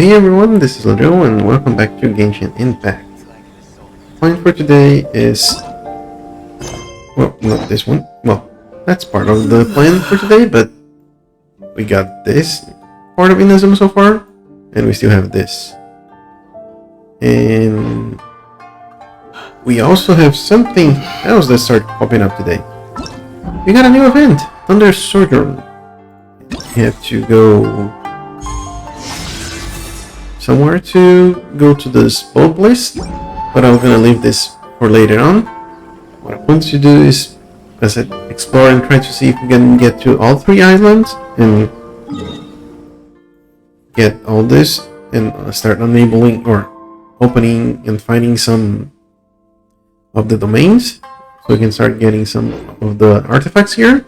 Hey everyone, this is Joe and welcome back to Genshin Impact. Plan for today is... well, not this one. Well, that's part of the plan for today, but we got this part of Inazuma so far, and we still have this. And we also have something else that started popping up today. We got a new event, Thunder Sojourn. You have to go somewhere to go to the spot list, but I'm gonna leave this for later on. What I want to do is, as I said, explore and try to see if we can get to all three islands and get all this and start enabling or opening and finding some of the domains so we can start getting some of the artifacts here.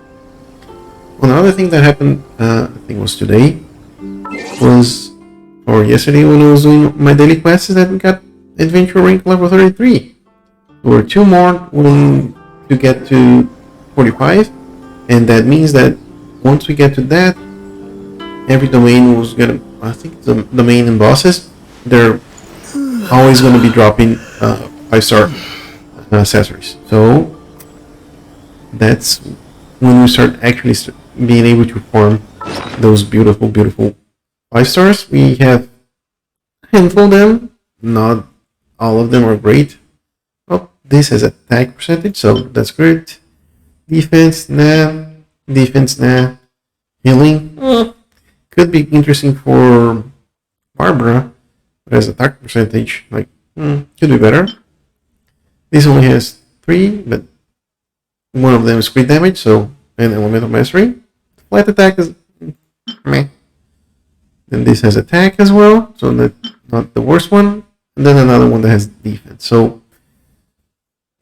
Another thing that happened, I think it was today, or yesterday when I was doing my daily quests, is that we got adventure rank level 33. There were two more to get to 45, and that means that once we get to that, every domain was gonna, I think the domain and bosses, they're always gonna be dropping 5-star accessories. So that's when we start actually being able to farm those beautiful 5 stars. We have a handful of them, not all of them are great. Oh, this has attack percentage, so that's great. Defense, nah. Defense, nah. Healing, could be interesting for Barbara, but as attack percentage, like, could be better. This only has 3, but one of them is crit damage, so an elemental mastery. Flat attack is meh. Then this has attack as well, so not the worst one. And then another one that has defense. So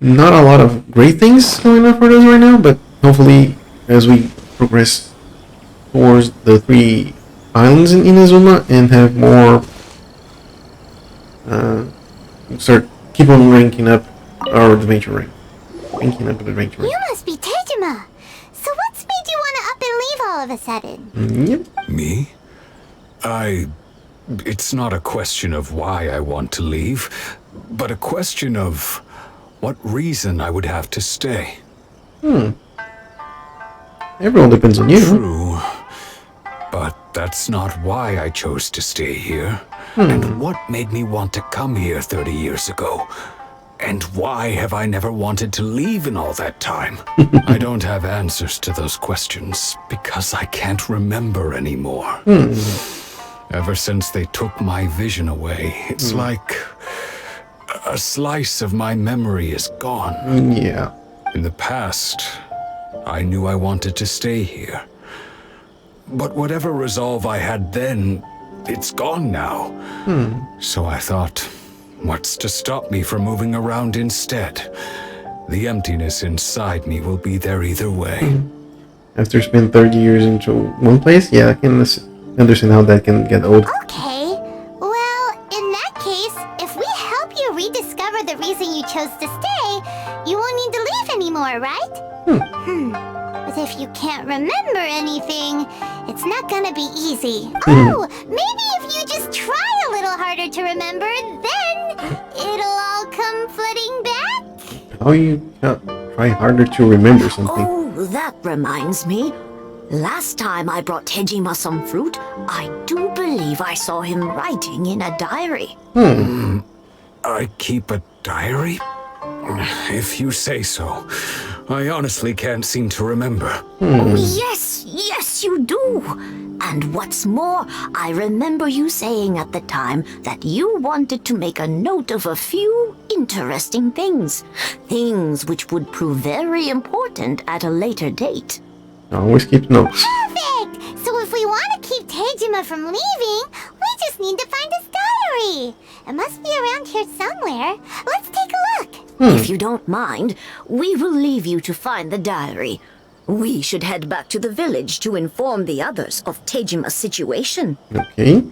not a lot of great things going on for us right now, but hopefully as we progress towards the 3 islands in Inazuma and have more, keep on ranking up our adventure rank. Ranking up an adventure rank. You must be Tejima. So what's made you want to up and leave all of a sudden? Yep. Me? It's not a question of why I want to leave, but a question of what reason I would have to stay. Everyone depends on you. True, but that's not why I chose to stay here. And what made me want to come here 30 years ago? And why have I never wanted to leave in all that time? I don't have answers to those questions because I can't remember anymore. Ever since they took my vision away, it's like a slice of my memory is gone. Yeah. In the past, I knew I wanted to stay here. But whatever resolve I had then, it's gone now. So I thought, what's to stop me from moving around instead? The emptiness inside me will be there either way. After spending 30 years into one place, yeah, I can understand how that can get old. Okay. Well, in that case, if we help you rediscover the reason you chose to stay, you won't need to leave anymore, right? But if you can't remember anything, it's not gonna be easy. Oh, maybe if you just try a little harder to remember, then it'll all come flooding back. How you try harder to remember something? Oh, that reminds me. Last time I brought Tejima some fruit, I do believe I saw him writing in a diary. I keep a diary? If you say so. I honestly can't seem to remember. Oh, yes, you do. And what's more, I remember you saying at the time that you wanted to make a note of a few interesting things. Things which would prove very important at a later date. Always keep notes. Perfect! So if we want to keep Tejima from leaving, we just need to find his diary. It must be around here somewhere. Let's take a look. If you don't mind, we will leave you to find the diary. We should head back to the village to inform the others of Tejima's situation. Okay.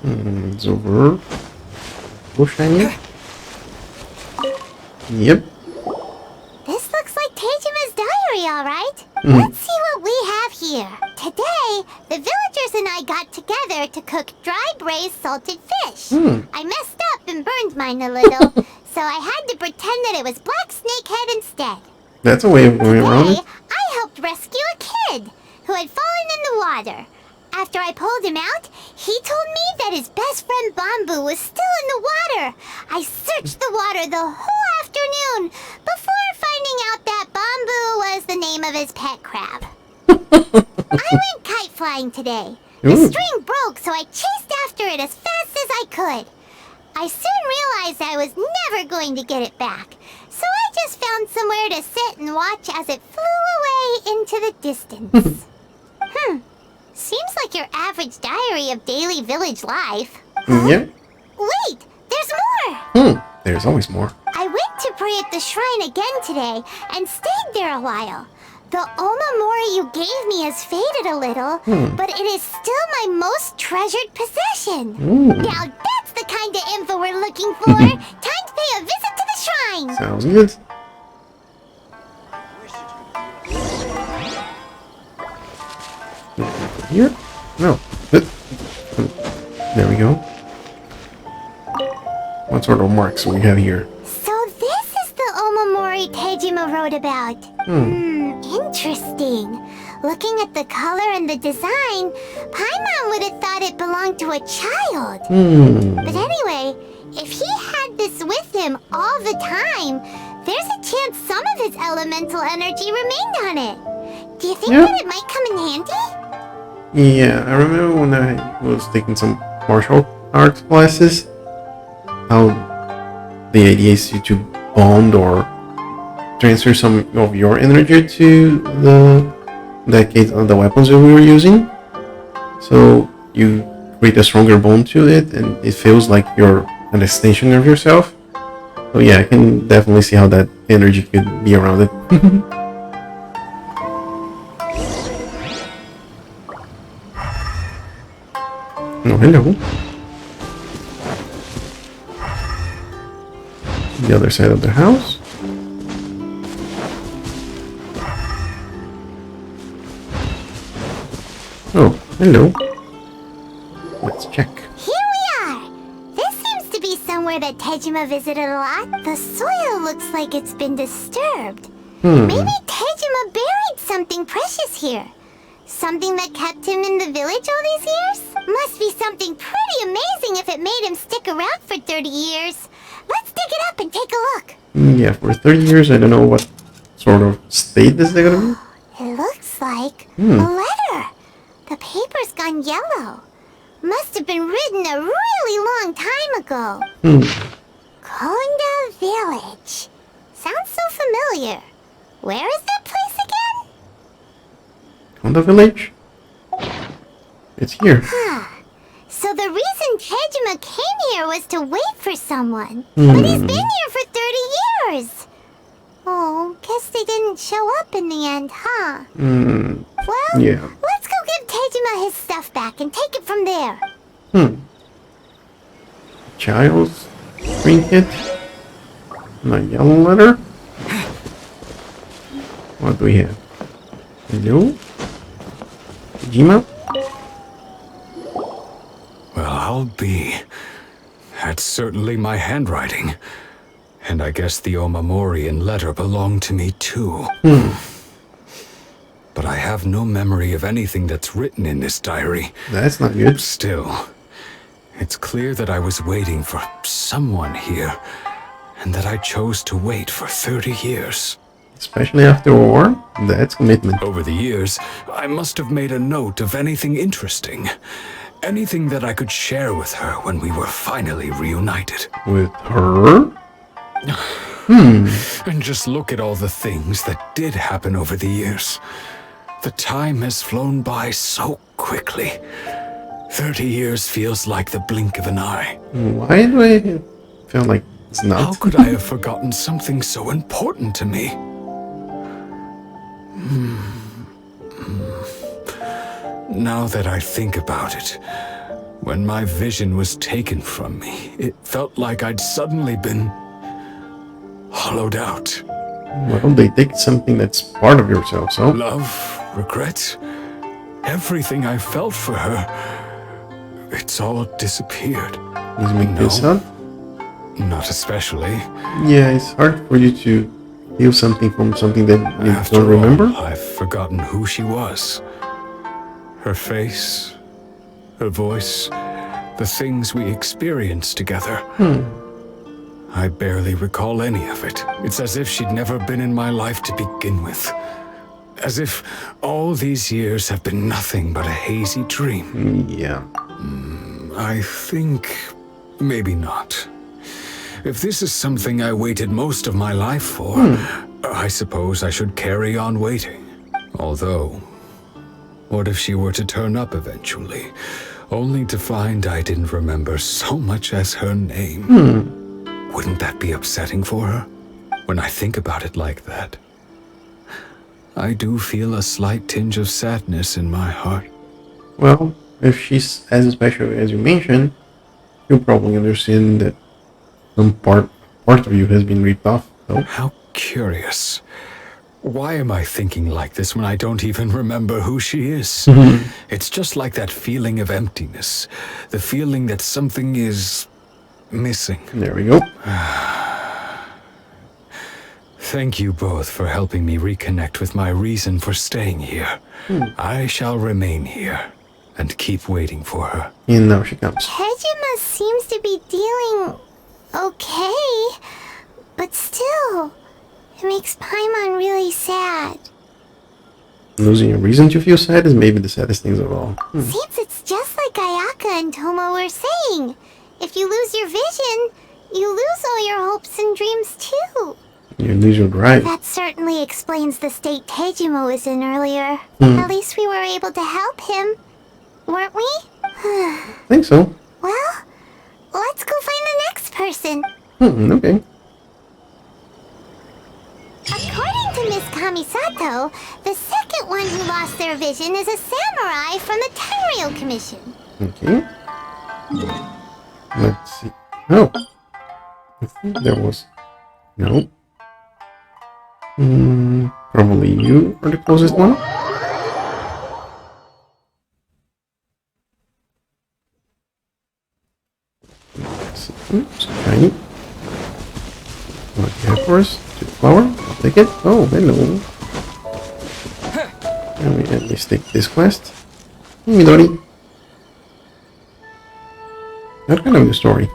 It's over. Go shiny. Yep. This looks like Tejima's diary, all right. Let's see what we have here. today, the villagers and I got together to cook dry braised salted fish. I messed up and burned mine a little, so I had to pretend that it was black snakehead instead. That's a way of going around Today, it. I helped rescue a kid who had fallen in the water. After I pulled him out, he told me that his best friend Bamboo was still in the water. I searched the water the whole afternoon before finding out that Bamboo was the name of his pet crab. I went kite flying today. The Ooh. string broke, so I chased after it as fast as I could. I soon realized I was never going to get it back, so I just found somewhere to sit and watch as it flew away into the distance. Seems like your average diary of daily village life. Yeah. Wait, there's more! There's always more. I went to pray at the shrine again today and stayed there a while. The Omamori you gave me has faded a little, but it is still my most treasured possession. Now that's the kind of info we're looking for. Time to pay a visit to the shrine. Sounds good. Here? No. There we go. What sort of marks do we have here? So this is the Omamori Tejima wrote about. Interesting. Looking at the color and the design, Paimon would have thought it belonged to a child. But anyway, if he had this with him all the time, there's a chance some of his elemental energy remained on it. Do you think that it might come in handy? Yeah, I remember when I was taking some martial arts classes, how the idea is to bond or transfer some of your energy to the weapons that we were using. So you create a stronger bond to it, and it feels like you're an extension of yourself. So yeah, I can definitely see how that energy could be around it. Oh, hello. The other side of the house. Oh, hello. Let's check. Here we are! This seems to be somewhere that Tejima visited a lot. The soil looks like it's been disturbed. Maybe Tejima buried something precious here. Something that kept him in the village all these years? Must be something pretty amazing if it made him stick around for 30 years. Let's dig it up and take a look. Yeah, for 30 years, I don't know what sort of state this is gonna be. It looks like a letter. The paper's gone yellow. Must have been written a really long time ago. Konda Village. Sounds so familiar. Where is that place again? On the village? It's here. So the reason Tejima came here was to wait for someone. But he's been here for 30 years. Oh, guess they didn't show up in the end, huh? Well, Yeah. let's go give Tejima his stuff back and take it from there. Child's trinket. And a yellow letter. What do we have? Hello? Jima? Well, I'll be. That's certainly my handwriting. And I guess the Omamorian letter belonged to me too. But I have no memory of anything that's written in this diary. That's not good. Still, it's clear that I was waiting for someone here, and that I chose to wait for 30 years. Especially after a war. That's commitment. Over the years, I must have made a note of anything interesting. Anything that I could share with her when we were finally reunited. With her? And just look at all the things that did happen over the years. The time has flown by so quickly. 30 years feels like the blink of an eye. Why do I feel like it's not? How could I have forgotten something so important to me? Now that I think about it, when my vision was taken from me, it felt like I'd suddenly been hollowed out. Well, they take something that's part of yourself, so... Love, regret, everything I felt for her, it's all disappeared. Does it make this up? Not especially. Yeah, it's hard for you to feel something from something that you After don't remember. all, I've forgotten who she was. Her face, her voice, the things we experienced together. I barely recall any of it. It's as if she'd never been in my life to begin with. As if all these years have been nothing but a hazy dream. Yeah. I think maybe not. If this is something I waited most of my life for, I suppose I should carry on waiting. Although, what if she were to turn up eventually, only to find I didn't remember so much as her name? Wouldn't that be upsetting for her? When I think about it like that, I do feel a slight tinge of sadness in my heart. Well, if she's as special as you mentioned, you'll probably understand that some part of you has been ripped off. So. How curious. Why am I thinking like this when I don't even remember who she is? It's just like that feeling of emptiness. The feeling that something is missing. There we go. Thank you both for helping me reconnect with my reason for staying here. I shall remain here and keep waiting for her. And now she comes. Tejima seems to be dealing okay, but still, it makes Paimon really sad. Losing a reason to feel sad is maybe the saddest things of all. Seems it's just like Ayaka and Tomo were saying. If you lose your vision, you lose all your hopes and dreams too. You lose your drive. That certainly explains the state Tejima was in earlier. At least we were able to help him, weren't we? I think so. Well, let's go find the next person. Okay. According to Miss Kamisato, the second one who lost their vision is a samurai from the Tenryou Commission. Okay. Let's see. Oh. I think there was... No. Probably you are the closest one. Let's see. Oops, shiny. What do you have for us? Flower? I'll take it. Oh, hello. Let me at least take this quest. Hey, Midori. That kind of the story.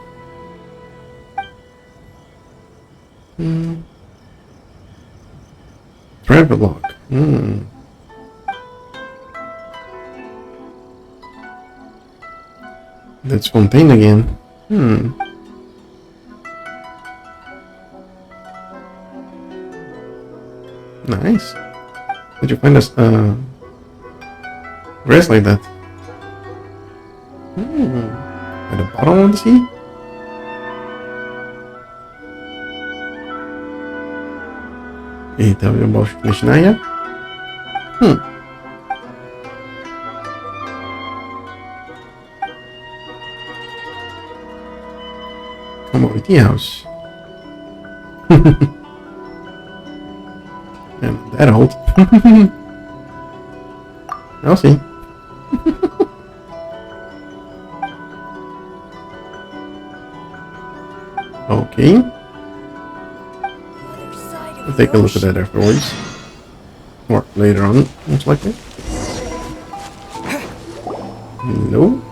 Travelogue. That's Fontaine again. Nice. Did you find us dress like that? At the bottom of the sea? Hey, tell me about Mishnaya? Commodity house. And that old. I'll see. Okay. I'll take a look at that afterwards. Or later on, most likely. No.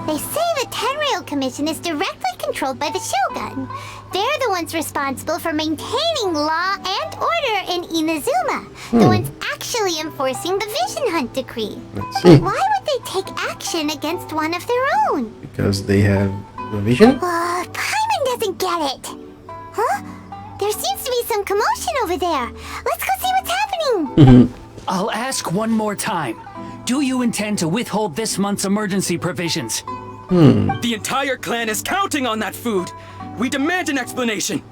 They say the Tenryou Commission is directly controlled by the Shogun. They're the ones responsible for maintaining law and order in Inazuma. The ones actually enforcing the Vision Hunt decree. Let's see. Why would they take action against one of their own? Because they have the vision? Paimon doesn't get it. Huh? There seems to be some commotion over there. Let's go see what's happening. I'll ask one more time. Do you intend to withhold this month's emergency provisions? The entire clan is counting on that food. We demand an explanation.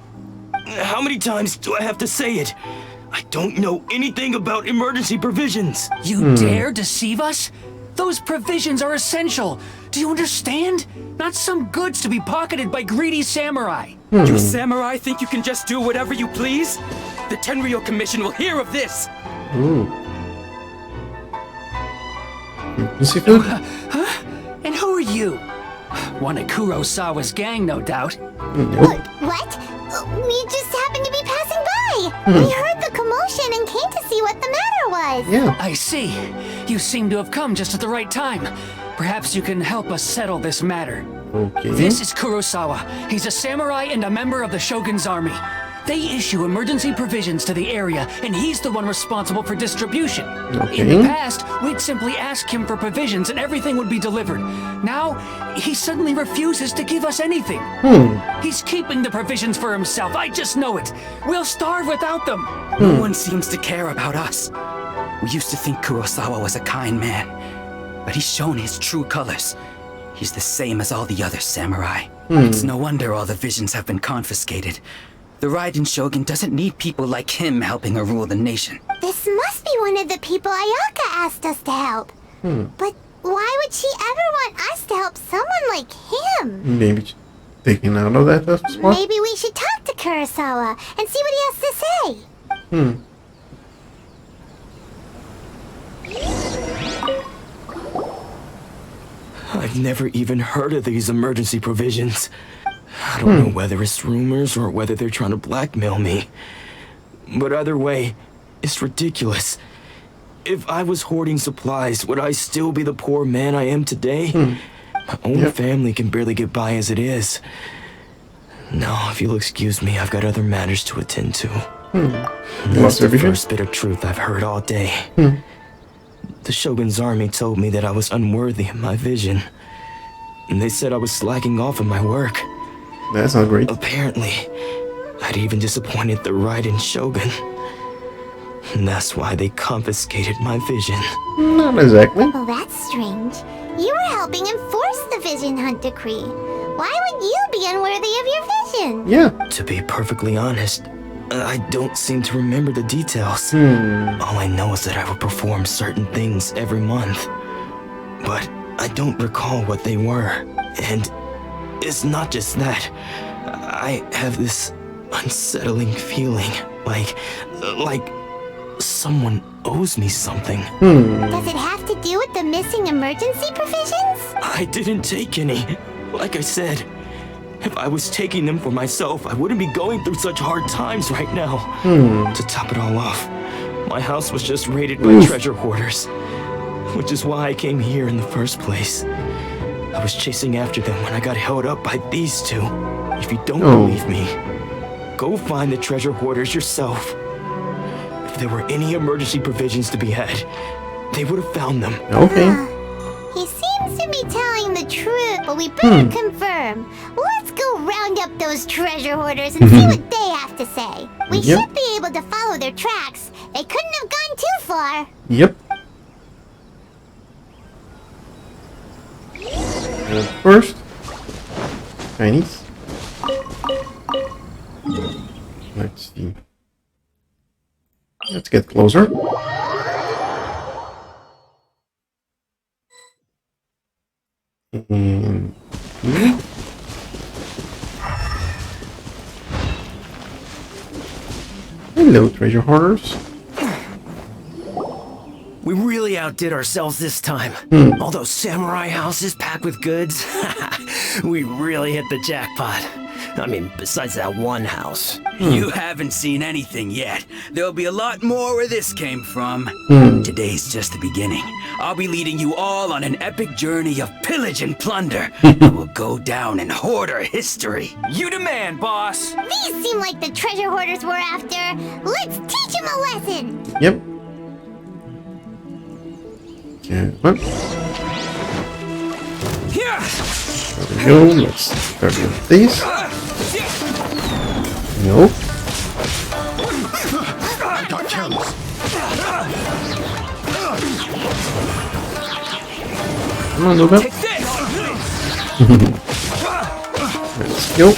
How many times do I have to say it? I don't know anything about emergency provisions. You dare deceive us? Those provisions are essential. Do you understand? Not some goods to be pocketed by greedy samurai. You samurai think you can just do whatever you please? The Tenryou Commission will hear of this. Emergency food? And who are you? One of Kurosawa's gang, no doubt. Nope. What? We just happened to be passing by. We heard the commotion and came to see what the matter was. Yeah. I see. You seem to have come just at the right time. Perhaps you can help us settle this matter. Okay. This is Kurosawa. He's a samurai and a member of the Shogun's army. They issue emergency provisions to the area, and he's the one responsible for distribution. In the past, we'd simply ask him for provisions and everything would be delivered. Now, he suddenly refuses to give us anything. He's keeping the provisions for himself, I just know it. We'll starve without them. No one seems to care about us. We used to think Kurosawa was a kind man, but he's shown his true colors. He's the same as all the other samurai. It's no wonder all the visions have been confiscated. The Raiden Shogun doesn't need people like him helping her rule the nation. This must be one of the people Ayaka asked us to help. But why would she ever want us to help someone like him? Maybe taken out of that spot? Maybe we should talk to Kurosawa and see what he has to say. I've never even heard of these emergency provisions. I don't know whether it's rumors or whether they're trying to blackmail me. But either way, it's ridiculous. If I was hoarding supplies, would I still be the poor man I am today? My own family can barely get by as it is. Now, if you'll excuse me, I've got other matters to attend to. That's the first bit of truth I've heard all day. The Shogun's army told me that I was unworthy of my vision. And they said I was slacking off in my work. That's not great. Apparently, I'd even disappointed the Raiden Shogun. And that's why they confiscated my vision. Not exactly. Well, that's strange. You were helping enforce the Vision Hunt Decree. Why would you be unworthy of your vision? Yeah. To be perfectly honest, I don't seem to remember the details. All I know is that I would perform certain things every month. But I don't recall what they were. And it's not just that. I have this unsettling feeling, like someone owes me something. Does it have to do with the missing emergency provisions? I didn't take any. Like I said, if I was taking them for myself, I wouldn't be going through such hard times right now. To top it all off, my house was just raided by treasure hoarders, which is why I came here in the first place. I was chasing after them when I got held up by these two. If you don't believe me, go find the treasure hoarders yourself. If there were any emergency provisions to be had, they would have found them. Okay. He seems to be telling the truth, but we better confirm. Let's go round up those treasure hoarders and see what they have to say. We should be able to follow their tracks. They couldn't have gone too far. Yep. First, Chinese. Let's see. Let's get closer. And here. Hello, treasure hoarders. We really outdid ourselves this time. All those samurai houses packed with goods. We really hit the jackpot. I mean, besides that one house. You haven't seen anything yet. There'll be a lot more where this came from. Today's just the beginning. I'll be leading you all on an epic journey of pillage and plunder that will go down in hoarder history. You demand, boss. These seem like the treasure hoarders we're after. Let's teach them a lesson. Yep. Okay, what? There we go. Let's start with this. Nope. I got careless. Come on, Luca. Let's go.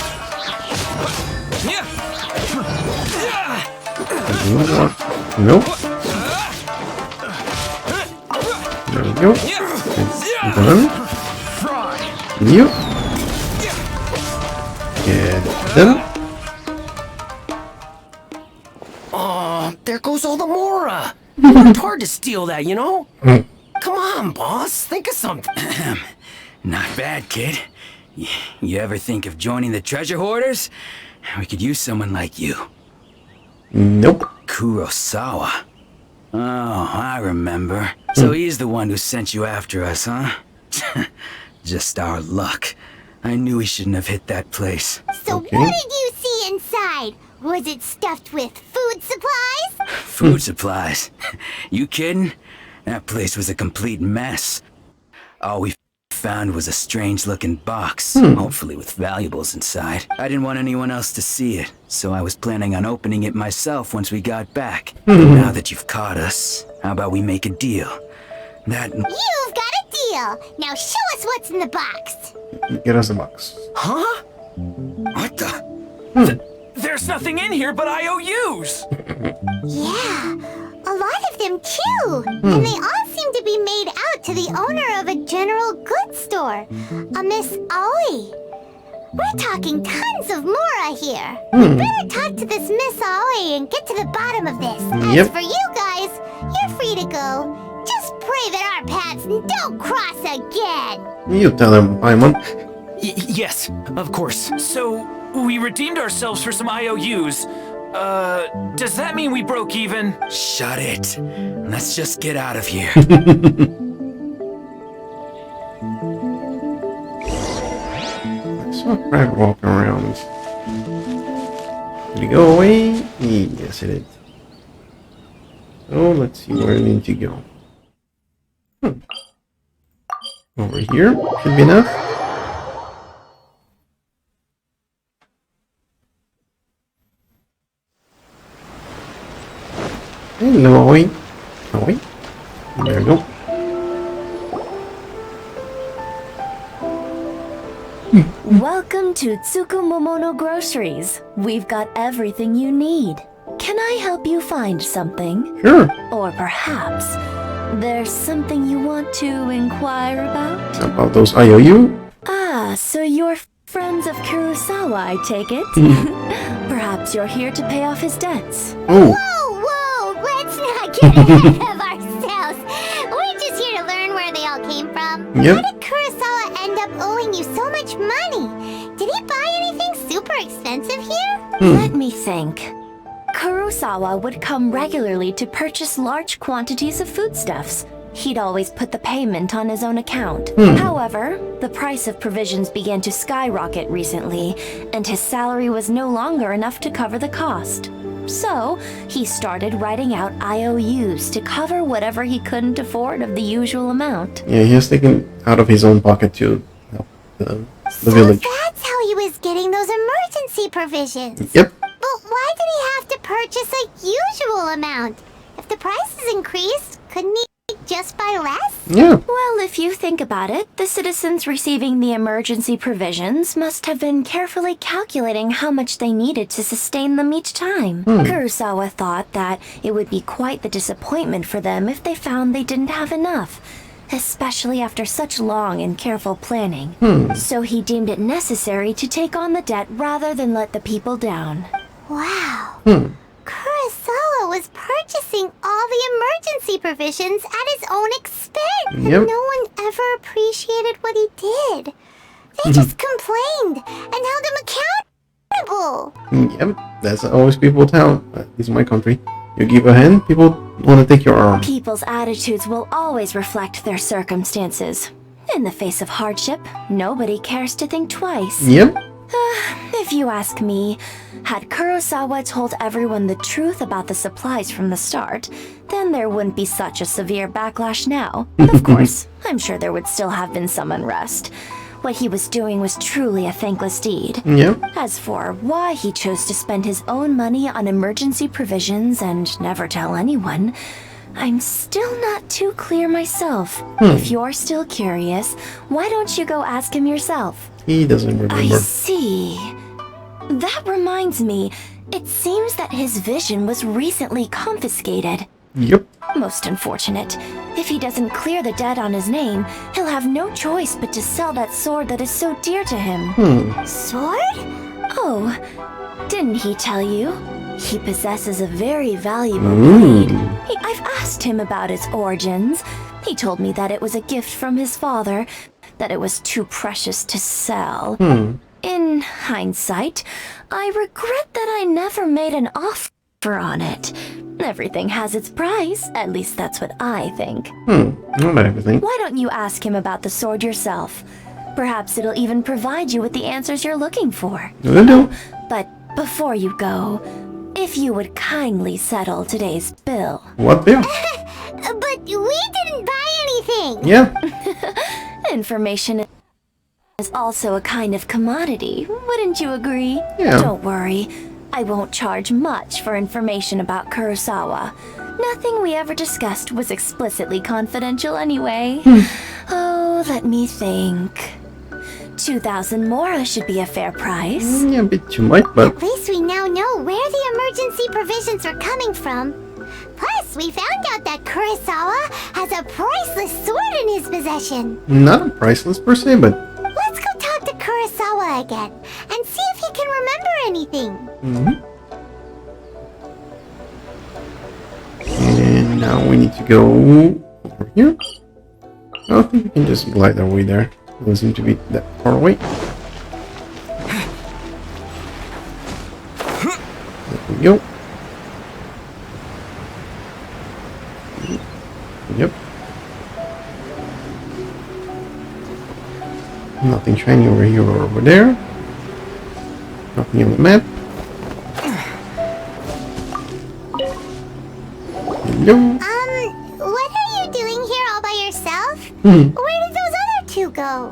Nope. There we go. And done. You. Get done. Aw, there goes all the Mora. You worked hard to steal that, you know? Come on, boss. Think of something. Not bad, kid. You ever think of joining the treasure hoarders? We could use someone like you. Nope. Kurosawa. Oh, I remember. So he's the one who sent you after us, huh? Just our luck. I knew we shouldn't have hit that place. So Okay. what did you see inside? Was it stuffed with food supplies? Food supplies. You kidding? That place was a complete mess. All we found was a strange-looking box, hopefully with valuables inside. I didn't want anyone else to see it, so I was planning on opening it myself once we got back. Now that you've caught us, how about we make a deal? That... You've got a deal. Now show us what's in the box. Get us the box. Huh? What the... There's nothing in here but IOUs! Yeah, a lot of them too. And they all seem to be made out to the owner of a general goods store, a Miss Aoi. We're talking tons of Mora here. We better talk to this Miss Aoi and get to the bottom of this. Yep. As for you guys, you're free to go. Just pray that our paths don't cross again. You tell him, Paimon. Yes, of course. So, we redeemed ourselves for some IOUs. Does that mean we broke even? Shut it. Let's just get out of here. I saw a crab walking around. Did he go away? Yes, it did. So let's see where we need to go. Over here should be enough. Hello, Oi. Oi. There we go. Welcome to Tsukumomono Groceries. We've got everything you need. Can I help you find something? Sure. Or perhaps there's something you want to inquire about? About those IOU? Ah, so you're friends of Kurosawa, I take it? Perhaps you're here to pay off his debts. Oh, Whoa, let's not get ahead of ourselves. We're just here to learn where they all came from. Yep. How did Kurosawa end up owing you so much money? Did he buy anything super expensive here? Let me think. Kurosawa would come regularly to purchase large quantities of foodstuffs. He'd always put the payment on his own account. However, the price of provisions began to skyrocket recently, and his salary was no longer enough to cover the cost. So, he started writing out IOUs to cover whatever he couldn't afford of the usual amount. yeah, he has taken out of his own pocket to help the So village. that's how he was getting those emergency provisions. Yep. But why did he have to purchase a usual amount? If the price is increased, couldn't he just buy less? Yeah. Well, if you think about it, the citizens receiving the emergency provisions must have been carefully calculating how much they needed to sustain them each time. Kurosawa thought that it would be quite the disappointment for them if they found they didn't have enough, especially after such long and careful planning. So he deemed it necessary to take on the debt rather than let the people down. Wow. Kurosawa was purchasing all the emergency provisions at his own expense. Yep. No one ever appreciated what he did. They just complained and held him accountable. Yep. That's always people tell. At least in my country. You give a hand, people want to take your arm. People's attitudes will always reflect their circumstances. In the face of hardship, nobody cares to think twice. Yep. If you ask me, had Kurosawa told everyone the truth about the supplies from the start, then there wouldn't be such a severe backlash now. Of course, I'm sure there would still have been some unrest. What he was doing was truly a thankless deed. Yep. As for why he chose to spend his own money on emergency provisions and never tell anyone, I'm still not too clear myself. If you're still curious, why don't you go ask him yourself? He doesn't I remember. see. That reminds me, it seems that his vision was recently confiscated. Yep. Most unfortunate. If he doesn't clear the debt on his name, he'll have no choice but to sell that sword that is so dear to him. Sword? Oh, didn't he tell you? He possesses a very valuable blade. I've asked him about its origins. He told me that it was a gift from his father, that it was too precious to sell. In hindsight, I regret that I never made an offer on it. Everything has its price, at least that's what I think. Not everything. Why don't you ask him about the sword yourself? Perhaps it'll even provide you with the answers you're looking for. Will do. But before you go, if you would kindly settle today's bill. What bill? But we didn't buy anything. Yeah. Information is also a kind of commodity, wouldn't you agree? Yeah. Don't worry, I won't charge much for information about Kurosawa. Nothing we ever discussed was explicitly confidential anyway. Oh, let me think. 2,000 mora should be a fair price. Yeah, a bit too much, but At least we now know where the emergency provisions are coming from. Plus, we found out that Kurosawa has a priceless sword in his possession. not priceless per se, but Let's go talk to Kurosawa again and see if he can remember anything. And now we need to go over here. I don't think we can just glide our way there. It doesn't seem to be that far away. There we go. Yep. Nothing shiny over here or over there. Nothing on the map. Hello. What are you doing here all by yourself? Where did those other two go?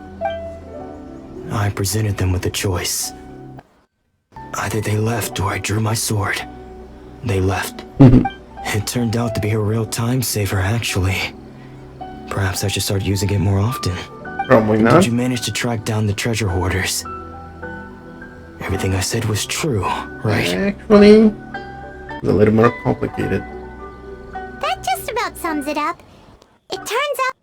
I presented them with a choice. Either they left or I drew my sword. They left. It turned out to be a real time saver, actually. Perhaps I should start using it more often. Probably not. Did you manage to track down the treasure hoarders? Everything I said was true, right? Actually, it's a little more complicated. That just about sums it up. It turns out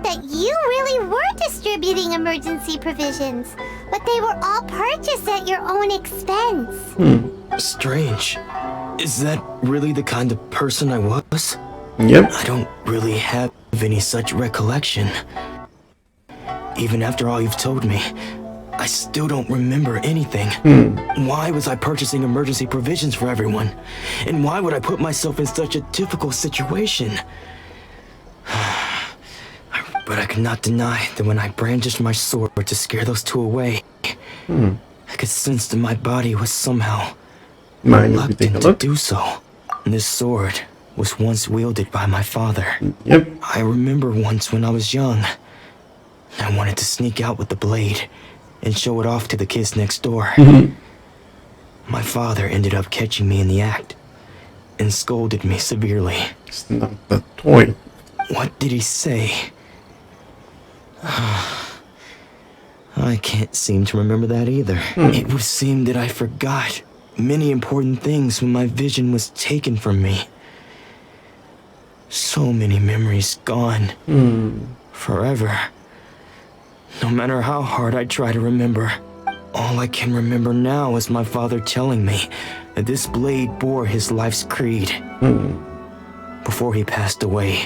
that you really were distributing emergency provisions, but they were all purchased at your own expense. Strange. Is that really the kind of person I was? Yep. I don't really have any such recollection. Even after all you've told me, I still don't remember anything. Why was I purchasing emergency provisions for everyone? And why would I put myself in such a difficult situation? But I could not deny that when I brandished my sword to scare those two away, I could sense that my body was somehow Mind if we take a reluctant to look? do so. This sword was once wielded by my father. Yep. I remember once when I was young, I wanted to sneak out with the blade and show it off to the kids next door. My father ended up catching me in the act and scolded me severely. It's not the toy. What did he say? I can't seem to remember that either. It would seem that I forgot many important things when my vision was taken from me. So many memories gone. Forever. No matter how hard I try to remember, all I can remember now is my father telling me that this blade bore his life's creed. Before he passed away,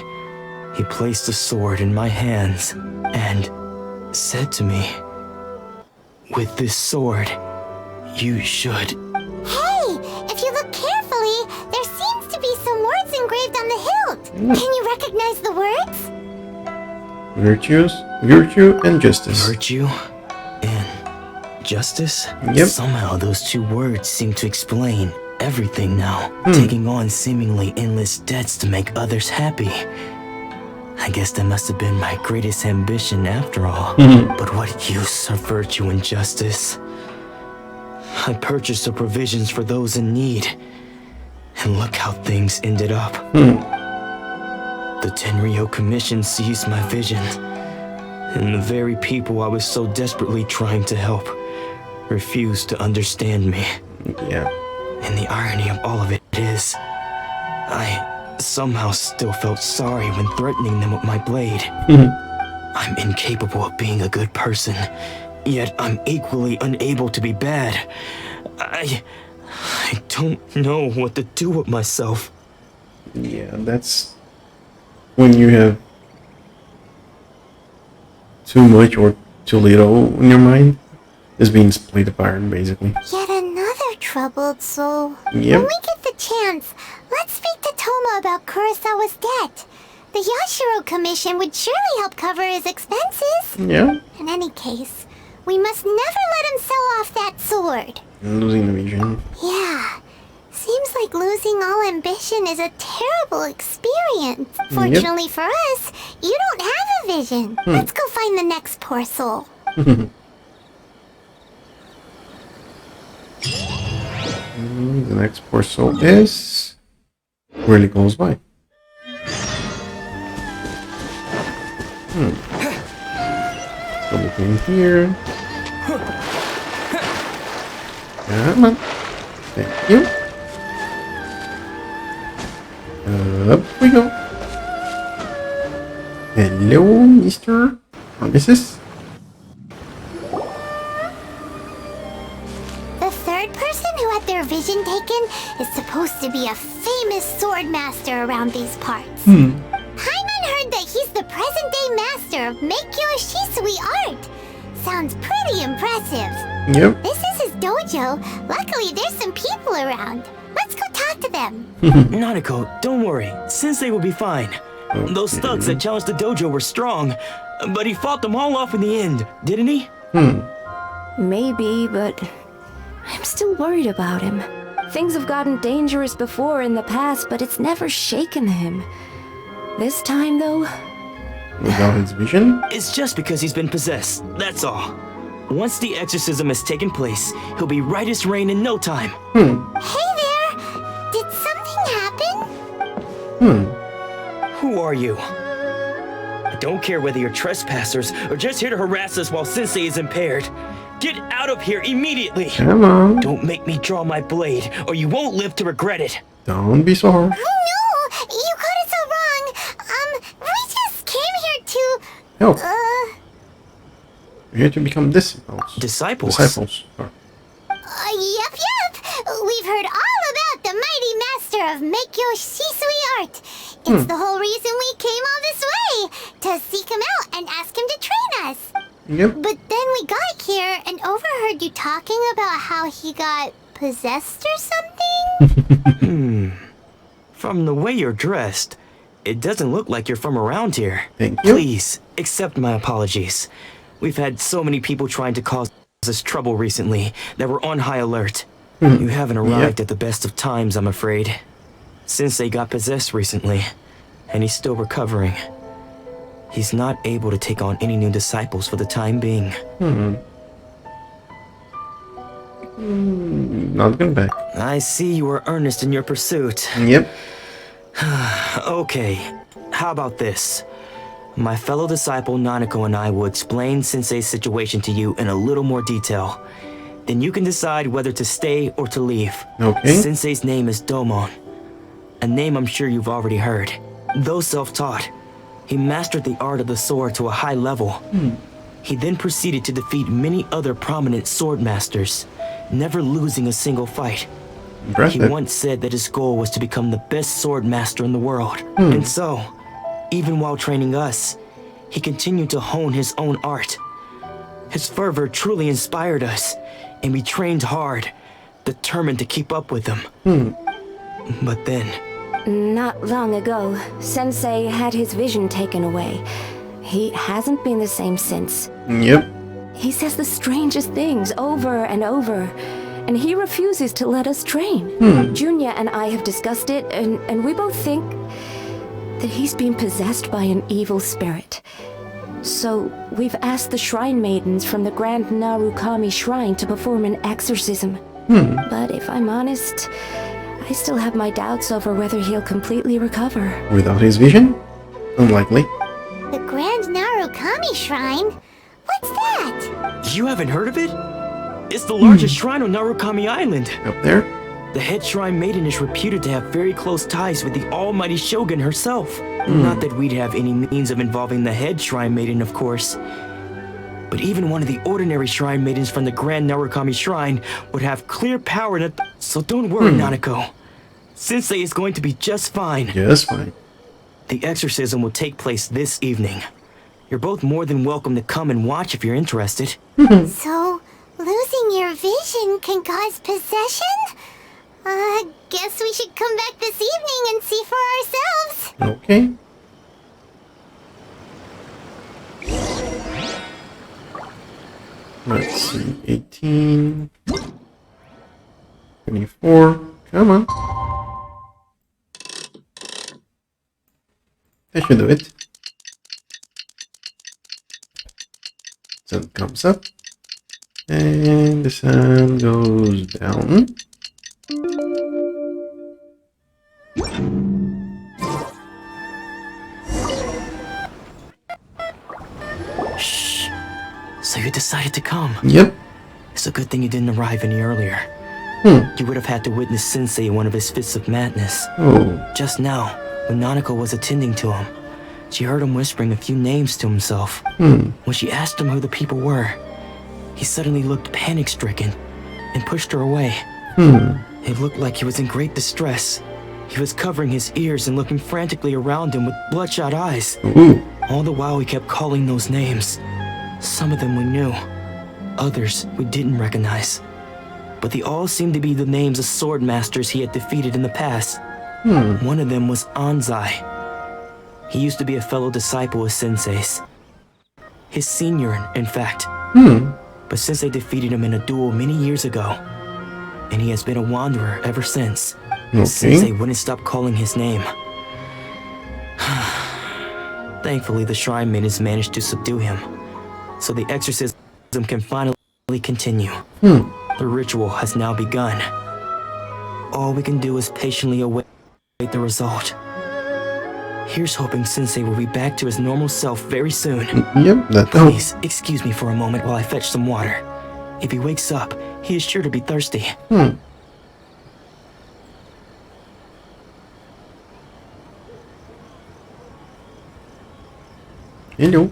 he placed the sword in my hands and said to me, "With this sword, you should..." Hey, if you look carefully, there seems to be some words engraved on the hilt. Can you recognize the words? Virtue and justice. Virtue and justice? Yep. Somehow those two words seem to explain everything now. Taking on seemingly endless debts to make others happy. I guess that must have been my greatest ambition after all. But what use are virtue and justice? I purchased the provisions for those in need. And look how things ended up. The Tenryo Commission seized my vision. And the very people I was so desperately trying to help refused to understand me. Yeah. And the irony of all of it is, I somehow still felt sorry when threatening them with my blade. I'm incapable of being a good person, yet I'm equally unable to be bad. I don't know what to do with myself. Yeah, that's when you have too much or too little in your mind. It's being split apart, basically. Yet another troubled soul. Yep. When we get the chance, let's speak to Toma about Kurosawa's debt. The Yashiro Commission would surely help cover his expenses. Yeah. In any case, we must never let him sell off that sword. Losing the vision. Yeah. Seems like losing all ambition is a terrible experience. Fortunately for us, you don't have a vision. Let's go find the next poor soul. The next poor soul is really close by. Let's go between here. Come on. Thank you. Up we go. Hello, Mr. or Mrs. The third person who had their vision taken is supposed to be a famous sword master around these parts. Paimon heard that he's the present-day master of Meikyo Shisui art. Sounds pretty impressive. Yep. This is his dojo. Luckily, there's some people around. Let's go talk to them. Nanako, don't worry. Sensei will be fine. Those thugs that challenged the dojo were strong, but he fought them all off in the end, didn't he? Maybe, but I'm still worried about him. Things have gotten dangerous before in the past, but it's never shaken him. This time, though... Without his vision? It's just because he's been possessed, that's all. Once the exorcism has taken place, he'll be right as rain in no time. Hey there! Did something happen? Who are you? I don't care whether you're trespassers or just here to harass us while Sensei is impaired. Get out of here immediately! Come on. Don't make me draw my blade, or you won't live to regret it. Don't be so harsh. Oh no! You got it so wrong! We just came here to... Help. We're here to become disciples. Disciples? Disciples. Sorry. Yep. We've heard all about the mighty master of Meikyo Shisui art. It's the whole reason we came all this way, to seek him out and ask him to train us. Yep. But then we got here and overheard you talking about how he got possessed or something? From the way you're dressed, it doesn't look like you're from around here. Thank you. Please, accept my apologies. We've had so many people trying to cause us trouble recently that we're on high alert. You haven't arrived at the best of times, I'm afraid. Sensei got possessed recently, and he's still recovering. He's not able to take on any new disciples for the time being. Not going back. I see you are earnest in your pursuit. Yep. Okay, how about this? My fellow disciple Nanako and I will explain Sensei's situation to you in a little more detail. Then you can decide whether to stay or to leave. Okay. Sensei's name is Domon, a name I'm sure you've already heard. Though self-taught, he mastered the art of the sword to a high level. He then proceeded to defeat many other prominent sword masters, never losing a single fight. Impressive. He once said that his goal was to become the best sword master in the world. And so, even while training us, he continued to hone his own art. His fervor truly inspired us, and we trained hard, determined to keep up with him. But then... Not long ago, Sensei had his vision taken away. He hasn't been the same since. Yep. He says the strangest things over and over, and he refuses to let us train. Junya and I have discussed it, and we both think that he's been possessed by an evil spirit. So we've asked the shrine maidens from the Grand Narukami Shrine to perform an exorcism. But if I'm honest, I still have my doubts over whether he'll completely recover. Without his vision? Unlikely. The Grand Narukami Shrine? What's that? You haven't heard of it? It's the largest shrine on Narukami Island. Up there? The head shrine maiden is reputed to have very close ties with the almighty shogun herself. Not that we'd have any means of involving the head shrine maiden, of course. But even one of the ordinary shrine maidens from the Grand Narukami Shrine would have clear power to... So don't worry, Nanako. Sensei is going to be just fine. Just fine. The exorcism will take place this evening. You're both more than welcome to come and watch if you're interested. So, losing your vision can cause possession? Guess we should come back this evening and see for ourselves. Okay. Let's see. 18. 24. Come on. That should do it. Sun comes up. And the sun goes down. Shh. So you decided to come. Yep. It's a good thing you didn't arrive any earlier. You would have had to witness Sensei in one of his fits of madness. Oh. Just now, when Nanako was attending to him, she heard him whispering a few names to himself. When she asked him who the people were, he suddenly looked panic-stricken and pushed her away. It looked like he was in great distress. He was covering his ears and looking frantically around him with bloodshot eyes. Ooh. All the while he kept calling those names. Some of them we knew, others we didn't recognize. But they all seemed to be the names of sword masters he had defeated in the past. One of them was Anzai. He used to be a fellow disciple of Sensei's. His senior, in fact. But Sensei defeated him in a duel many years ago. And he has been a wanderer ever since. Okay. Sensei wouldn't stop calling his name. Thankfully, the shrine maidens managed to subdue him. So the exorcism can finally continue. The ritual has now begun. All we can do is patiently await the result. Here's hoping Sensei will be back to his normal self very soon. Yep, that Please, excuse me for a moment while I fetch some water. If he wakes up, he is sure to be thirsty. Hello.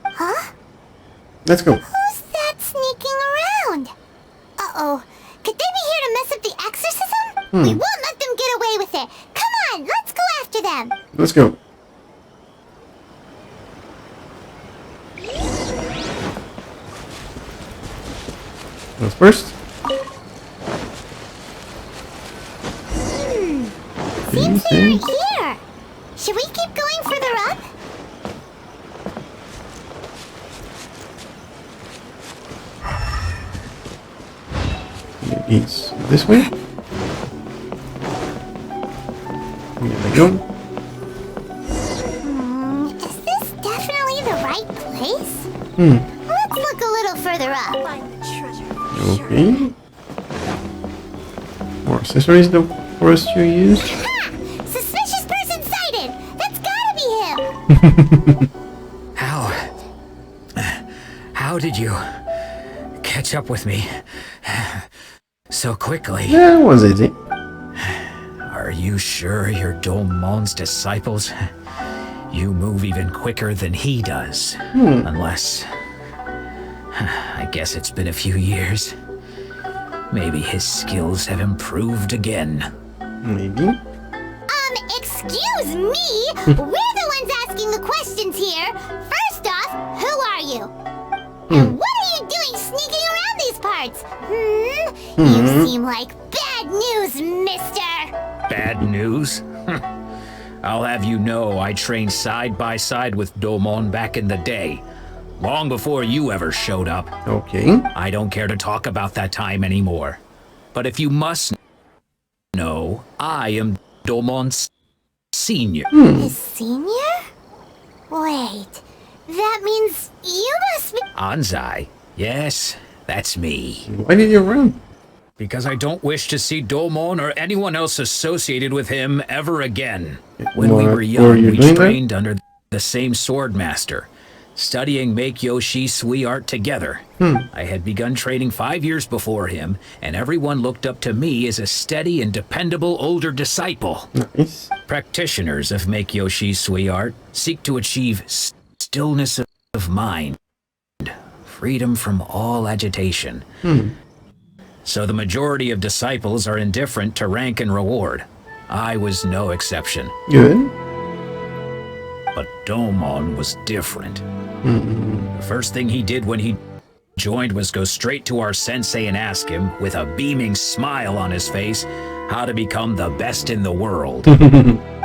Huh? Let's go. Who's that sneaking around? Uh-oh. Could they be here to mess up the exorcism? We won't let them get away with it. Come on, let's go after them. Let's go. What's first? Seems they aren't here. Should we keep going further up? It's this way. Here we go. Is this definitely the right place? Let's look a little further up. Okay. More accessories though for us to use. Ha! Suspicious person sighted! That's gotta be him! How did you catch up with me so quickly? Yeah, it was easy. Are you sure you're Domon's disciples? You move even quicker than he does. Unless... I guess it's been a few years. Maybe his skills have improved again. Maybe. Excuse me? We're the ones asking the questions here. First off, who are you? And what are you doing sneaking around these parts? You seem like bad news, mister. Bad news? I'll have you know I trained side by side with Domon back in the day. Long before you ever showed up. Okay. I don't care to talk about that time anymore. But if you must know, I am Domon's senior. His senior? Wait, that means you must be... Anzai? Yes, that's me. Why did you run? Because I don't wish to see Domon or anyone else associated with him ever again. When we were young, we trained under the same sword master, studying Make-Yoshi Sui art together. I had begun training 5 years before him, and everyone looked up to me as a steady and dependable older disciple. Nice. Practitioners of Make-Yoshi Sui art seek to achieve stillness of mind, freedom from all agitation. So the majority of disciples are indifferent to rank and reward. I was no exception. Good. But Domon was different. The first thing he did when he joined was go straight to our sensei and ask him, with a beaming smile on his face, how to become the best in the world.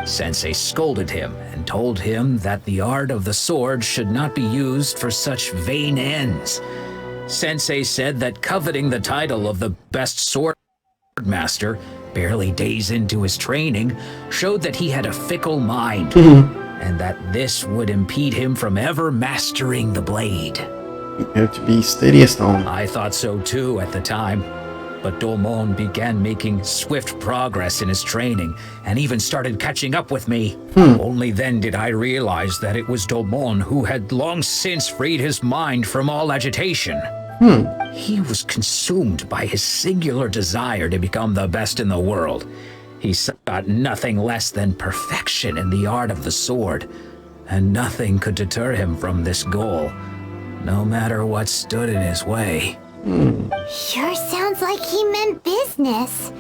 Sensei scolded him and told him that the art of the sword should not be used for such vain ends. Sensei said that coveting the title of the best sword master, barely days into his training, showed that he had a fickle mind, and that this would impede him from ever mastering the blade. You have to be steady as stone. I thought so too at the time, but Domon began making swift progress in his training and even started catching up with me. Only then did I realize that it was Domon who had long since freed his mind from all agitation. He was consumed by his singular desire to become the best in the world. He sought nothing less than perfection in the art of the sword, and nothing could deter him from this goal, no matter what stood in his way. Sure sounds like he meant business.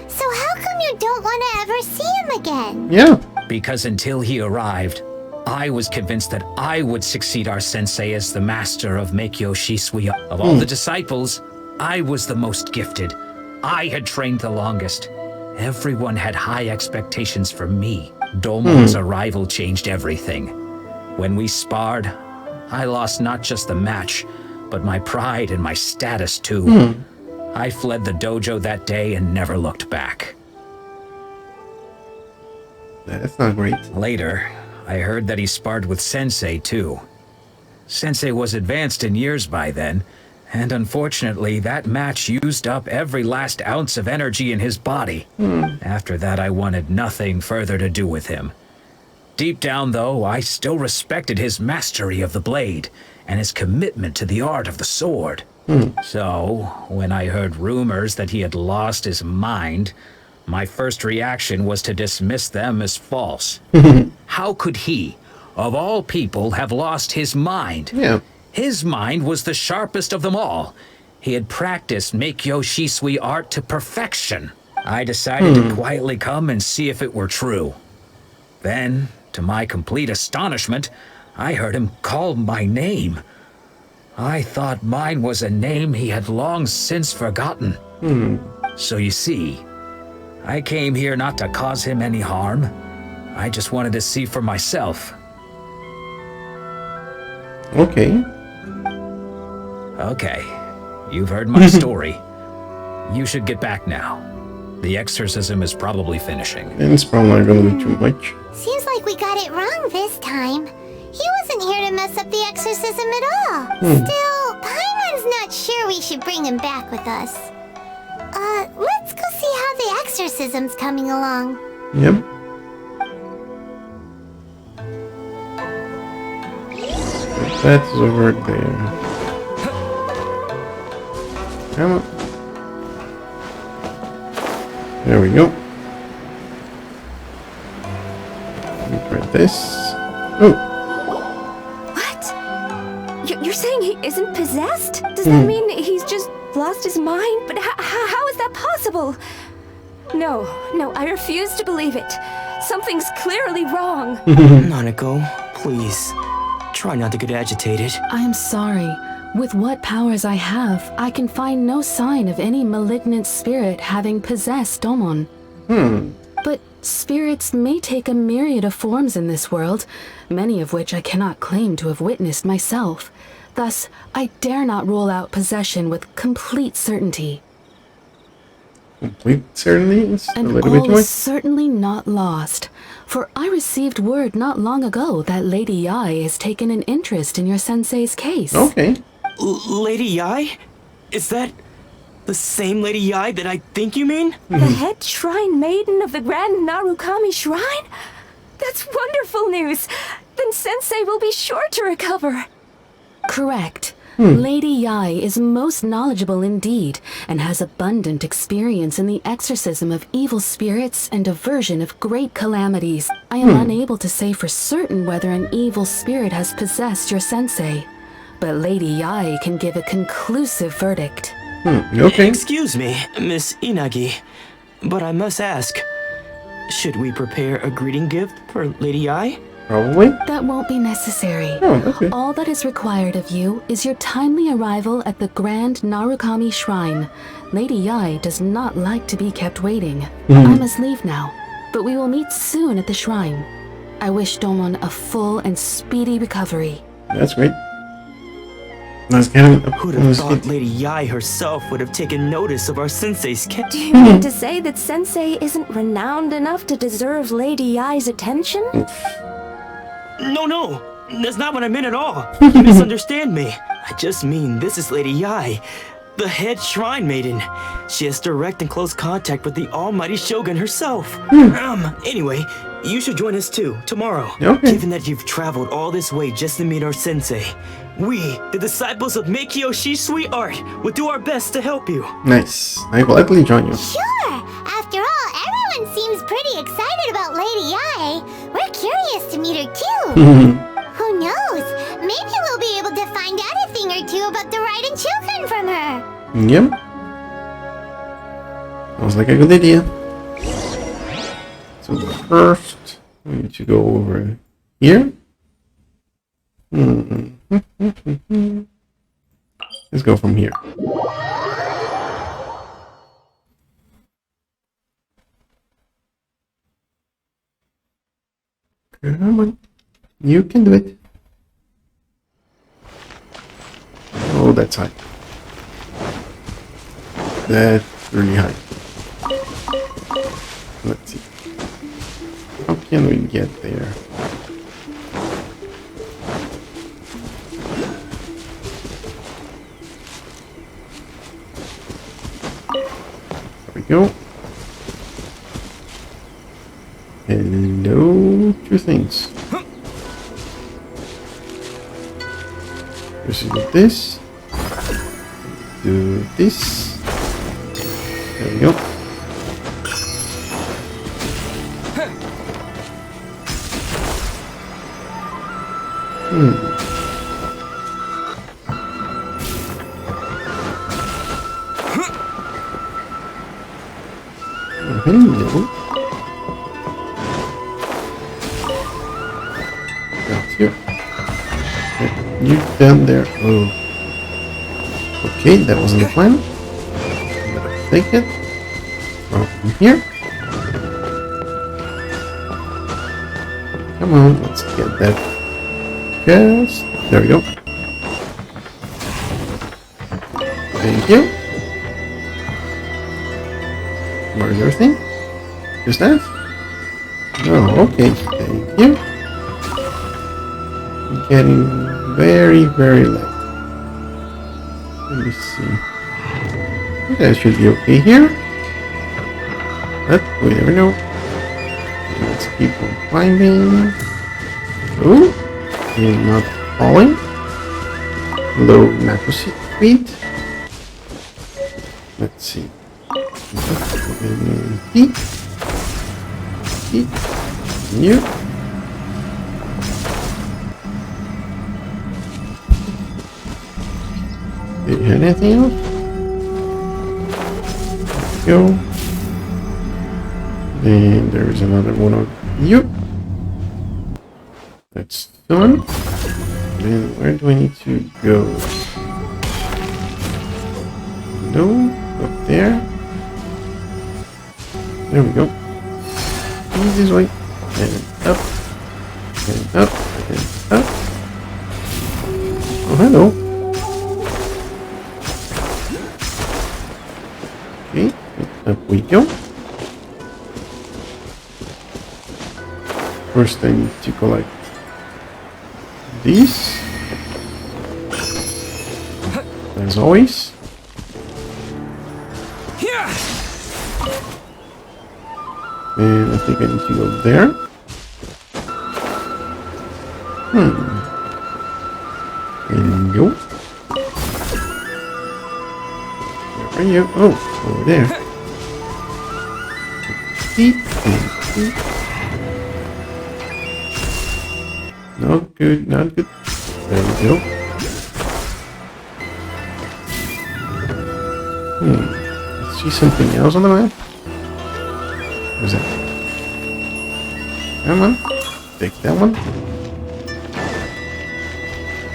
So how come you don't want to ever see him again? Yeah. Because until he arrived, I was convinced that I would succeed our sensei as the master of Meikyo Shisui. Of all the disciples, I was the most gifted. I had trained the longest. Everyone had high expectations for me. Domon's arrival changed everything. When we sparred, I lost not just the match, but my pride and my status too. I fled the dojo that day and never looked back. That's not great. Later, I heard that he sparred with Sensei too. Sensei was advanced in years by then, and unfortunately that match used up every last ounce of energy in his body. After that I wanted nothing further to do with him. Deep down though, I still respected his mastery of the blade and his commitment to the art of the sword. So, when I heard rumors that he had lost his mind, my first reaction was to dismiss them as false. How could he, of all people, have lost his mind? Yeah. His mind was the sharpest of them all. He had practiced Meikyo Shisui art to perfection. I decided to quietly come and see if it were true. Then, to my complete astonishment, I heard him call my name. I thought mine was a name he had long since forgotten. So you see, I came here not to cause him any harm. I just wanted to see for myself. Okay. Okay, you've heard my story. You should get back now. The exorcism is probably finishing. And it's probably not gonna be too much. Seems like we got it wrong this time. He wasn't here to mess up the exorcism at all. Still, Paimon's not sure we should bring him back with us. Let's go see how the exorcism's coming along. Yep. That's over there. Come on. There we go. Let me try this. Oh. What? You're saying he isn't possessed? Does that mean he's just lost his mind? But how is that possible? No, I refuse to believe it. Something's clearly wrong. Nanako, please. Try not to get agitated. I'm sorry. With what powers I have, I can find no sign of any malignant spirit having possessed Domon. But spirits may take a myriad of forms in this world, many of which I cannot claim to have witnessed myself. Thus, I dare not rule out possession with complete certainty. Complete certainty? It's a And little bit all joy. is certainly not lost, for I received word not long ago that Lady Yai has taken an interest in your sensei's case. Okay. Lady Yai? Is that the same Lady Yai that I think you mean? The head shrine maiden of the Grand Narukami Shrine? That's wonderful news. Then Sensei will be sure to recover. Correct. Lady Yai is most knowledgeable indeed, and has abundant experience in the exorcism of evil spirits and aversion of great calamities. I am unable to say for certain whether an evil spirit has possessed your sensei. but Lady Yai can give a conclusive verdict. Okay. Excuse me, Miss Inagi, but I must ask, should we prepare a greeting gift for Lady Ai? Probably. That won't be necessary. Oh, okay. All that is required of you is your timely arrival at the Grand Narukami Shrine. Lady Yai does not like to be kept waiting. I must leave now, but we will meet soon at the shrine. I wish Domon a full and speedy recovery. That's great. Let's get it. Who'd have thought Lady Yai herself would have taken notice of our sensei's Do you mean to say that Sensei isn't renowned enough to deserve Lady Yai's attention? No, that's not what I meant at all. You misunderstand me. I just mean this is Lady Yai, the head shrine maiden. She has direct and close contact with the almighty Shogun herself. Anyway, you should join us too, tomorrow. Okay. Given that you've traveled all this way just to meet our sensei, we, the disciples of Meikyo Shisui Art, will do our best to help you. Nice. I will gladly join you. Sure! After all, everyone seems pretty excited about Lady Yai. We're curious to meet her too. Who knows? Maybe we'll be able to find out a thing or two about the Raiden children from her. Yep. Sounds like a good idea. So first, we need to go over here. Let's go from here. Come on. You can do it. Oh, that's high. That's really high. Let's see. How can we get there? There we go. Hello, two things. Let's do this. Do this. There we go. Hello. Got you. You down there. Oh. Okay, that wasn't the plan. Better take it from here. Come on, let's get that. Yes, there we go. Thank you. Where's everything? Just that? No, okay, thank you. Getting very, very late. Let me see. I think I should be okay here. But we never know. Let's keep on climbing. Oh, you're not falling. Low natural speed. Let's see. Heat. Heat. New. Did you have anything else? Go. Then there's another one of you. That's done. Then where do I need to go? No, up there. There we go. This way. And up. And up. And up. Oh, hello. Okay, up we go. First I need to collect these. As always. And I think I need to go there. And go. Where are you? Oh, over there. Not good, not good. There we go. Let's see something else on the map. What's that? Come on. Take that one.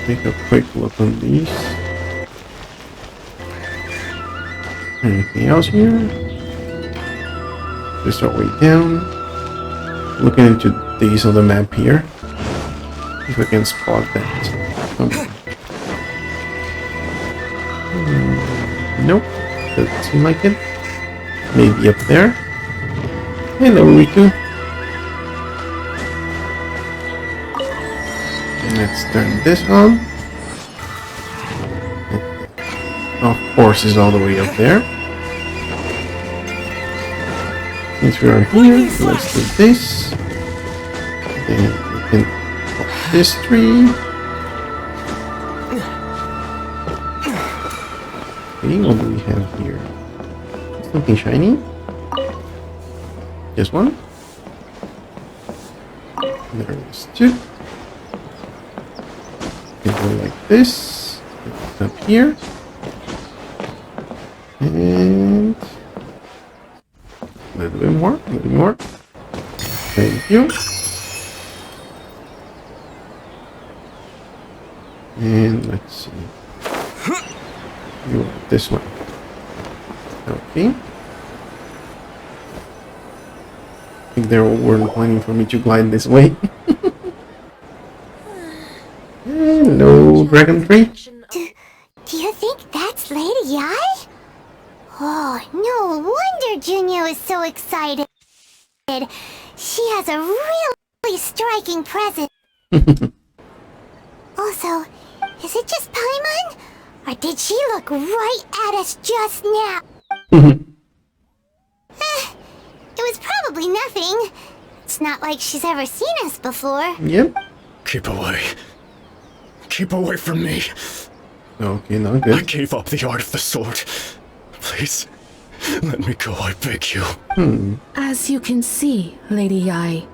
Take a quick look on these. Anything else here? Just our way down. Looking into these on the map here. If we can spot that. Nope. Doesn't seem like it. Maybe up there. Hello, Riku. Let's turn this on. Of course, it's all the way up there. Since we are here, let's do this. Then we can pop this tree. Okay, what do we have here? Something shiny? Just one? There is two. We go like this. It's up here. And a little bit more, a little bit more. Thank you. And let's see. You want this one. Okay. I think they weren't planning for me to glide this way. Hello, Dragon Tree. Do you think that's Lady Yai? Oh, no wonder Junya is so excited. She has a really striking presence. Also, is it just Paimon? Or did she look right at us just now? It was probably nothing. It's not like she's ever seen us before. Yep. Keep away. Keep away from me. Okay, not good. I gave up the art of the sword. Please, let me go, I beg you. As you can see, Lady Yai,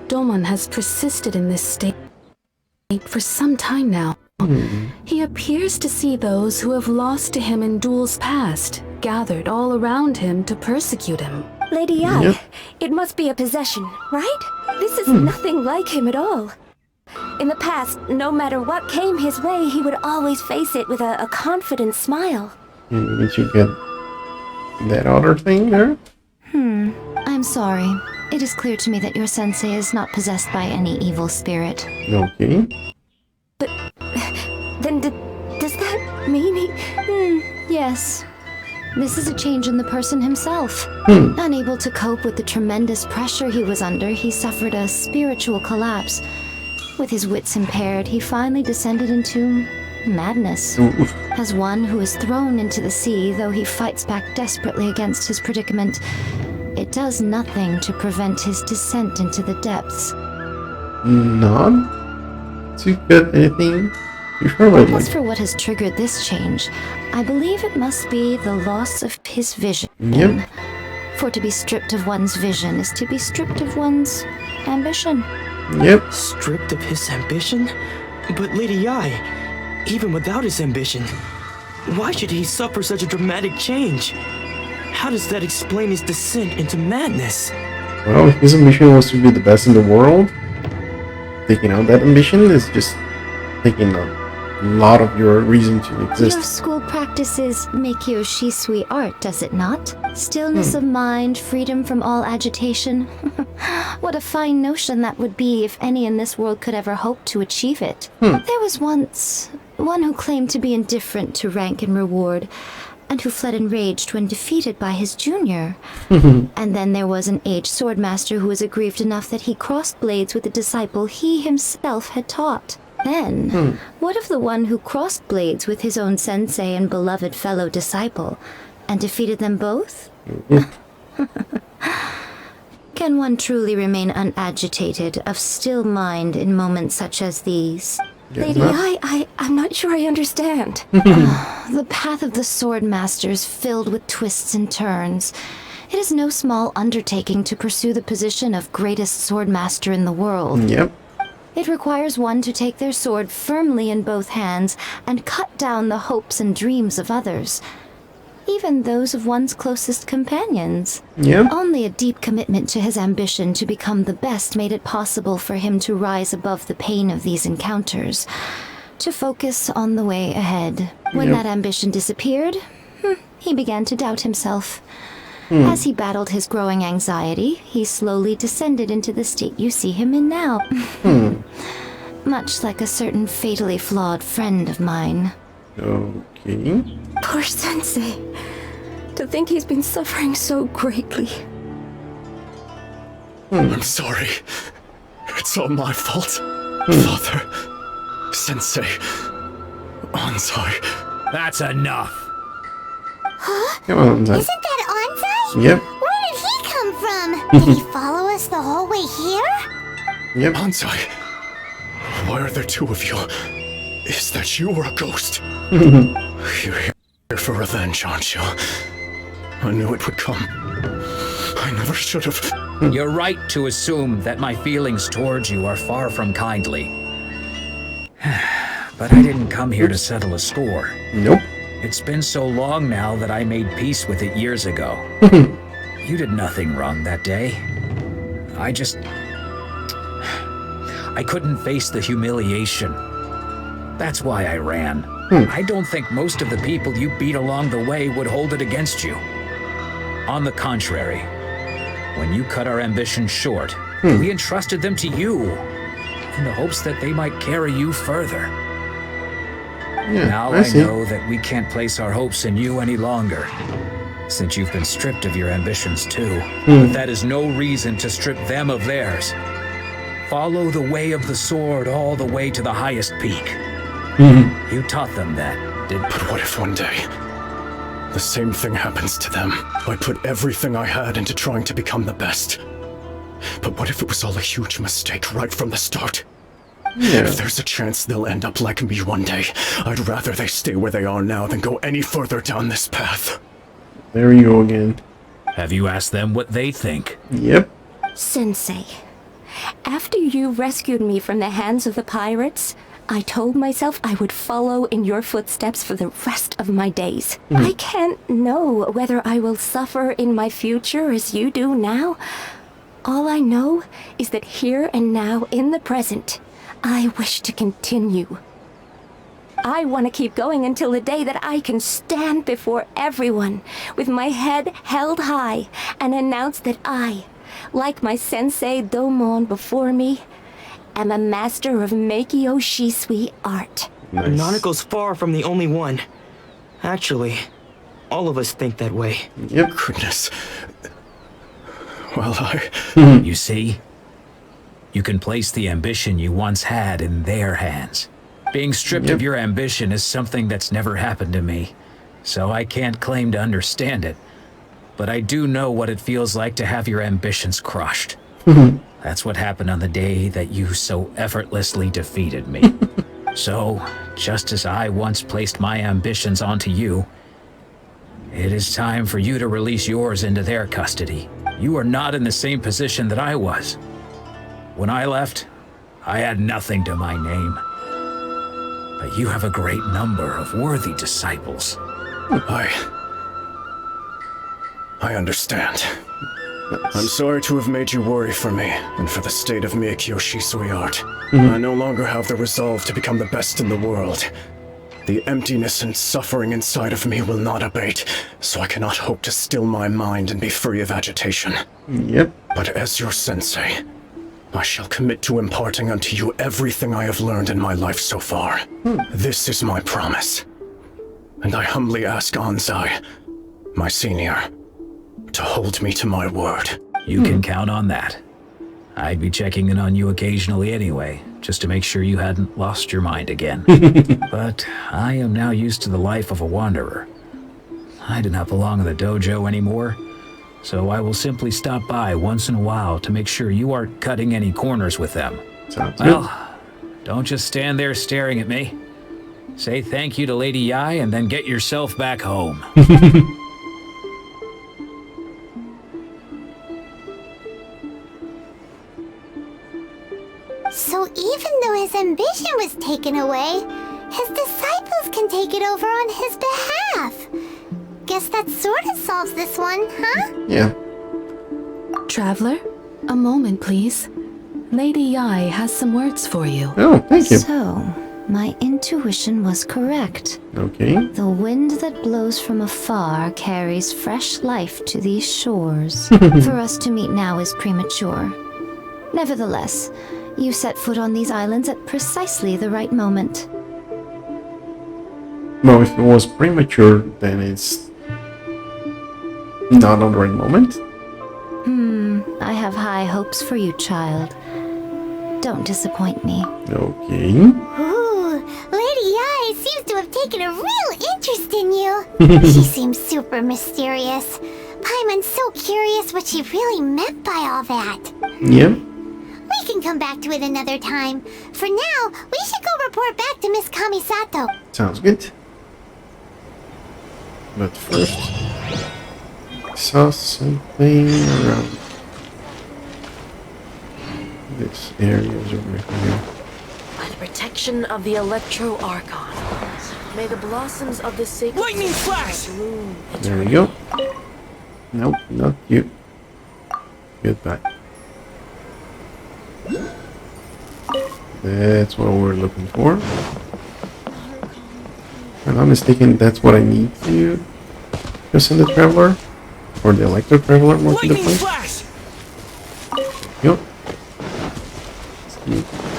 Domon has persisted in this state for some time now. He appears to see those who have lost to him in duels past, gathered all around him to persecute him. Lady Yai, Yep. it must be a possession, right? This is nothing like him at all. In the past, no matter what came his way, he would always face it with a confident smile. And did you get that other thing there? I'm sorry. It is clear to me that your sensei is not possessed by any evil spirit. Okay. But then does that mean he... Yes. This is a change in the person himself. Unable to cope with the tremendous pressure he was under, he suffered a spiritual collapse. With his wits impaired, he finally descended into madness. As one who is thrown into the sea, though he fights back desperately against his predicament, it does nothing to prevent his descent into the depths. Not to get anything before I As for what has triggered this change, I believe it must be the loss of his vision. Yep. For to be stripped of one's vision is to be stripped of one's ambition. Yep. Stripped of his ambition? But Lady Yai, even without his ambition, why should he suffer such a dramatic change? How does that explain his descent into madness? Well, his ambition was to be the best in the world. Taking out that ambition is just taking a lot of your reason to Your exist. school practices make your shisui art, does it not? Stillness of mind, freedom from all agitation. What a fine notion that would be if any in this world could ever hope to achieve it. There was once one who claimed to be indifferent to rank and reward, and who fled enraged when defeated by his junior. And then there was an aged swordmaster who was aggrieved enough that he crossed blades with the disciple he himself had taught. Then, what of the one who crossed blades with his own sensei and beloved fellow disciple, and defeated them both? Can one truly remain unagitated, of still mind in moments such as these? Lady Yai, I'm not sure I understand. The path of the swordmaster is filled with twists and turns. It is no small undertaking to pursue the position of greatest swordmaster in the world. Yep. It requires one to take their sword firmly in both hands and cut down the hopes and dreams of others. even those of one's closest companions. Yep. Only a deep commitment to his ambition to become the best made it possible for him to rise above the pain of these encounters, to focus on the way ahead. When that ambition disappeared, he began to doubt himself. As he battled his growing anxiety, he slowly descended into the state you see him in now. Much like a certain fatally flawed friend of mine. Okay. Poor Sensei. To think he's been suffering so greatly. I'm sorry. It's all my fault. Father, Sensei, Anzai. That's enough. Come on, Anzai. Isn't that Anzai? Yep. Where did he come from? Did he follow us the whole way here? Yep. Anzai, why are there two of you? Is that you or a ghost? You're here for revenge, aren't you? I knew it would come. I never should have. You're right to assume that my feelings towards you are far from kindly. But I didn't come here to settle a score. Nope. It's been so long now that I made peace with it years ago. You did nothing wrong that day. I couldn't face the humiliation. That's why I ran. I don't think most of the people you beat along the way would hold it against you. On the contrary, when you cut our ambitions short, we entrusted them to you, in the hopes that they might carry you further. Now I know that we can't place our hopes in you any longer, since you've been stripped of your ambitions too. But that is no reason to strip them of theirs. Follow the way of the sword all the way to the highest peak. You taught them that, didn't you? But what if one day, the same thing happens to them? I put everything I had into trying to become the best. But what if it was all a huge mistake right from the start? If there's a chance they'll end up like me one day, I'd rather they stay where they are now than go any further down this path. There you go again. Have you asked them what they think? Yep. Sensei, after you rescued me from the hands of the pirates, I told myself I would follow in your footsteps for the rest of my days. I can't know whether I will suffer in my future as you do now. All I know is that here and now, in the present, I wish to continue. I want to keep going until the day that I can stand before everyone with my head held high and announce that I, like my sensei Domon before me, am a master of Meikyo Shisui art. Nice. Nanako's far from the only one. Actually, all of us think that way. Yep. Goodness. Well, You see? You can place the ambition you once had in their hands. Being stripped of your ambition is something that's never happened to me, so I can't claim to understand it. But I do know what it feels like to have your ambitions crushed. That's what happened on the day that you so effortlessly defeated me. So, just as I once placed my ambitions onto you, it is time for you to release yours into their custody. You are not in the same position that I was. When I left, I had nothing to my name. But you have a great number of worthy disciples. I understand. I'm sorry to have made you worry for me, and for the state of Meikyo Shisui art. I no longer have the resolve to become the best in the world. The emptiness and suffering inside of me will not abate, so I cannot hope to still my mind and be free of agitation. Yep. But as your sensei, I shall commit to imparting unto you everything I have learned in my life so far. This is my promise. And I humbly ask Anzai, my senior, to hold me to my word. You can count on that. I'd be checking in on you occasionally anyway, just to make sure you hadn't lost your mind again. But I am now used to the life of a wanderer. I do not belong in the dojo anymore, so I will simply stop by once in a while to make sure you aren't cutting any corners with them. Sounds Well, don't just stand there staring at me. Say thank you to Lady Yai and then get yourself back home. So even though his ambition was taken away, his disciples can take it over on his behalf. guess that sort of solves this one, huh? Yeah. Traveler, a moment, please. Lady Yai has some words for you. Oh, thank you. So, my intuition was correct. Okay. The wind that blows from afar carries fresh life to these shores. For us to meet now is premature. Nevertheless, you set foot on these islands at precisely the right moment. Well, if it was premature, then it's not on the right moment. I have high hopes for you, child. Don't disappoint me. Okay. Ooh, Lady Yai seems to have taken a real interest in you. She seems super mysterious. Paimon's so curious what she really meant by all that. Yeah. We can come back to it another time. For now, we should go report back to Miss Kamisato. Sounds good. But first, I saw something around this area over here. By the protection of the Electro Archon, may the blossoms of the sacred Lightning flash! bloom. There we go. Nope, not you. Goodbye. That's what we're looking for. If I'm not mistaken, that's what I need to send the Traveler. Or the Electro Traveler more to the point. Flash! Yep.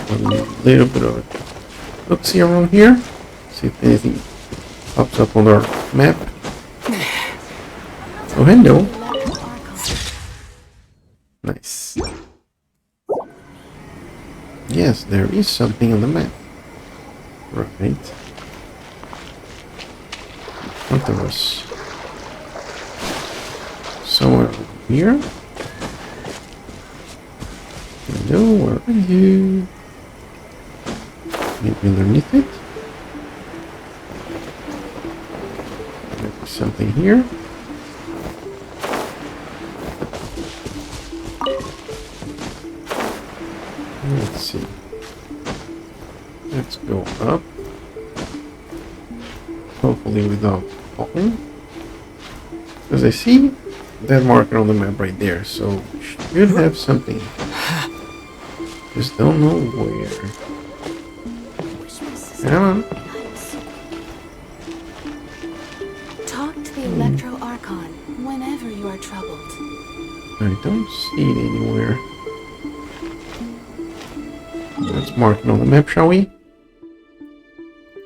A little bit of it. Let's see around here. See if anything pops up on our map. Oh, hello. Nice. Yes, there is something on the map. Right. In front of us. Somewhere over here. Hello, where are you? Maybe underneath it? Maybe something here. Let's see. Let's go up. Hopefully without falling. Because I see that marker on the map right there, so should have something. Just don't know where. Come on. Talk to the Electro Archon whenever you are troubled. I don't see it anywhere. Let's mark it on the map, shall we?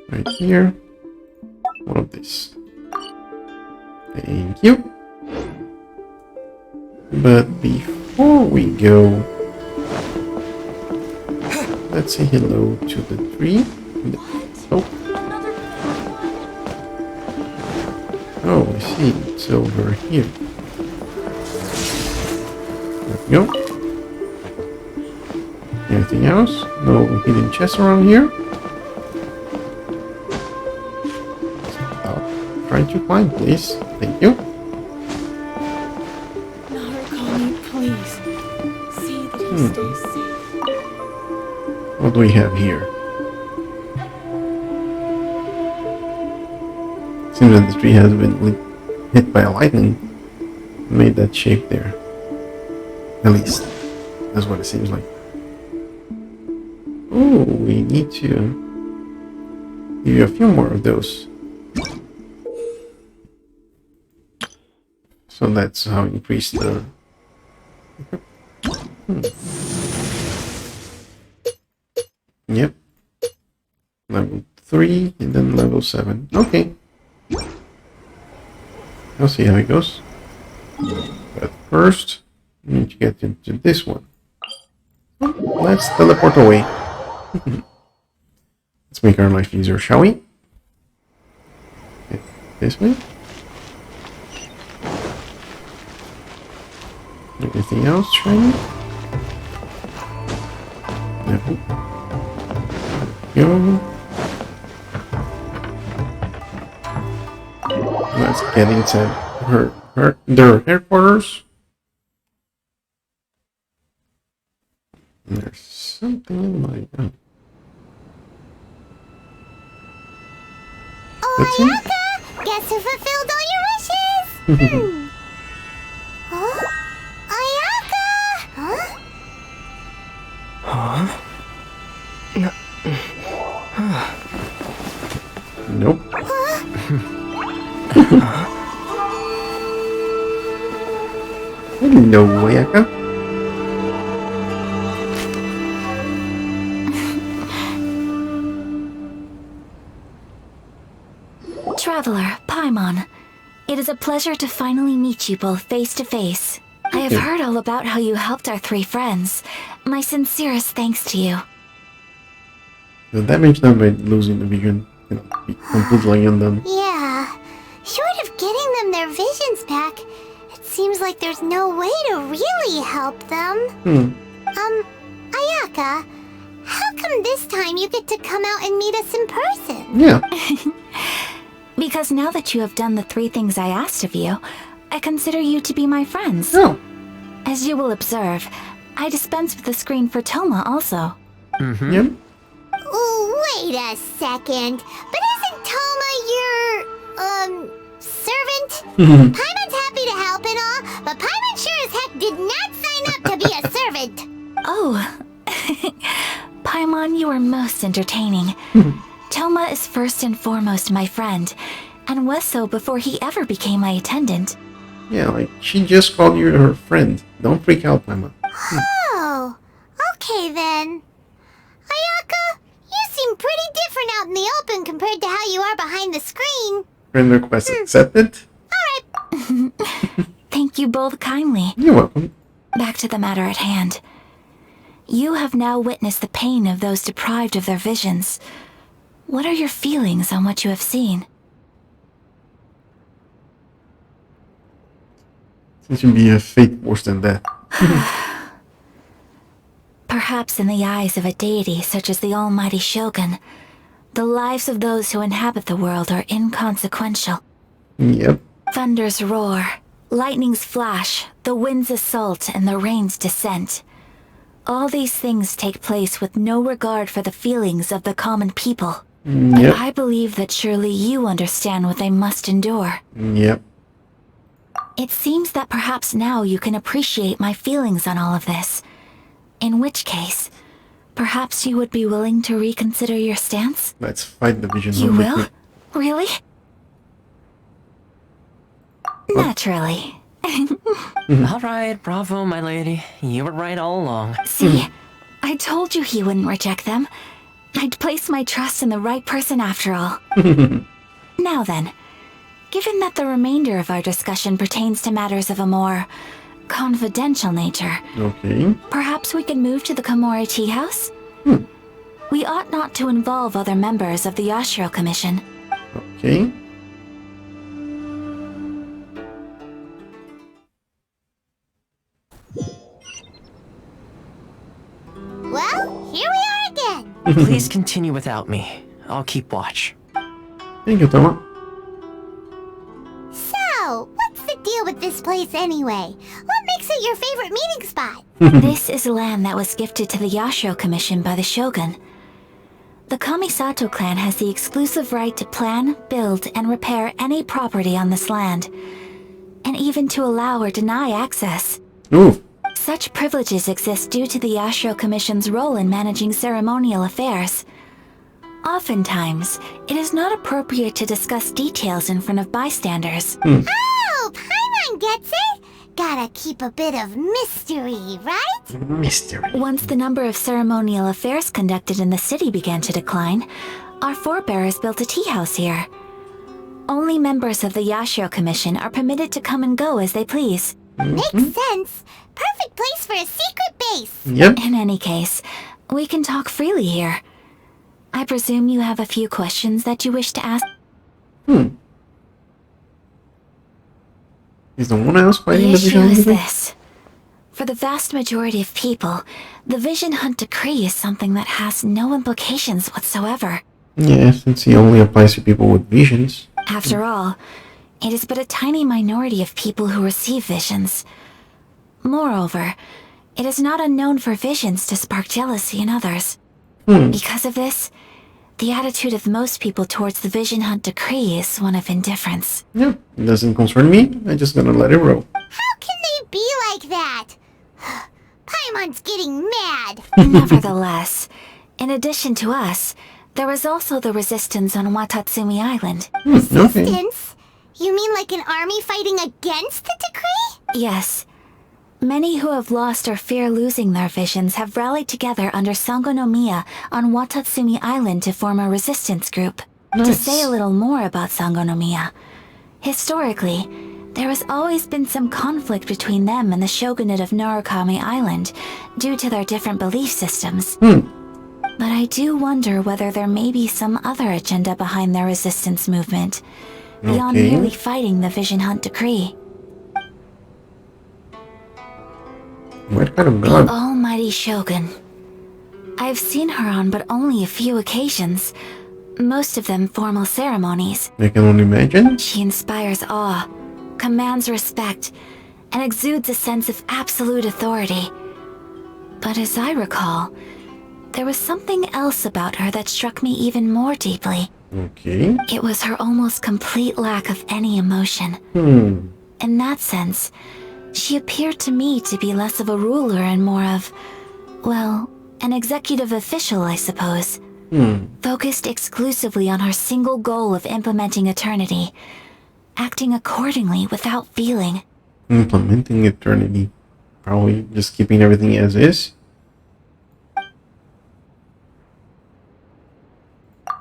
Right here. One of these. Thank you. But before we go, let's say hello to the tree. Oh. Oh, I see. It's over here. There we go. Anything else? No hidden chests around here? Stop trying to climb, please. Thank you. Narukami, please. See that he stays safe. What do we have here? Seems that the tree has been hit by a lightning. Made that shape there. At least, that's what it seems like. Oh, we need to give you a few more of those. So that's how you increase the... Yep. Level 3 and then level 7. Okay. I'll see how it goes. But first, we need to get into this one. Let's teleport away. Let's make our life easier, shall we? Okay, this way. Anything else shiny? No. Go. Let's get inside their headquarters. There's something in my... Oh. That's it? Oyaka! Guess who fulfilled all your wishes? Huh? Ayaka! Huh? Nope. Hello, Ayaka. Traveler, Paimon, it is a pleasure to finally meet you both face to face. I have heard all about how you helped our 3 friends. My sincerest thanks to you. The damage done by losing the vision cannot be completely undone. Yeah. Short of getting them their visions back, it seems like there's no way to really help them. Ayaka, how come this time you get to come out and meet us in person? Yeah. Because now that you have done the 3 things I asked of you, I consider you to be my friends. Oh. As you will observe, I dispense with the screen for Toma also. Yep. Oh, wait a second. But isn't Toma your, servant? Paimon's happy to help and all, but Paimon sure as heck did not sign up to be a servant. Oh. Paimon, you are most entertaining. Toma is first and foremost my friend, and was so before he ever became my attendant. Yeah, like, she just called you her friend. Don't freak out, Mama. Oh, okay then. Ayaka, you seem pretty different out in the open compared to how you are behind the screen. Friend request accepted. Alright. Thank you both kindly. You're welcome. Back to the matter at hand. You have now witnessed the pain of those deprived of their visions. What are your feelings on what you have seen? It should be a fate worse than that. Perhaps in the eyes of a deity such as the almighty Shogun, the lives of those who inhabit the world are inconsequential. Yep. Thunders roar, lightnings flash, the winds assault, and the rains descent. All these things take place with no regard for the feelings of the common people. Yep. But I believe that surely you understand what they must endure. Yep. It seems that perhaps now you can appreciate my feelings on all of this. In which case, perhaps you would be willing to reconsider your stance? Let's fight the vision. You really will? quick. Really? Naturally. Alright, bravo, my lady. You were right all along. See, I told you he wouldn't reject them. I'd place my trust in the right person after all. Now then, given that the remainder of our discussion pertains to matters of a more confidential nature, Okay. perhaps we can move to the Komori Tea House? We ought not to involve other members of the Yashiro Commission. Okay. Well, here we are again. Please continue without me. I'll keep watch. Thank you, Toma. So, what's the deal with this place anyway? What makes it your favorite meeting spot? This is land that was gifted to the Yashiro Commission by the Shogun. The Kamisato clan has the exclusive right to plan, build, and repair any property on this land, and even to allow or deny access. Ooh. Such privileges exist due to the Yashiro Commission's role in managing ceremonial affairs. Oftentimes, it is not appropriate to discuss details in front of bystanders. Oh, Paimon gets it. Gotta keep a bit of mystery, right? Mystery. Once the number of ceremonial affairs conducted in the city began to decline, our forebears built a tea house here. Only members of the Yashiro Commission are permitted to come and go as they please. Makes sense. Perfect place for a secret base. Yep. In any case, we can talk freely here. I presume you have a few questions that you wish to ask? Is the one else fighting The the issue vision? is this. For the vast majority of people, the Vision Hunt Decree is something that has no implications whatsoever. Yeah, since he only applies to people with visions. After all, it is but a tiny minority of people who receive visions. Moreover, it is not unknown for visions to spark jealousy in others. Because of this, the attitude of most people towards the Vision Hunt decree is one of indifference. Yeah, it doesn't concern me. I'm just gonna let it roll. How can they be like that? Paimon's getting mad. Nevertheless, in addition to us, there was also the resistance on Watatsumi Island. Resistance? You mean like an army fighting against the decree? Yes. Many who have lost or fear losing their visions have rallied together under Sangonomiya on Watatsumi Island to form a resistance group. Nice. To say a little more about Sangonomiya, historically, there has always been some conflict between them and the shogunate of Narukami Island due to their different belief systems. But I do wonder whether there may be some other agenda behind their resistance movement, beyond merely fighting the Vision Hunt decree. What kind of god? The almighty Shogun. I've seen her on but only a few occasions, most of them formal ceremonies. I can only imagine. She inspires awe, commands respect, and exudes a sense of absolute authority. But as I recall, there was something else about her that struck me even more deeply. Okay. It was her almost complete lack of any emotion. In that sense, she appeared to me to be less of a ruler and more of, well, an executive official, I suppose. Focused exclusively on her single goal of implementing eternity, acting accordingly without feeling. Implementing eternity. Probably just keeping everything as is.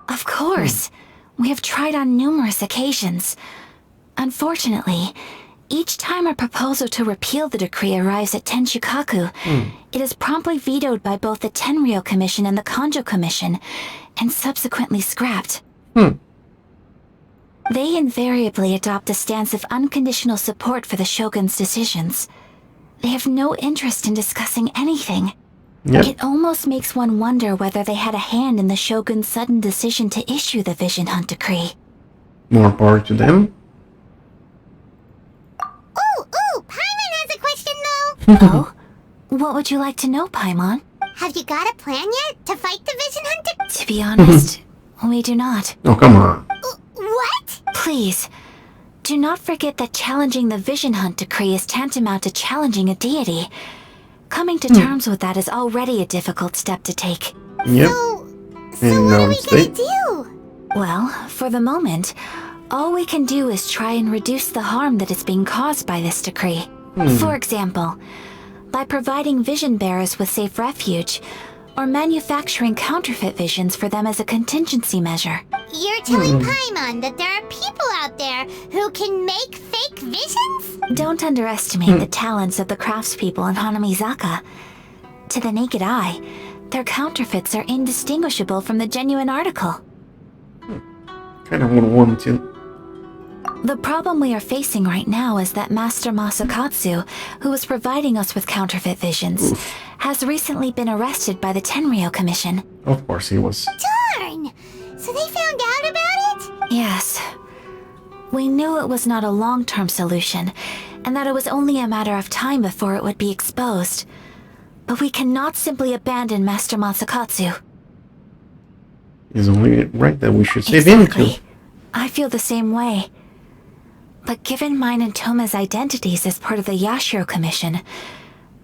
Of course. We have tried on numerous occasions. Unfortunately, each time a proposal to repeal the decree arrives at Tenshukaku, it is promptly vetoed by both the Tenryou Commission and the Kanjo Commission, and subsequently scrapped. They invariably adopt a stance of unconditional support for the Shogun's decisions. They have no interest in discussing anything. Yep. It almost makes one wonder whether they had a hand in the Shogun's sudden decision to issue the Vision Hunt decree. More power to them. Ooh, Paimon has a question though. Oh? What would you like to know, Paimon? Have you got a plan yet to fight the Vision Hunt decree? To be honest, we do not. Oh, come on. What? Please, do not forget that challenging the Vision Hunt decree is tantamount to challenging a deity. Coming to terms with that is already a difficult step to take. Yep. So And what now are we it's gonna late. do? Well, for the moment, all we can do is try and reduce the harm that is being caused by this decree. For example, by providing vision bearers with safe refuge, or manufacturing counterfeit visions for them as a contingency measure. You're telling Paimon that there are people out there who can make fake visions? Don't underestimate the talents of the craftspeople in Hanamizaka. To the naked eye, their counterfeits are indistinguishable from the genuine article. Kind of would want to. The problem we are facing right now is that Master Masakatsu, who was providing us with counterfeit visions, has recently been arrested by the Tenryou Commission. Of course he was. Darn! So they found out about it? Yes. We knew it was not a long-term solution, and that it was only a matter of time before it would be exposed. But we cannot simply abandon Master Masakatsu. It's only right that we should save him too. I feel the same way. But given mine and Toma's identities as part of the Yashiro Commission,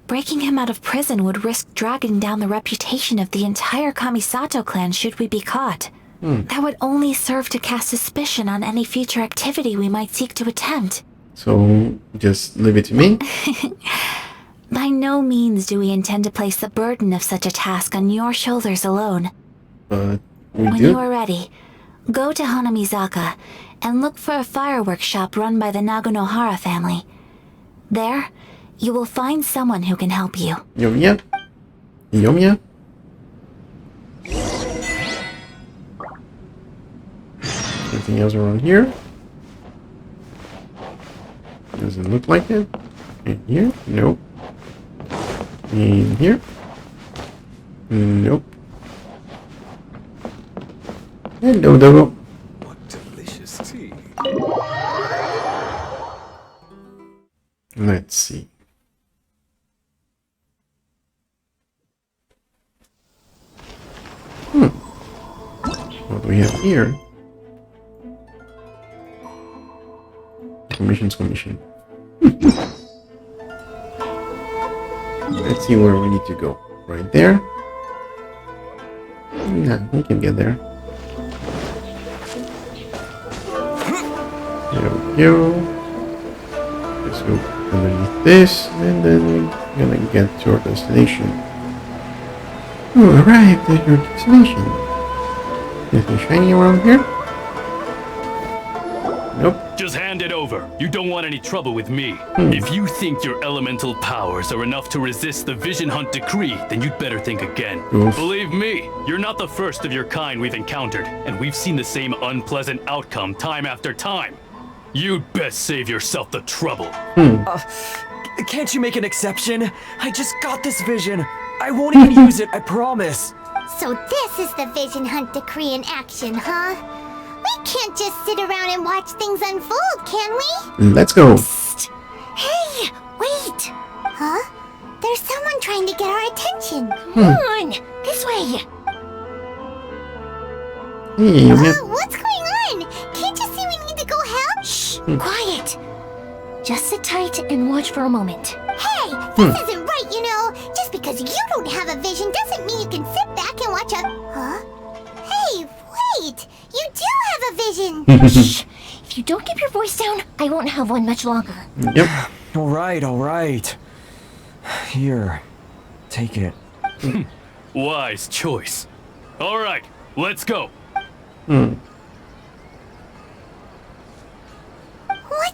breaking him out of prison would risk dragging down the reputation of the entire Kamisato clan should we be caught. That would only serve to cast suspicion on any future activity we might seek to attempt. So, just leave it to me? By no means do we intend to place the burden of such a task on your shoulders alone. But we When do. you are ready, go to Hanamizaka and look for a fireworks shop run by the Naganohara family. There, you will find someone who can help you. Yomiya? Yomiya? Anything else around here? Doesn't look like it. In here? Nope. In here? Nope. Hello, Dogo. What delicious tea. Let's see. we have here? Commission. Let's see where we need to go. Right there. Yeah, we can get there. There we go. Let's go underneath this, and then we're gonna get to our destination. You arrived at your destination. Anything shiny around here? Nope. Just hand it over. You don't want any trouble with me. If you think your elemental powers are enough to resist the Vision Hunt decree, then you'd better think again. Oof. Believe me, you're not the first of your kind we've encountered, and we've seen the same unpleasant outcome time after time. You'd best save yourself the trouble. Can't you make an exception? I just got this vision. I won't even use it, I promise. So this is the Vision Hunt decree in action, huh? We can't just sit around and watch things unfold, can we? Let's go. Psst. Hey, wait! Huh? There's someone trying to get our attention. Come on, this way. Hey, What's going on? Can't you see we need to go help? Shh, quiet. Just sit tight and watch for a moment. Hey, this isn't right, you know. Just because you don't have a vision doesn't mean you can sit back and watch a... Huh? Hey, wait! You do have a vision! Shh! If you don't keep your voice down, I won't have one much longer. Yep. All right. Here, take it. Wise choice. All right, let's go. What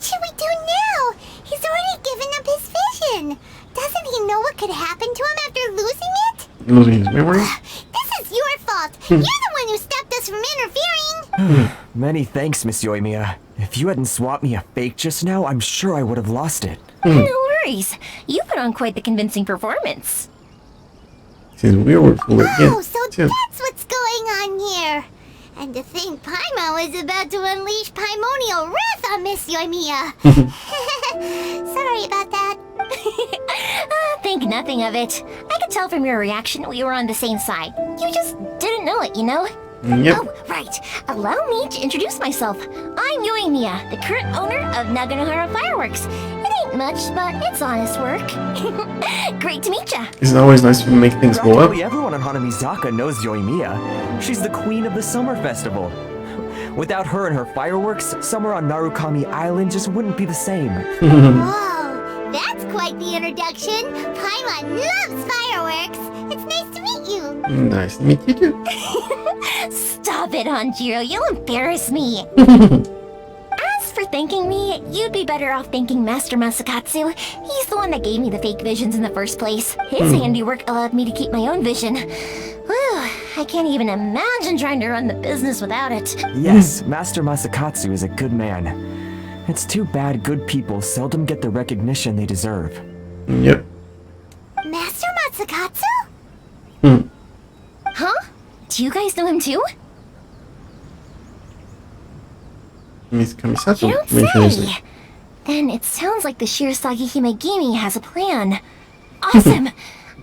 should we do now? He's already given up his vision. Doesn't he know what could happen to him after losing it? Losing his memory? This is your fault. You're the one who stopped us from interfering. Many thanks, Miss Yoimiya. If you hadn't swapped me a fake just now, I'm sure I would have lost it. No worries. You put on quite the convincing performance. Since we were full again. Oh, so that's what's going on here. And to think Paimon was about to unleash Paimonial wrath on Miss Yoimiya. Sorry about that. Think nothing of it. I could tell from your reaction we were on the same side. You just didn't know it, you know? Yep. Oh, right. Allow me to introduce myself. I'm Yoimiya, the current owner of Naganohara Fireworks. It ain't much, but it's honest work. Great to meet ya. It's always nice to make things go up. Practically everyone on Hanamizaka knows Yoimiya. She's the queen of the summer festival. Without her and her fireworks, summer on Narukami Island just wouldn't be the same. Whoa, that's quite the introduction. Paimon loves fireworks. It's nice to meet you. Nice to meet you too. Stop it, Hanjiro. You'll embarrass me. As for thanking me, you'd be better off thanking Master Masakatsu. He's the one that gave me the fake visions in the first place. His handiwork allowed me to keep my own vision. Whew, I can't even imagine trying to run the business without it. Yes, Master Masakatsu is a good man. It's too bad good people seldom get the recognition they deserve. Yep. Master Masakatsu? Huh? Do you guys know him too? Miss Kamisatsu You don't mentions say. it. Then it sounds like the Shirasagi Himegimi has a plan. Awesome!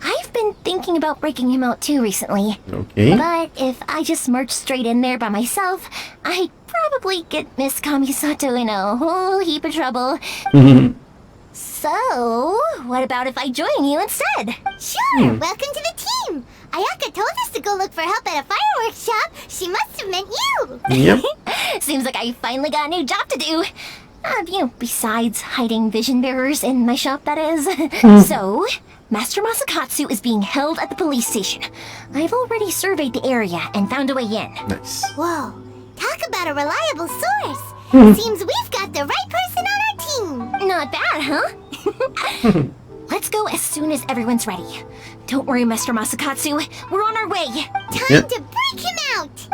I've been thinking about breaking him out too recently. Okay. But if I just march straight in there by myself, I'd probably get Miss Kamisato in a whole heap of trouble. So, what about if I join you instead? Sure, welcome to the team. Ayaka told us to go look for help at a fireworks shop. She must have meant you. Yep. Seems like I finally got a new job to do. Besides hiding vision bearers in my shop, that is. So, Master Masakatsu is being held at the police station. I've already surveyed the area and found a way in. Nice. Whoa, talk about a reliable source. Seems we've got the right person on our team. Not bad, huh? Let's go as soon as everyone's ready. Don't worry, Master Masakatsu. We're on our way. Time to break him out.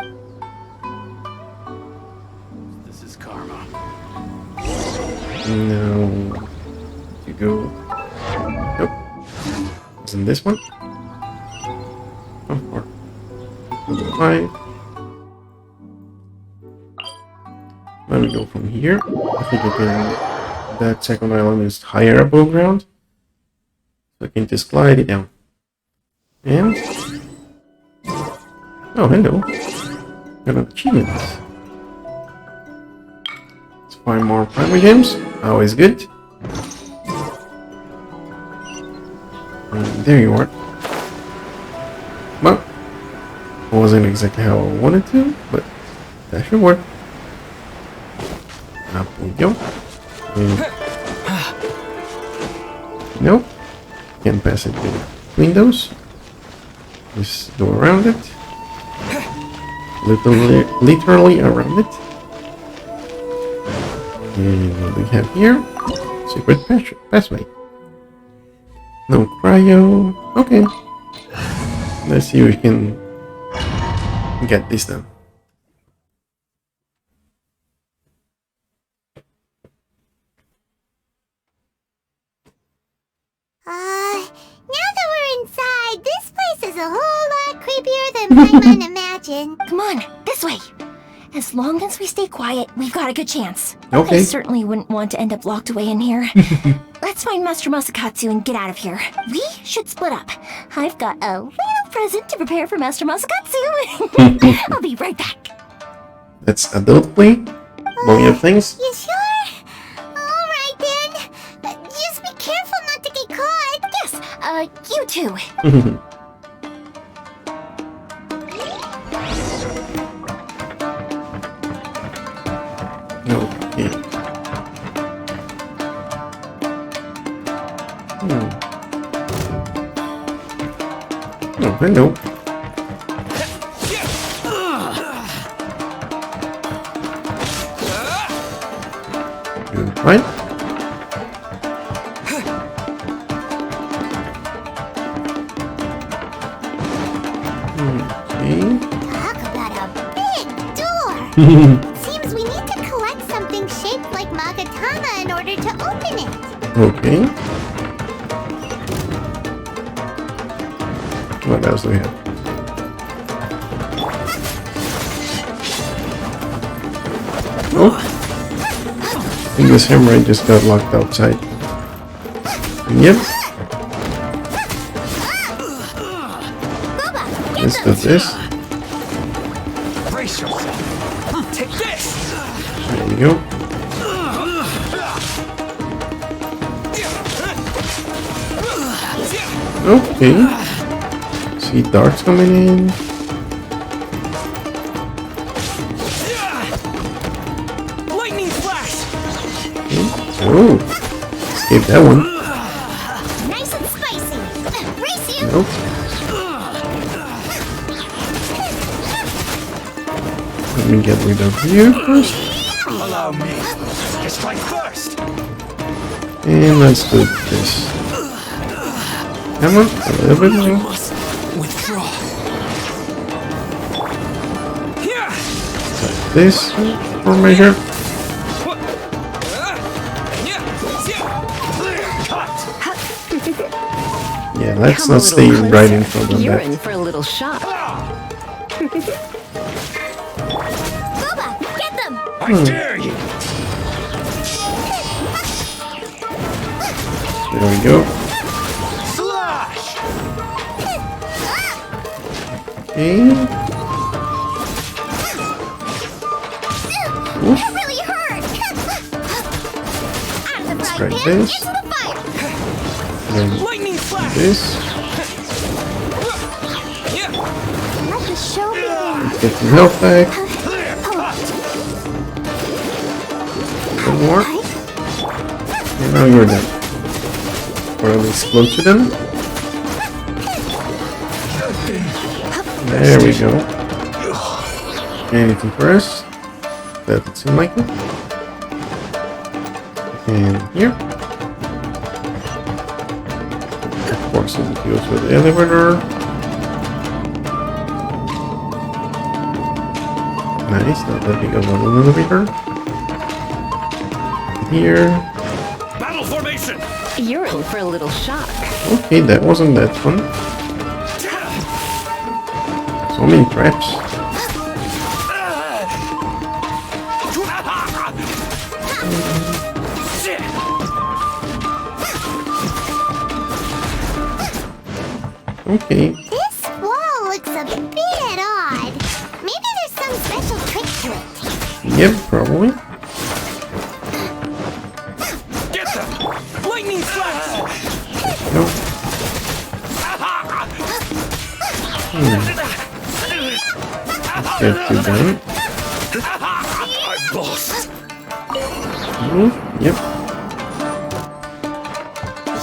This is karma. No. You go. Nope. Isn't this one? Oh, 4. 5. Let me go from here. I think I can. That second island is higher above ground. So I can just glide it down. And. Oh, hello. Got achievements. Let's find more primary gems. Always good. And there you are. Well, it wasn't exactly how I wanted to, but that should work. Up we go. And nope. Can't pass it between those. Just go around it. Literally around it. And what we have here? Secret passway. No cryo. Okay. Let's see if we can get this done. Now that we're inside, this place is a whole lot creepier than Paimon imagined. Come on, this way. As long as we stay quiet, we've got a good chance. Okay. I certainly wouldn't want to end up locked away in here. Let's find Master Masakatsu and get out of here. We should split up. I've got a little present to prepare for Master Masakatsu. I'll be right back. That's adult play. Blowing up things. You sure? Alright then. Just be careful not to get caught. Yes, you too. Okay. Oh, hello. Good, right? Okay. Talk about a big door. Seems we need to collect something shaped like Magatama in order to open it. Okay. What else do we have? Oh. I think this hammer just got locked outside. Yep. Let's do this. Brace yourself. Take this. There you go. Okay. See darts coming in. Lightning flash. Okay. Oh, escape that one. Nice and spicy. Race you. Nope. Let me get rid of you first. Allow me to strike first. And let's do this. Come on, a little bit more. Withdraw. Like this for measure. Yeah, let's not stay right in front of You're that. in for a little shock. Boba, get them. I dare you. There we go. Slash. Okay. It really hurt. Out of the Let's frying try pan, this. into the fire. Then Lightning flash. this. Let the show begin. Get some health back. One more. And now you're done. Or at least close to them. There we go. Anything for us? Doesn't seem like it. And here. Of course, it goes with the elevator. Nice, not that big of an elevator. Here. Battle formation. You're in for a little shock. Okay, that wasn't that fun. So many traps. Okay. This wall looks a bit odd. Maybe there's some special Yep, probably. Get them! Lightning flash! Nope. Let's get to them. I've lost. Yep.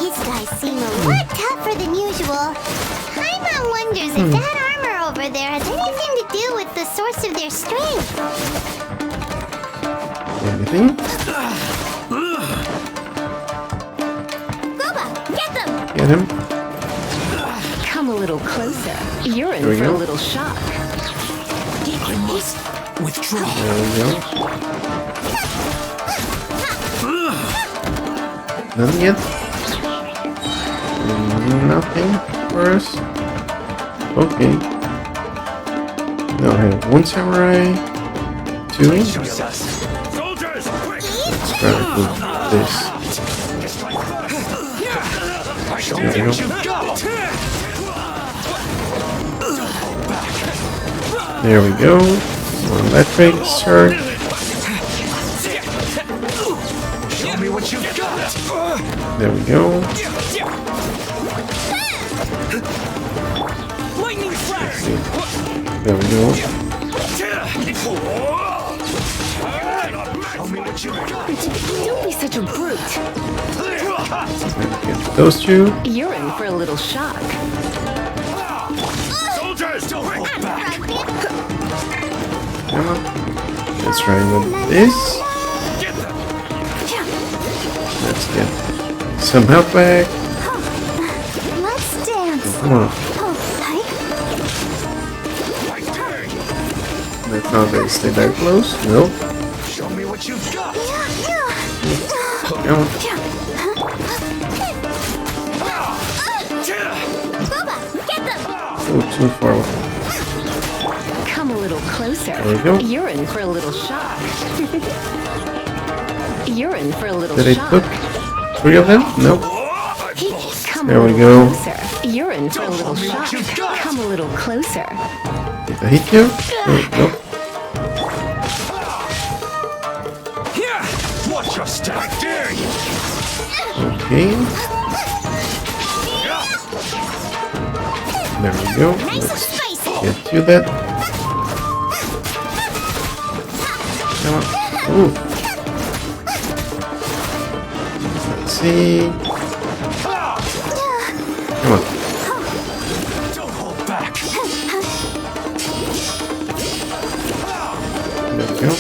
These guys seem a lot tougher than usual. Paimon wonders if that armor over there has anything to do with the source of their strength. Anything? Boba, get them! Get him. Come a little closer. You're in There we for go. a little shock. I must withdraw. There we go. Nothing yet. Nothing for us. Okay. Now I have one samurai. Two. Let's try to do this. There we go. There we go. One electric surge. Show me what you've got. There we go. Lightning flash. There we go. Show me what you've got. Don't be such a brute. Get those two. You're in for a little shock. Soldiers, don't hold back. Come on. Let's try with this. Let's get some help back. Let's dance. Come on. Let's not really stay that close. No. Show me what you've got. Come on. Boba, get them! Oh, too far away. Come a little closer. There we go. You're in for a little shock. You're in for a little Did I shock. took 3 of them? Nope. Come There a we little go. closer. You're in for a little shock. Come a little closer. Did I hit you? Nope. Here, watch your step. I dare you. Okay. There we go. Let's get to that. Come on. Ooh. Let's see. Come on. Don't hold back. There we go.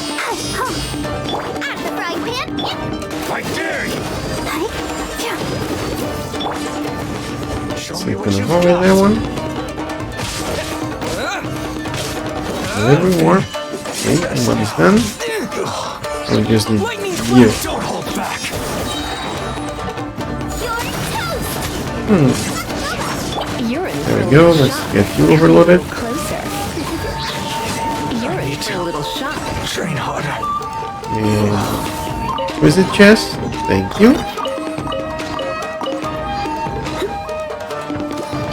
Out of the frying pan! I dare you. Show So me you what can you've avoid got. that one. A little more. Okay, and what is done? We just need you. Don't hold back. You're in for There a we go. little Let's shock. get you overloaded. Closer. You're in for a little shock. Train harder. And visit chest. Thank you.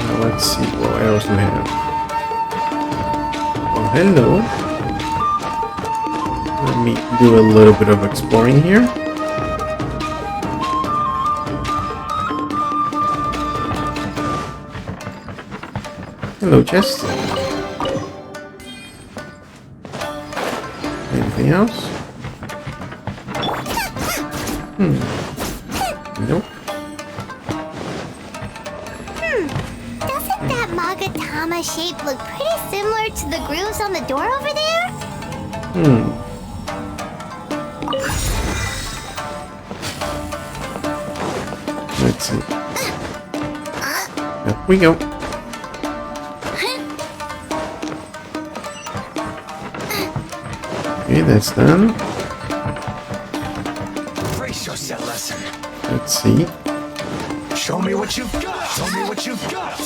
Now let's see what else we have. Oh, hello. Let me do a little bit of exploring here. Hello, chest. Anything else? Nope. Doesn't that Magatama shape look pretty similar to the grooves on the door over there? Let's see. Up we go. Okay, that's done. Brace yourself, lesson. Let's see. Show me what you've got. Show me what you've got.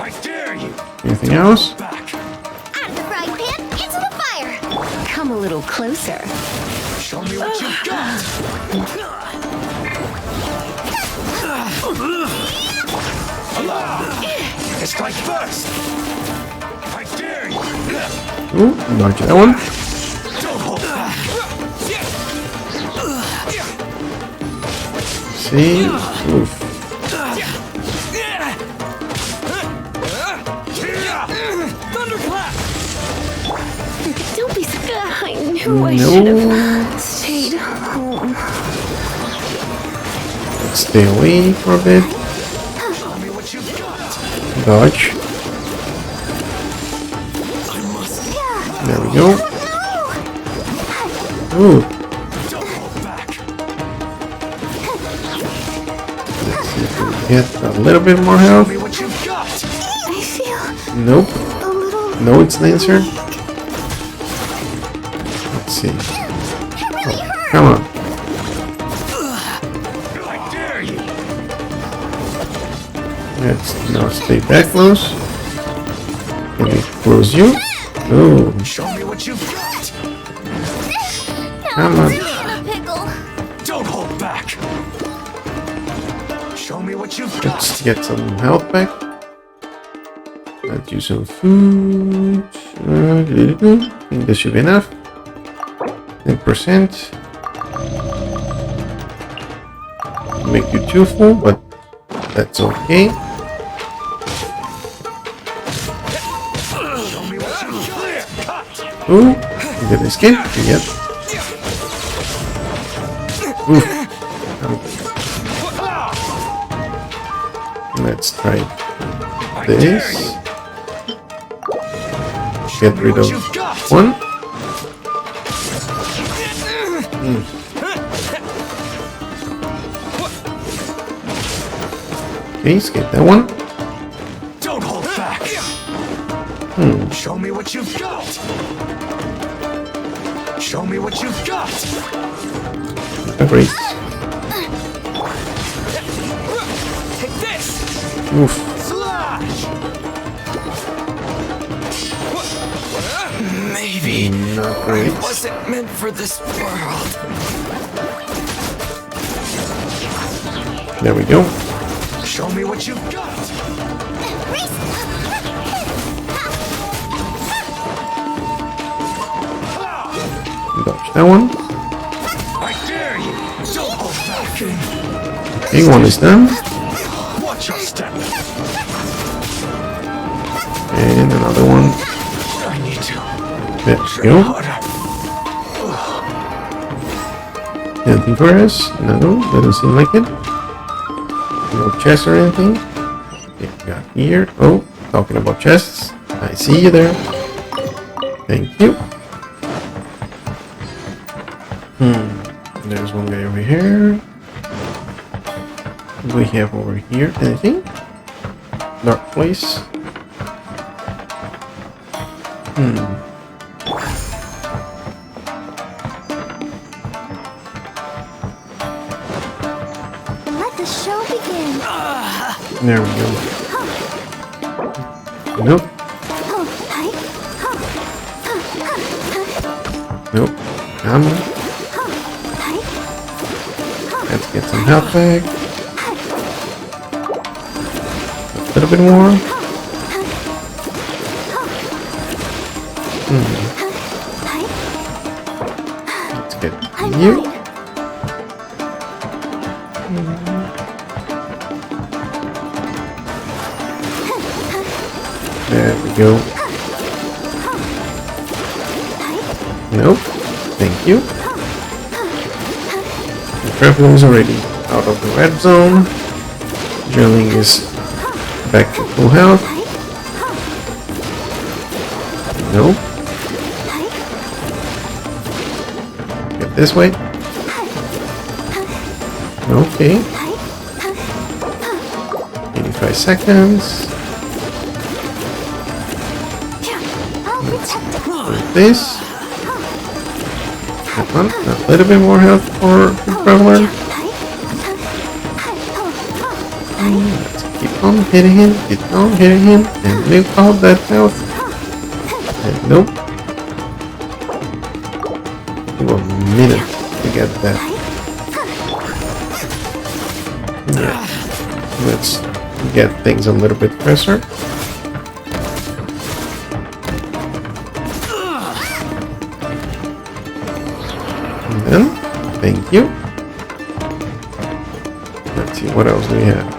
I dare you. Anything else? Back. Out of the frying pan, into the fire! Come a little closer. Show me what you've got. Allow me. Strike first. I dare you. Ooh, dodge that one. See? Oof. Don't be scared. I knew I should have stayed home. Let's stay away for a bit. Dodge. There we go. Ooh. Let's see if we can get a little bit more health. I feel Nope. a little. No, it's Lancer. Let's see. Oh, come on. Let's now stay back close. Let me close you. Oh. Show me what you've got. Come on. Don't hold back. Show me what you've got. Let's get some health back. Let's use some food. I think this should be enough. 10%. Make you too full, but that's okay. Ooh, did I escape? Yep. Ooh. Let's try this. Get rid of one. Okay, escape that one. Don't hold back. Show me what you've got. Show me what you've got. Great. Take this. Oof. Slash. Maybe Not great. I wasn't meant for this world. There we go. Show me what you've got. Dodge that one. I dare you. Don't hold back. Okay, one is done. Watch your step. And another one. I need to. There we go. Anything for us? No, doesn't seem like it. No chest or anything. Okay, we got here. Oh, talking about chests. I see you there. Thank you. There's one guy over here. What do we have over here? Anything? Dark place. Let the show begin. There we go. Nope. Nope. Come on. Let's get some health back. A little bit more. Let's get you. There we go. Nope. Thank you. The traveler is already out of the red zone. Drilling is back to full health. Nope. Get this way. Okay. 85 seconds. This. Come on, a little bit more health for the traveler. Let's keep on hitting him, and live out that health. And nope. Give a minute to get that. Yeah. Let's get things a little bit faster. Thank you. Let's see, what else do we have?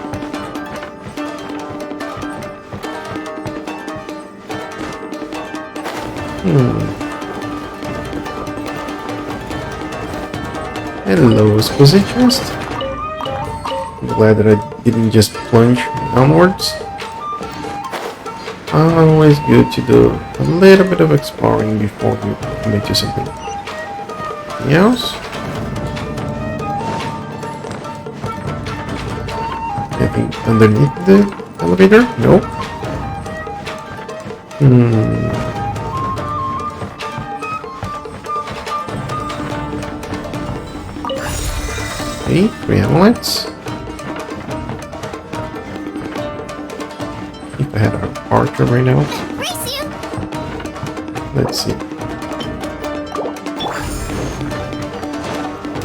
Hello, exquisite chest. I'm glad that I didn't just plunge downwards. Always good to do a little bit of exploring before you commit to something. Anything else? Anything underneath the elevator? Nope. Okay, 3 amulets. If I had an archer right now. Let's see.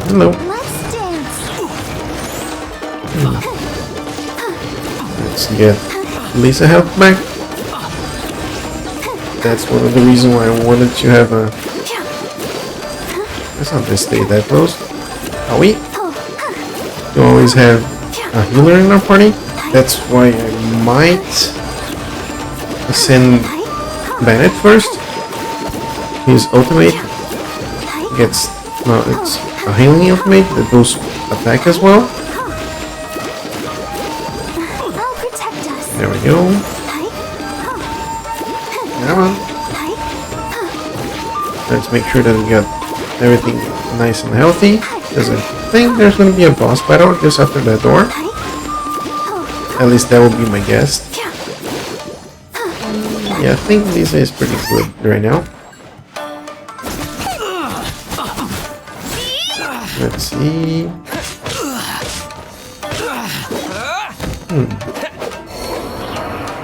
Hello. Let's dance. Let's get Lisa health back. That's one of the reasons why I wanted to have a... Let's not just stay that close. Are we? To always have a healer in our party. That's why I might send Bennett first. His ultimate gets... No, it's a healing ultimate that goes attack as well. There we go. Come on. Let's make sure that we got everything nice and healthy. Because I think there's going to be a boss battle just after that door. At least that would be my guess. Yeah, I think Lisa is pretty good right now. Let's see.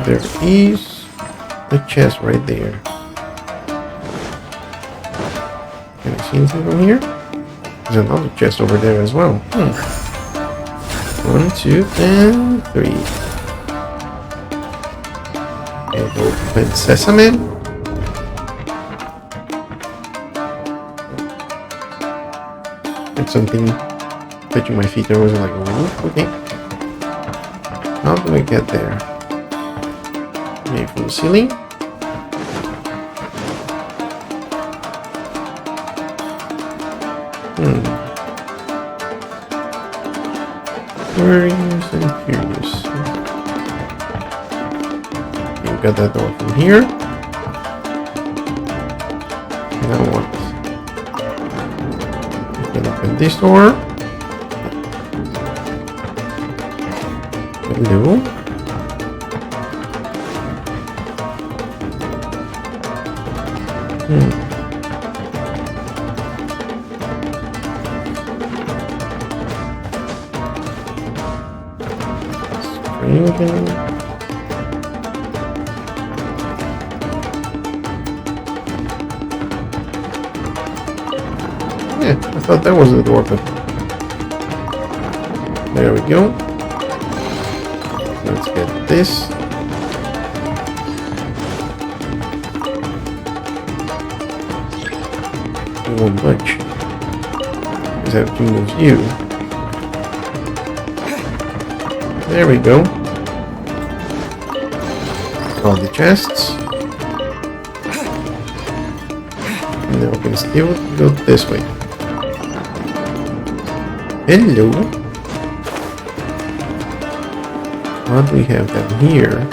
There is a chest right there. Can I see anything from here? There's another chest over there as well. 1, 2, and 3. And open sesame. And something touching my feet. There was like, oh, okay. How do I get there? Maybe from the ceiling? Curious and curious. Okay, we got that door from here. Now what? We can open this door. Hello. Yeah, I thought that was the door, but there we go. Let's get this. It won't budge. Just have to move you. There we go. All the chests. And now we can still go this way. Hello. What do we have down here?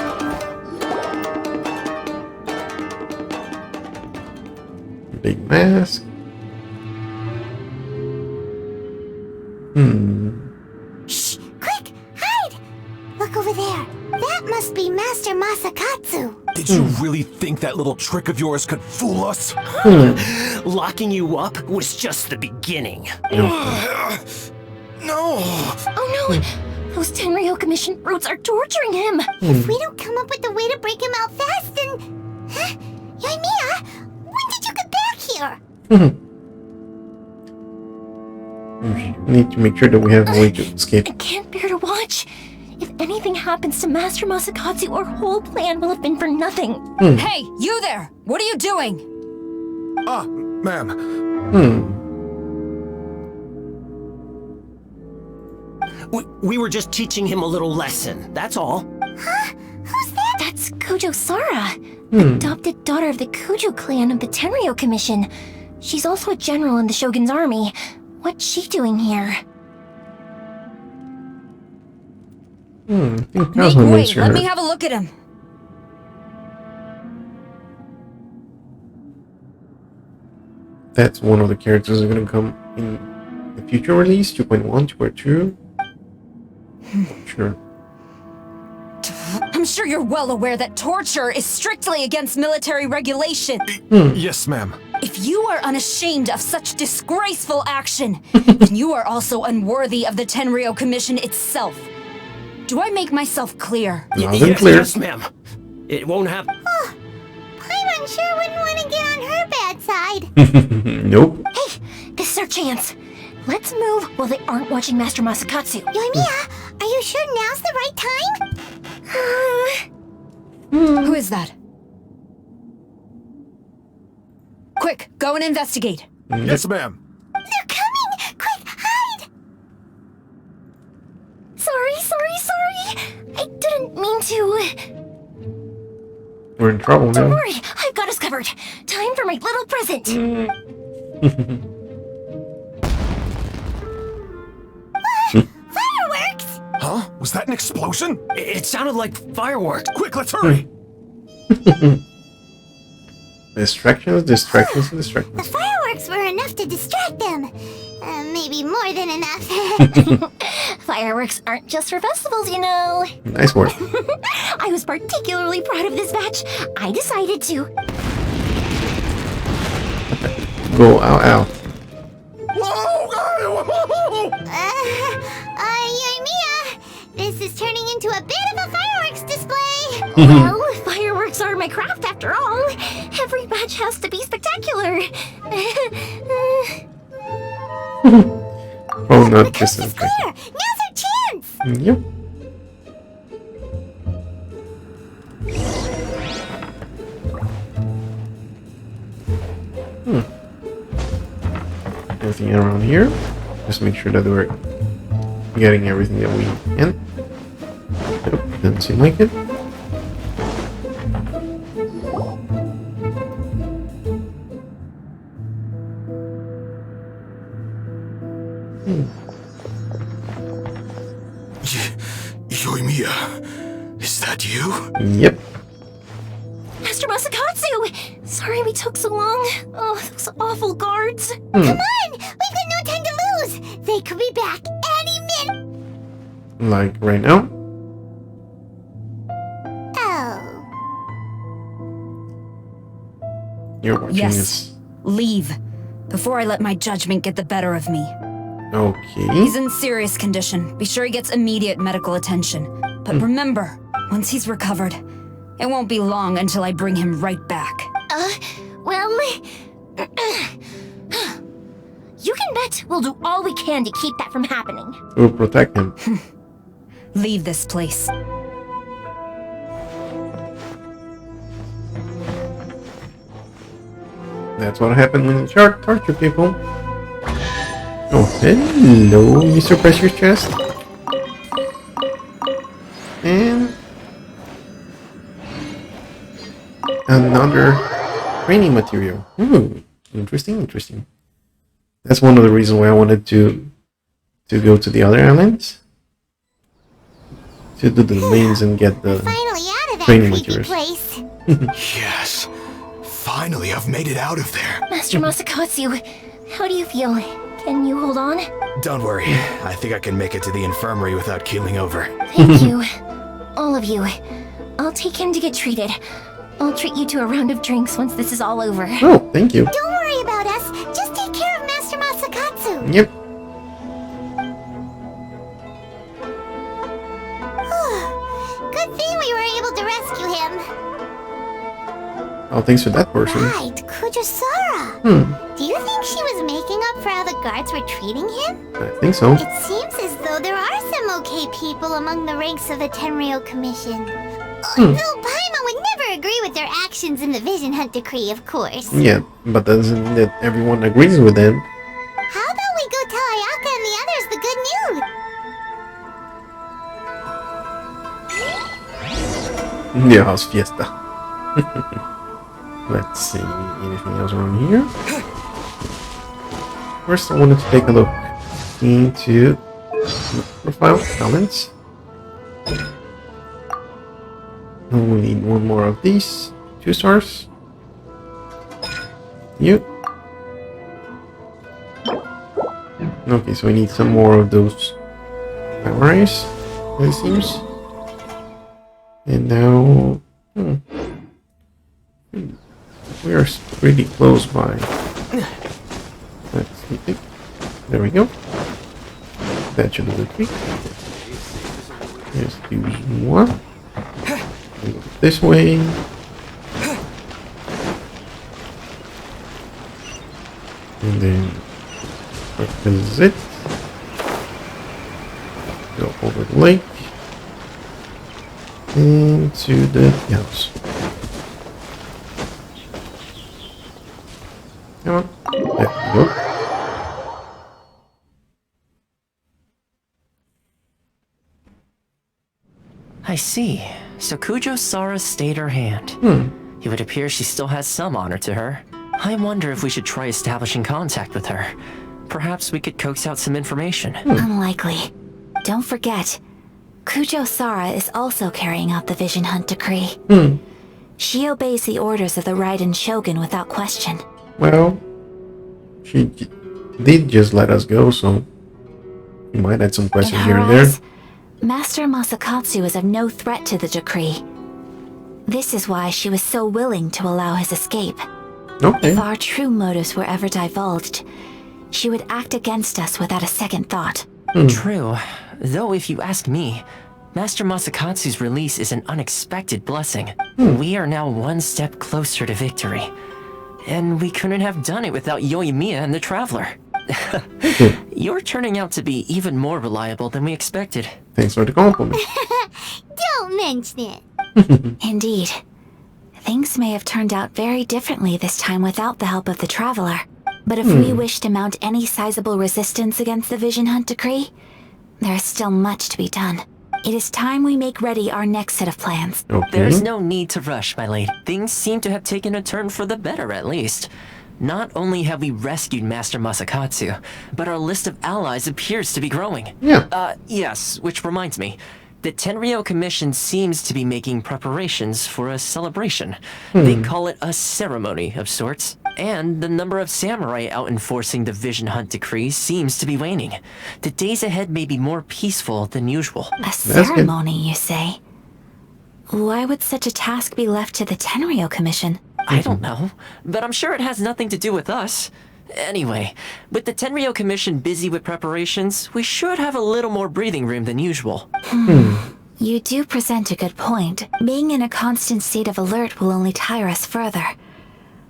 Big mask. Shh! Quick! Hide! Look over there. That must be Master Masakatsu. Did you really think that little trick of yours could fool us? Locking you up was just the beginning. No! Oh no! Those Tenryou Commission brutes are torturing him! If we don't come up with a way to break him out fast, then... Huh? Yoimiya, when did you get back here? We need to make sure that we have a way to escape. I can't bear to watch. If anything happens to Master Masakatsu, our whole plan will have been for nothing. Hey, you there! What are you doing? Ma'am. We were just teaching him a little lesson, that's all. Huh? Who's that? That's Kujo Sara, adopted daughter of the Kujo clan of the Tenryo Commission. She's also a general in the Shogun's army. What's she doing here? I think Make Cosmo way, mentioned let her. me have a look at him. That's one of the characters that are going to come in the future release, 2.1, 2.2. Sure. I'm sure you're well aware that torture is strictly against military regulation. Yes, ma'am. If you are unashamed of such disgraceful action, then you are also unworthy of the Tenryo Commission itself. Do I make myself clear? Yes, ma'am. It won't happen. Oh, Paimon sure wouldn't want to get on her bad side. Nope. Hey, this is our chance. Let's move while they aren't watching Master Masakatsu. Yoimiya, are you sure now's the right time? Who is that? Quick, go and investigate. Yes, ma'am. They're coming! Quick, hide! Sorry. I didn't mean to. We're in trouble Don't now. worry, I've got us covered. Time for my little present. Fireworks! Huh? Was that an explosion? It sounded like fireworks. Quick, let's hurry! Distractions. The fireworks were enough to distract them. Maybe more than enough. Fireworks aren't just for festivals, you know. Nice work. I was particularly proud of this batch. I decided to. Go, ow. Yoimiya, this is turning into a bit of a fireworks display. Well, fireworks are my craft after all. Every batch has to be spectacular. Oh, not just Now's our chance. Yep. Anything around here? Just make sure that we're getting everything that we can. Nope, doesn't seem like it. Yoimiya, is that you? Yep. Master Masakatsu! Sorry we took so long. Oh, those awful guards. Come on! We've got no time to lose! They could be back any minute! Like right now? Oh. You're watching Yes. this. Leave, before I let my judgment get the better of me. Okay. He's in serious condition. Be sure he gets immediate medical attention. But remember, once he's recovered, it won't be long until I bring him right back. Well... you can bet we'll do all we can to keep that from happening. We'll protect him. Leave this place. That's what happened when you torture people. Oh, hello, Mr. Precious Chest. And another training material. Ooh, interesting. That's one of the reasons why I wanted to go to the other islands. To do the lanes and get the Finally out of that training creepy materials. place. Yes. Finally, I've made it out of there. Master Masakatsu, how do you feel? Can you hold on? Don't worry. I think I can make it to the infirmary without keeling over. Thank you. All of you. I'll take him to get treated. I'll treat you to a round of drinks once this is all over. Oh, thank you. Don't worry about us. Just take care of Master Masakatsu. Yep. Good thing we were able to rescue him. Oh, thanks for that person. Right, Kujusara. Do you think she was making up for how the guards were treating him? I think so. It seems as though there are some okay people among the ranks of the Tenryo Commission. Though Paimon would never agree with their actions in the Vision Hunt Decree, of course. Yeah, but that doesn't mean that everyone agrees with them. How about we go tell Ayaka and the others the good news? The house fiesta. Let's see, anything else around here? First, I wanted to take a look into profile talents. And we need one more of these. 2 stars. You. Okay, so we need some more of those samurais, it seems. And now, we are pretty close by. Let's see. There we go. That should do the trick. Let's use more. Go this way. And then visit. Go over the lake. And to the house. Come on. There we go. I see. So Kujo-Sara stayed her hand. It would appear she still has some honor to her. I wonder if we should try establishing contact with her. Perhaps we could coax out some information. Unlikely. Don't forget, Kujo-Sara is also carrying out the Vision Hunt decree. She obeys the orders of the Raiden Shogun without question. Well, she did just let us go, so you might add some questions here and there. Master Masakatsu is of no threat to the decree. This is why she was so willing to allow his escape. Okay. If our true motives were ever divulged, she would act against us without a second thought. True. Though if you ask me, Master Masakatsu's release is an unexpected blessing. We are now one step closer to victory. And we couldn't have done it without Yoimiya and the Traveler. You're turning out to be even more reliable than we expected. Thanks for the compliment. Don't mention it. Indeed. Things may have turned out very differently this time without the help of the Traveler. But if we wish to mount any sizable resistance against the Vision Hunt decree, there is still much to be done. It is time we make ready our next set of plans. There's no need to rush, my lady. Things seem to have taken a turn for the better, at least. Not only have we rescued Master Masakatsu, but our list of allies appears to be growing. Yes, which reminds me. The Tenryou Commission seems to be making preparations for a celebration. They call it a ceremony of sorts. And the number of samurai out enforcing the Vision Hunt decree seems to be waning. The days ahead may be more peaceful than usual. A ceremony, you say? Why would such a task be left to the Tenryou Commission? I don't know, but I'm sure it has nothing to do with us. Anyway, with the Tenryou Commission busy with preparations, we should have a little more breathing room than usual. You do present a good point. Being in a constant state of alert will only tire us further.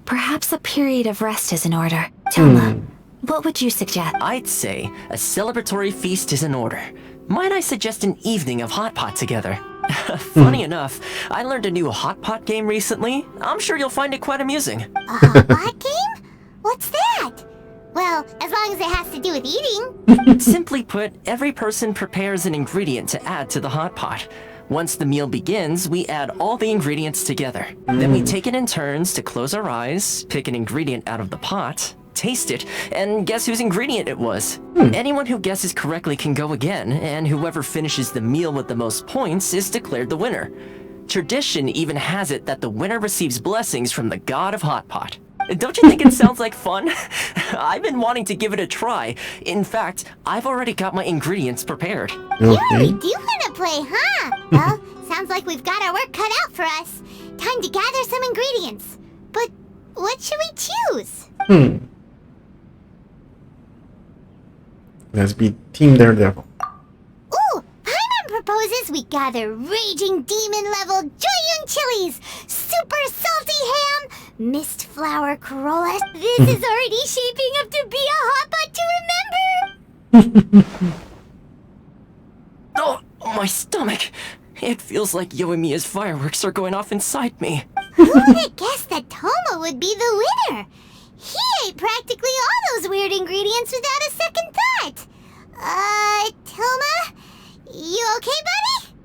Perhaps a period of rest is in order. Toma, what would you suggest? I'd say a celebratory feast is in order. Might I suggest an evening of hot pot together? Funny enough, I learned a new hot pot game recently. I'm sure you'll find it quite amusing. A hot pot game? What's that? Well, as long as it has to do with eating. Simply put, every person prepares an ingredient to add to the hot pot. Once the meal begins, we add all the ingredients together. Then we take it in turns to close our eyes, pick an ingredient out of the pot, taste it, and guess whose ingredient it was. Anyone who guesses correctly can go again, and whoever finishes the meal with the most points is declared the winner. Tradition even has it that the winner receives blessings from the god of hot pot. Don't you think it sounds like fun? I've been wanting to give it a try. In fact, I've already got my ingredients prepared. You really do want to play, huh? Well, sounds like we've got our work cut out for us. Time to gather some ingredients. But what should we choose? Let's be Team Daredevil. Ooh, Paimon proposes we gather raging demon-level Joyun chilies, super salty ham, mist flower Corolla. This is already shaping up to be a hot pot to remember. Oh, my stomach. It feels like Yoimiya's fireworks are going off inside me. Who would have guessed that Toma would be the winner? He ate practically all those weird ingredients without a second thought. Toma? You okay,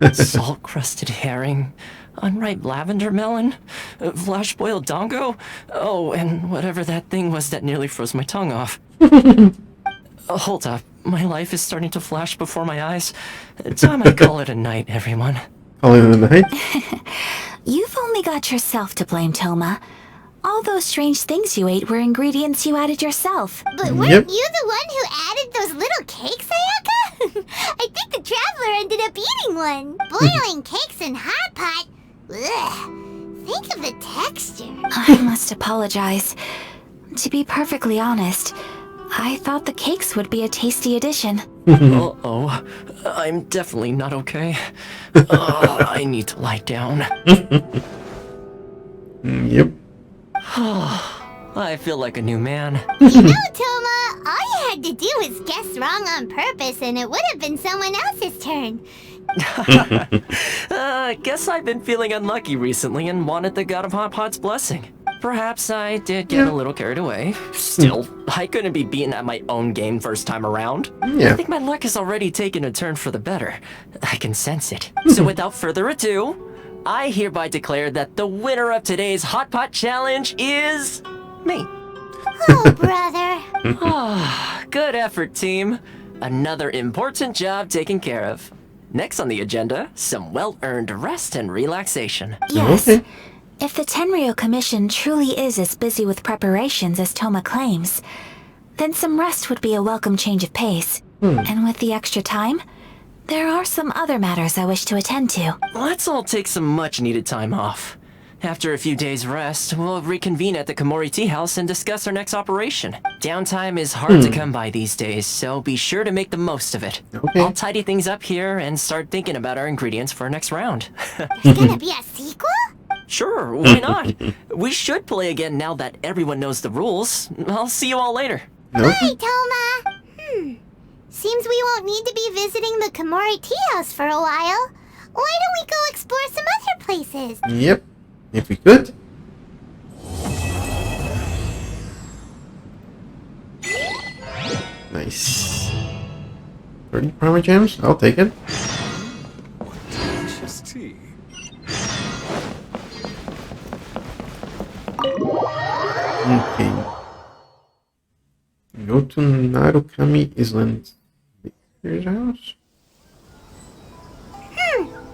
buddy? Salt-crusted herring, unripe lavender melon, flash-boiled dongo, oh, and whatever that thing was that nearly froze my tongue off. Hold up, my life is starting to flash before my eyes. Time I call it a night, everyone. Call it a night? You've only got yourself to blame, Toma. All those strange things you ate were ingredients you added yourself. But weren't you the one who added those little cakes, Ayaka? I think the traveler ended up eating one. Boiling cakes in hot pot? Ugh. Think of the texture. I must apologize. To be perfectly honest, I thought the cakes would be a tasty addition. Uh-oh. I'm definitely not okay. I need to lie down. Yep. I feel like a new man. You know, Toma, all you had to do was guess wrong on purpose and it would have been someone else's turn. Guess I've been feeling unlucky recently and wanted the God of Hot Pot's blessing. Perhaps I did get a little carried away. Still, I couldn't be beaten at my own game first time around. Yeah. I think my luck has already taken a turn for the better. I can sense it. So without further ado, I hereby declare that the winner of today's Hot Pot Challenge is... me. Oh, brother. Good effort, team. Another important job taken care of. Next on the agenda, some well-earned rest and relaxation. Yes. If the Tenryou Commission truly is as busy with preparations as Toma claims, then some rest would be a welcome change of pace. And with the extra time, there are some other matters I wish to attend to. Let's all take some much-needed time off. After a few days' rest, we'll reconvene at the Komori Tea House and discuss our next operation. Downtime is hard to come by these days, so be sure to make the most of it. I'll tidy things up here and start thinking about our ingredients for our next round. There's gonna be a sequel? Sure, why not? We should play again now that everyone knows the rules. I'll see you all later. Bye, Toma. Seems we won't need to be visiting the Komori Tea House for a while. Why don't we go explore some other places? Yep. If we could. Nice. 30 Prima Gems? I'll take it. Delicious tea. Okay. Go to Narukami Island. Here's a house.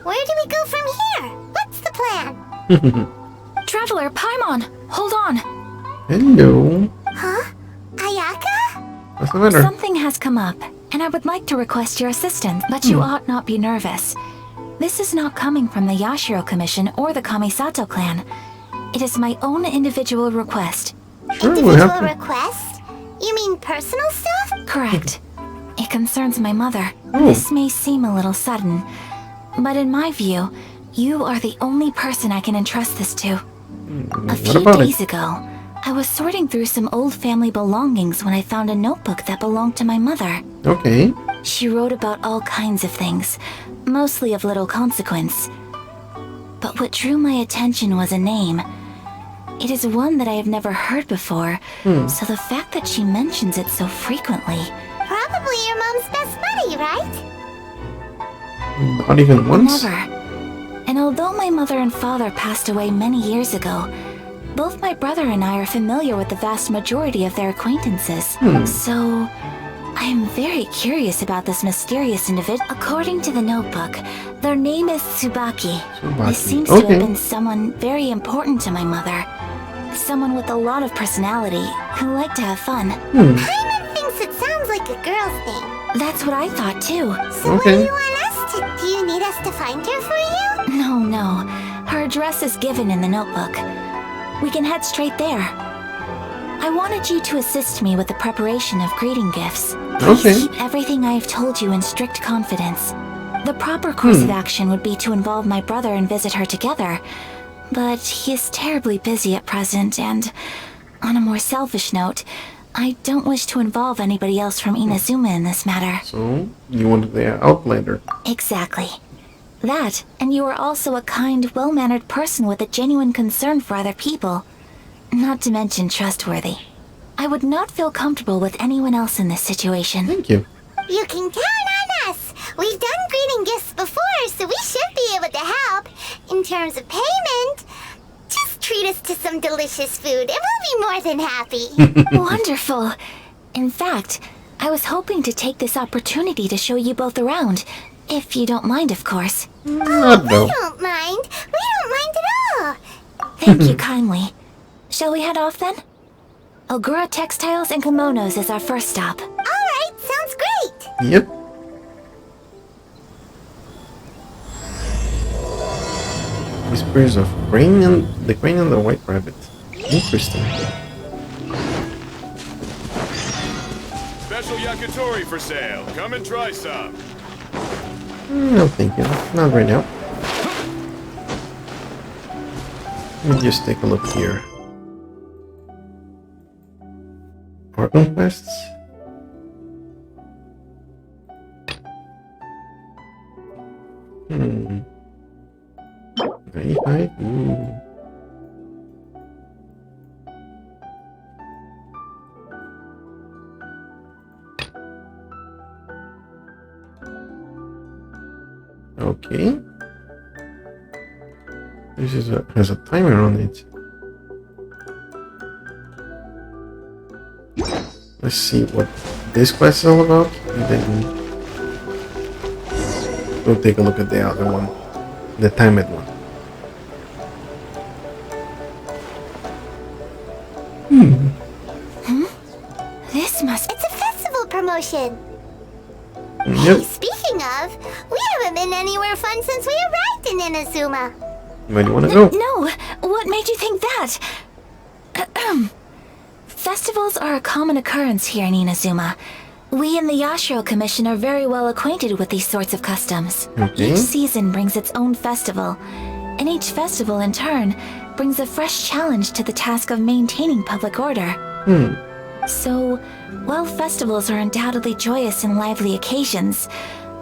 Where do we go from here? What's the plan? Traveler, Paimon, hold on. Hello. Huh? Ayaka? What's the matter? Something has come up, and I would like to request your assistance, but you ought not be nervous. This is not coming from the Yashiro Commission or the Kamisato clan. It is my own individual request. Sure, Individual request? You mean personal stuff? Correct. It concerns my mother. This may seem a little sudden, but in my view, you are the only person I can entrust this to. A few days ago, I was sorting through some old family belongings when I found a notebook that belonged to my mother. Okay. She wrote about all kinds of things, mostly of little consequence. But what drew my attention was a name. It is one that I have never heard before, so the fact that she mentions it so frequently... Probably your mom's best buddy, right? Not even once? Never. And although my mother and father passed away many years ago, both my brother and I are familiar with the vast majority of their acquaintances. So, I am very curious about this mysterious individual. According to the notebook, their name is Tsubaki. This seems to have been someone very important to my mother. Someone with a lot of personality, who liked to have fun. Paimon thinks it sounds like a girl's thing. That's what I thought too. So what do you want us to... Do you need us to find her for you? No. Her address is given in the notebook. We can head straight there. I wanted you to assist me with the preparation of greeting gifts. Please keep everything I have told you in strict confidence. The proper course of action would be to involve my brother and visit her together, but he is terribly busy at present, and on a more selfish note, I don't wish to involve anybody else from Inazuma in this matter. So, you wanted the Outlander. Exactly. That, and you are also a kind, well-mannered person with a genuine concern for other people. Not to mention trustworthy. I would not feel comfortable with anyone else in this situation. Thank you. You can count on us. We've done greeting gifts before, so we should be able to help. in terms of payment, just treat us to some delicious food and we'll be more than happy. Wonderful. In fact, I was hoping to take this opportunity to show you both around. If you don't mind, of course. Oh, we don't mind. We don't mind at all. Thank you kindly. Shall we head off then? Ogura Textiles and Kimonos is our first stop. Alright, sounds great. Yep. Whispers of crane and the white rabbit. Interesting. Special yakitori for sale. Come and try some. No, thank you. Not right now. Let me just take a look here. Our own quests. Hmm. 95? Ooh. Okay. This is has a timer on it. Let's see what this quest is all about, and then we'll take a look at the other one, the timed one. This must... It's a festival promotion. Yep. Hey, speaking of, we haven't been anywhere fun since we arrived in Inazuma. Where do you want to go? No, what made you think that? Festivals are a common occurrence here in Inazuma. We in the Yashiro Commission are very well acquainted with these sorts of customs. Okay. Each season brings its own festival, and each festival in turn brings a fresh challenge to the task of maintaining public order. So, while festivals are undoubtedly joyous and lively occasions,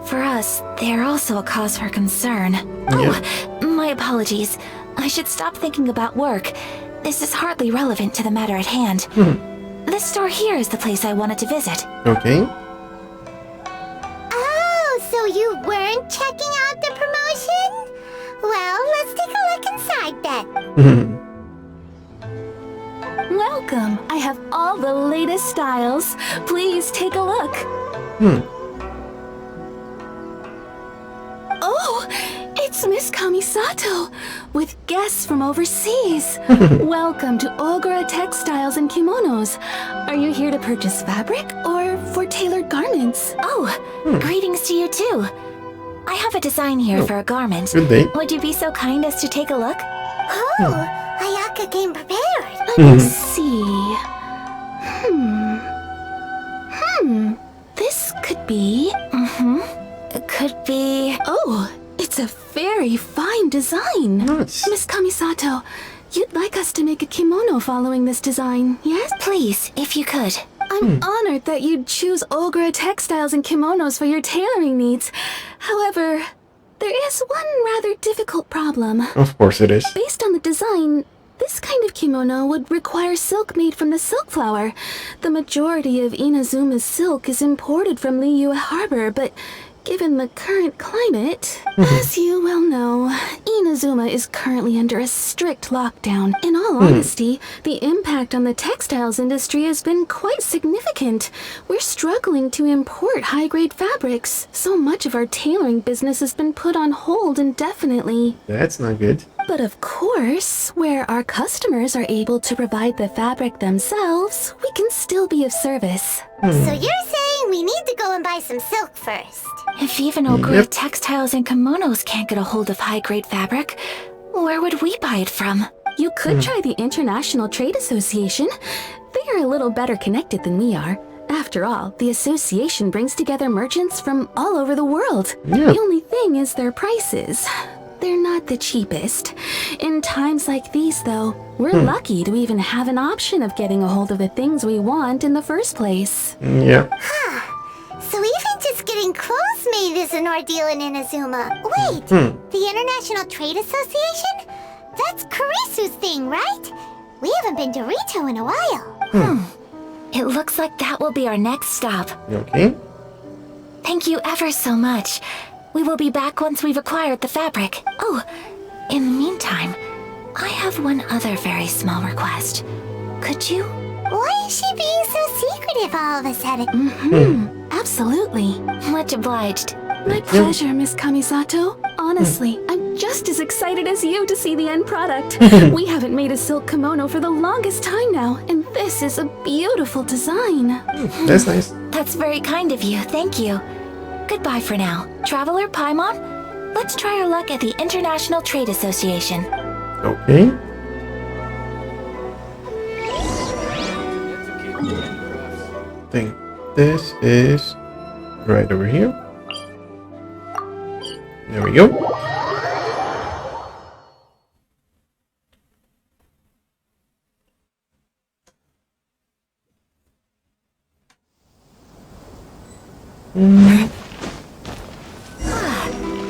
for us, they are also a cause for concern. Oh, my apologies. I should stop thinking about work. This is hardly relevant to the matter at hand. This store here is the place I wanted to visit. Okay. Oh, so you weren't checking out the promotion? Well, let's take a look inside then. Welcome. I have all the latest styles. Please take a look. Oh, it's Miss Kamisato with guests from overseas. Welcome to Ogura Textiles and Kimonos. Are you here to purchase fabric or for tailored garments? Oh, greetings to you too. I have a design here for a garment. Good day. Would you be so kind as to take a look? Oh, Ayaka came prepared. Let me see. This could be... It could be... Oh, it's a very fine design. Nice. Miss Kamisato, you'd like us to make a kimono following this design, yes? Please, if you could. I'm honored that you'd choose Ogura Textiles and Kimonos for your tailoring needs. However, there is one rather difficult problem. Of course it is. Based on the design, this kind of kimono would require silk made from the silk flower. The majority of Inazuma's silk is imported from Liyue Harbor, but given the current climate, as you well know, Inazuma is currently under a strict lockdown. In all honesty, the impact on the textiles industry has been quite significant. We're struggling to import high-grade fabrics. So much of our tailoring business has been put on hold indefinitely. That's not good. But of course, where our customers are able to provide the fabric themselves, we can still be of service. So you're saying we need to go and buy some silk first? If even Ogura Textiles and Kimonos can't get a hold of high-grade fabric, where would we buy it from? You could try the International Trade Association. They are a little better connected than we are. After all, the association brings together merchants from all over the world. The only thing is their prices. They're not the cheapest. In times like these, though, we're lucky to even have an option of getting a hold of the things we want in the first place. Yeah. So even just getting clothes made is an ordeal in Inazuma. Wait, the International Trade Association? That's Kurisu's thing, right? We haven't been to Rito in a while. It looks like that will be our next stop. Okay. Thank you ever so much. We will be back once we've acquired the fabric. Oh, In the meantime, I have one other very small request. Could you? Why is she being so secretive all of a sudden? Absolutely. Much obliged. My pleasure, Miss Kamisato. Honestly, I'm just as excited as you to see the end product. We haven't made a silk kimono for the longest time now, and this is a beautiful design. That's nice. That's very kind of you, thank you. Goodbye for now. Traveler Paimon, let's try our luck at the International Trade Association. Okay. I think this is right over here. There we go.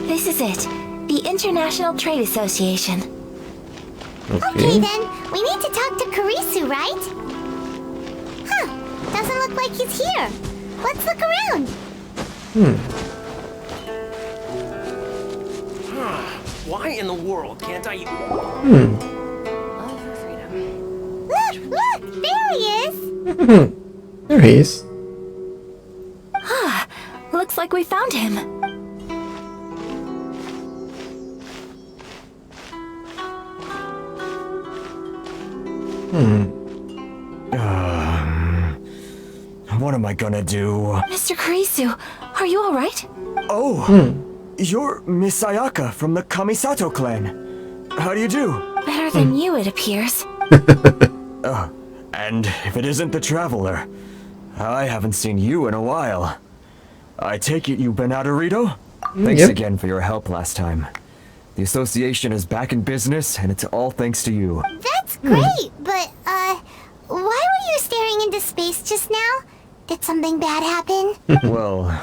This is it. The International Trade Association. Okay then, we need to talk to Kurisu, right? Huh, doesn't look like he's here. Let's look around. Why in the world can't I... Look, there he is. There he is. Looks like we found him. What am I gonna do? Mr. Kurisu, are you alright? Oh, you're Miss Ayaka from the Kamisato clan. How do you do? Better than you, it appears. And if it isn't the Traveler, I haven't seen you in a while. I take it you've been out of Rito? Thanks again for your help last time. The association is back in business, and it's all thanks to you. That's great, but, why were you staring into space just now? Did something bad happen? Well,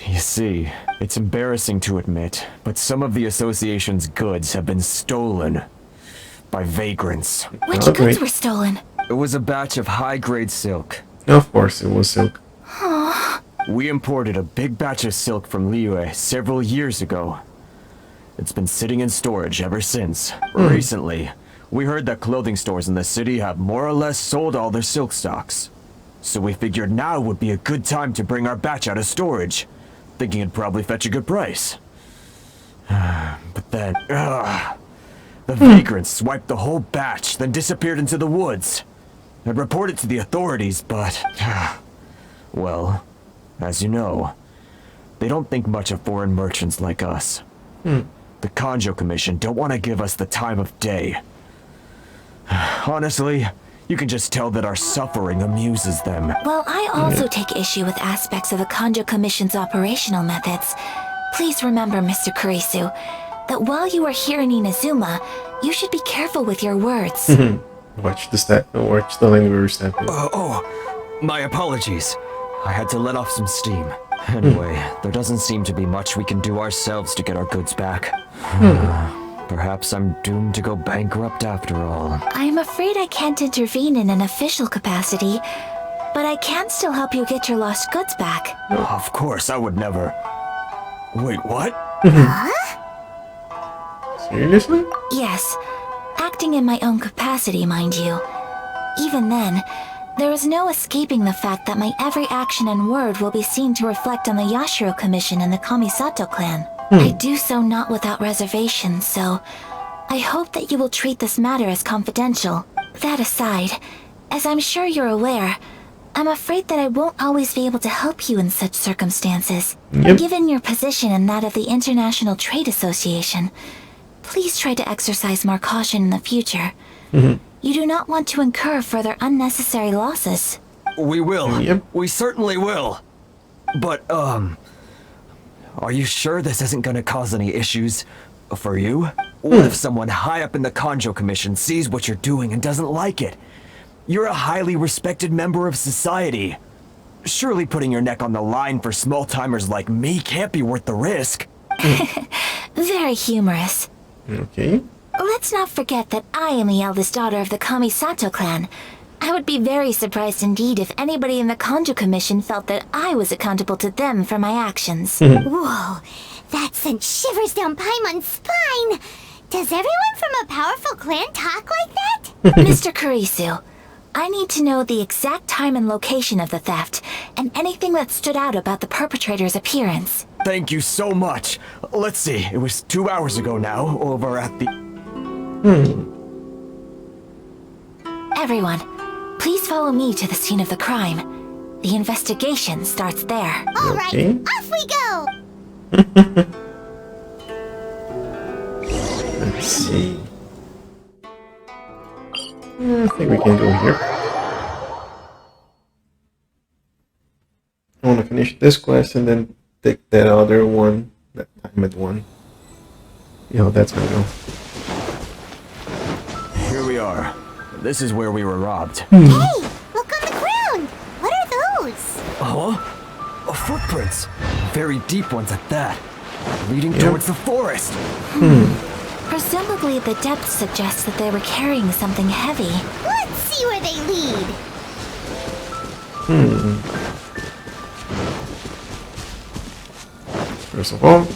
you see, it's embarrassing to admit, but some of the association's goods have been stolen by vagrants. Which goods were stolen? It was a batch of high-grade silk. Of course, it was silk. We imported a big batch of silk from Liyue several years ago. It's been sitting in storage ever since. Recently, we heard that clothing stores in the city have more or less sold all their silk stocks. So we figured now would be a good time to bring our batch out of storage, thinking it'd probably fetch a good price. But then, the vagrants swiped the whole batch, then disappeared into the woods. I'd report it to the authorities, but... well, as you know, they don't think much of foreign merchants like us. The Kanjo Commission don't want to give us the time of day. Honestly, you can just tell that our suffering amuses them. Well, I also take issue with aspects of the Kanjo Commission's operational methods. Please remember, Mr. Kurisu, that while you are here in Inazuma, you should be careful with your words. Watch the language step. My apologies. I had to let off some steam. Anyway, there doesn't seem to be much we can do ourselves to get our goods back. Perhaps I'm doomed to go bankrupt after all. I'm afraid I can't intervene in an official capacity, but I can still help you get your lost goods back. Of course, I would never... Wait, what? Seriously? Yes, acting in my own capacity, mind you. Even then, there is no escaping the fact that my every action and word will be seen to reflect on the Yashiro Commission and the Kamisato clan. I do so not without reservations, so I hope that you will treat this matter as confidential. That aside, as I'm sure you're aware, I'm afraid that I won't always be able to help you in such circumstances. Given your position and that of the International Trade Association, please try to exercise more caution in the future. You do not want to incur further unnecessary losses. We will. We certainly will. But, are you sure this isn't gonna cause any issues for you? What if someone high up in the Kanjo Commission sees what you're doing and doesn't like it? You're a highly respected member of society. Surely putting your neck on the line for small-timers like me can't be worth the risk. Very humorous. Okay. Let's not forget that I am the eldest daughter of the Kamisato clan. I would be very surprised indeed if anybody in the Kanjo Commission felt that I was accountable to them for my actions. Whoa, that sent shivers down Paimon's spine. Does everyone from a powerful clan talk like that? Mr. Kurisu, I need to know the exact time and location of the theft, and anything that stood out about the perpetrator's appearance. Thank you so much. Let's see, it was 2 hours ago now, over at the... Everyone, please follow me to the scene of the crime. The investigation starts there. All right, off we go! Let's see. I think we can go here. I want to finish this quest and then take that other one, that timed one. You know, that's gonna go. Here we are. This is where we were robbed. Hey, look on the ground! What are those? Oh? Footprints. Very deep ones at that. Leading towards the forest. Presumably the depth suggests that they were carrying something heavy. Let's see where they lead. First of all,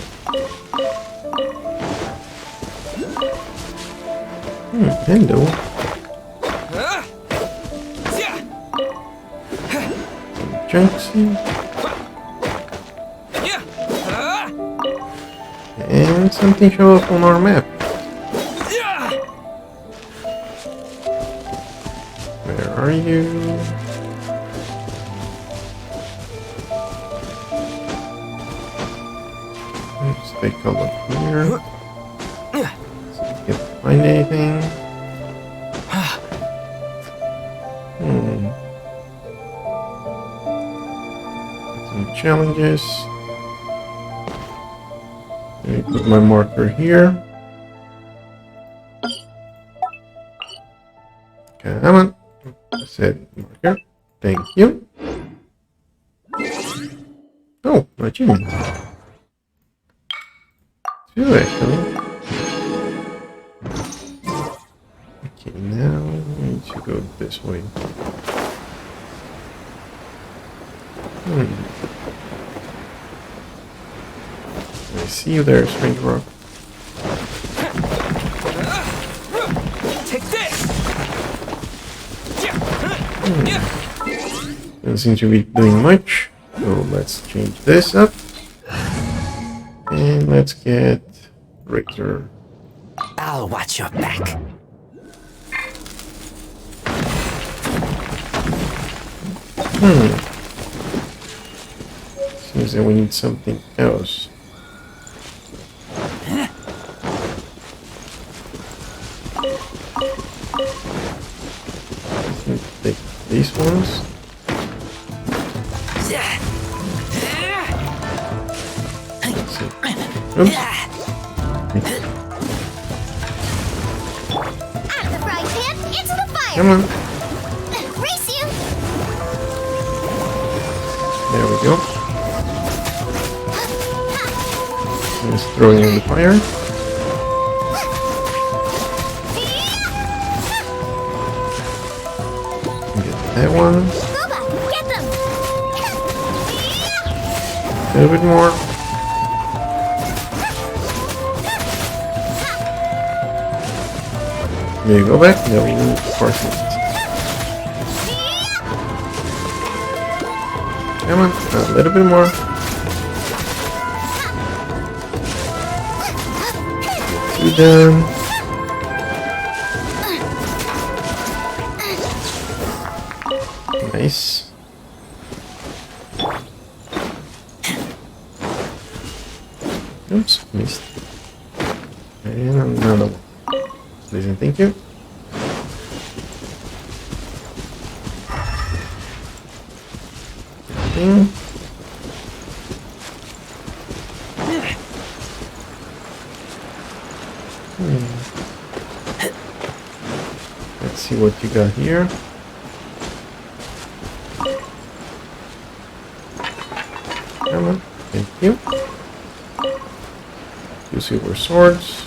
hello. Some chunks here. And something show up on our map. Where are you? Let's take a look here. See if we can find anything. Some challenges. Let me put my marker here. Come on. I said marker. Thank you. Oh, achievement. Two actually. Okay, now we need to go this way. I see you there, strange rock. Take this. Doesn't seem to be doing much, so let's change this up. And let's get Richter. I'll watch your back. Seems that we need something else. Let's take these ones. Let's see. Oops. Out of the frying pan, into the fire! Come on. Race you! There we go. Let's throw it in the fire. Get that one. Boba, get them! A little bit more. There you go back. No, of course not. Come on, a little bit more. You done. Nice. Oops, missed. And another one. Please and thank you. Let's see what you got here. Come on, thank you. 2 silver swords.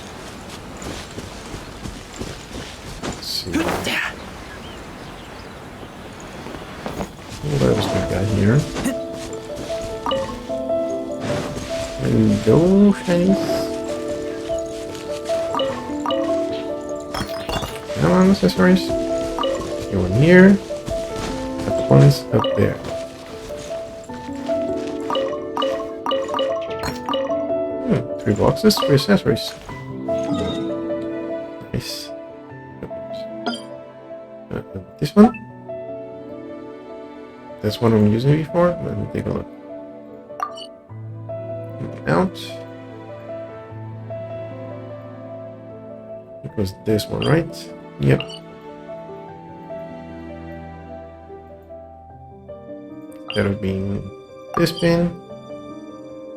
Let's see. What else we got here? Window shinies. Come on, accessories. You one here. That one's up there. 3 boxes, 3 accessories. Nice. This one? That's what I'm using before. Let me take a look. Out. It was this one, right? Yep. Instead of being this pin,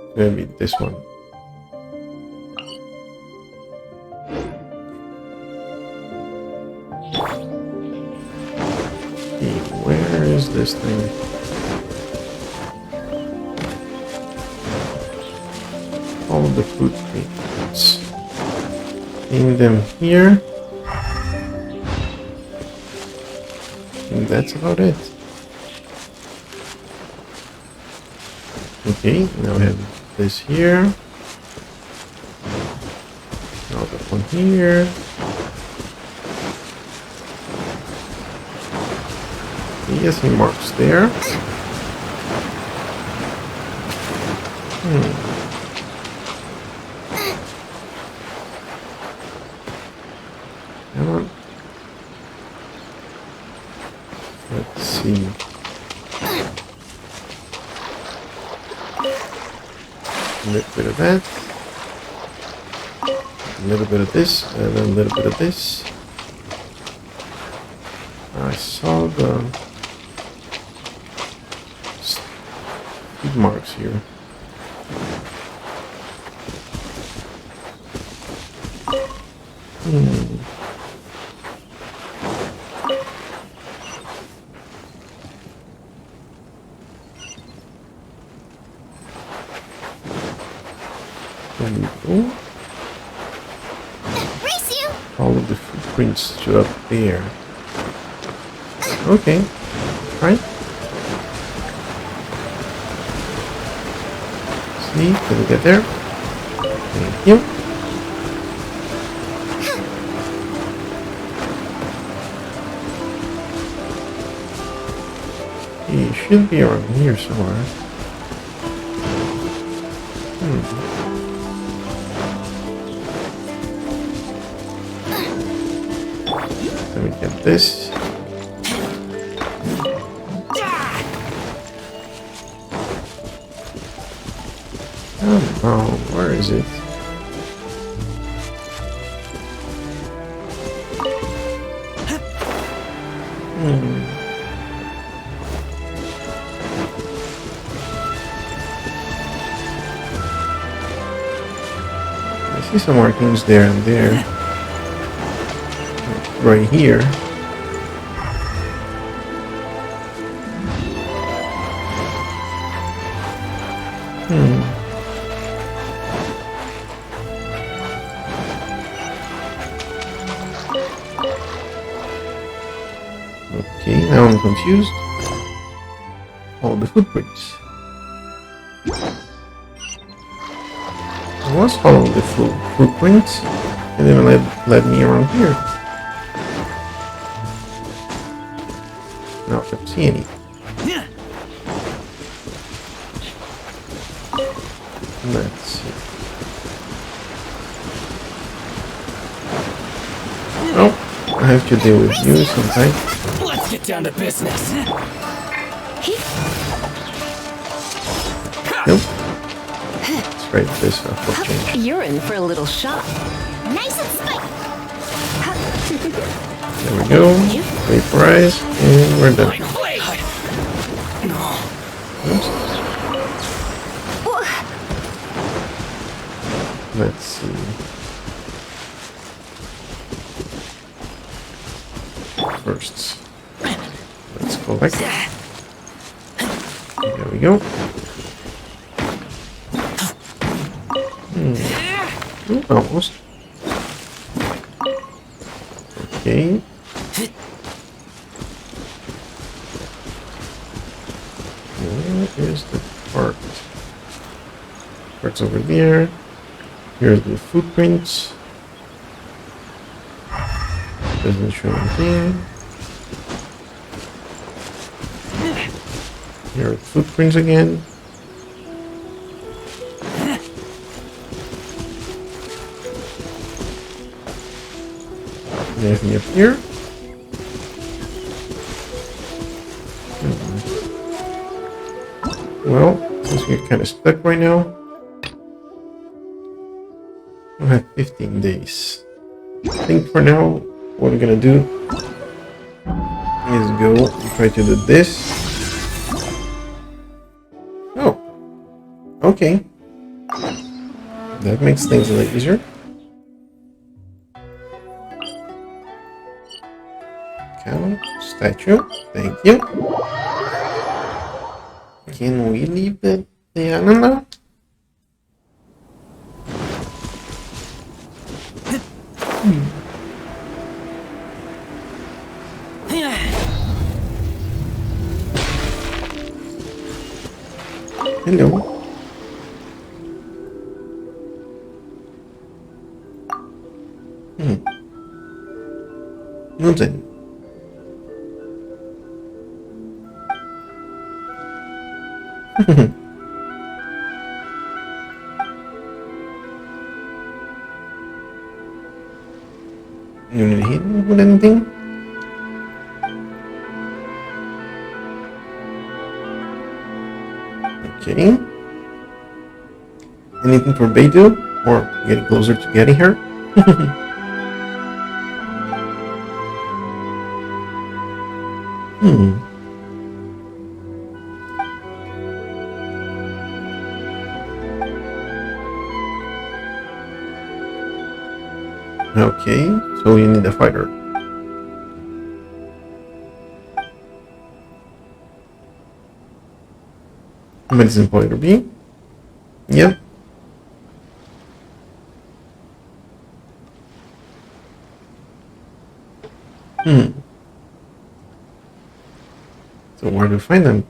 it's gonna be this one. Okay, where is this thing? All of the footprints. In them here. And that's about it. Okay, now I have this here. Now that one here. Yes, he marks there. Come on. Let's see. A little bit of that. A little bit of this, and then a little bit of this. I saw the speed marks here. There we go. All of the footprints to up there. Okay, right. See, can we get there? Thank you. He should be around here somewhere. Let me get this. Oh, where is it? I see some markings there and there. Right here. Okay, now I'm confused. All the footprints. I was following the footprints, and then led me around here. Now I don't see any. Let's see. Oh, I have to deal with you sometime. Let's get down to business. Nope. Let's write this up for change. You're in for a little shock. Nice and spiky. There we go. Vaporize, and we're done. Oops. Let's see. First, let's collect. There we go. Ooh, almost. Okay. Where is the part? Part's over there. Here's the footprints. Doesn't show anything. Here are footprints again. Anything up here? Well, since we're kind of stuck right now, we have 15 days. I think for now, what we're gonna do is go and try to do this. Oh, okay. That makes things a little easier. Cow, statue, thank you. Can we leave the island now? Hello. Nothing. You need to hit me with anything? Okay. Anything for Beidou? Or getting closer to getting her? Okay, so you need a fighter. Medicine fighter B. Yep. So where do you find them?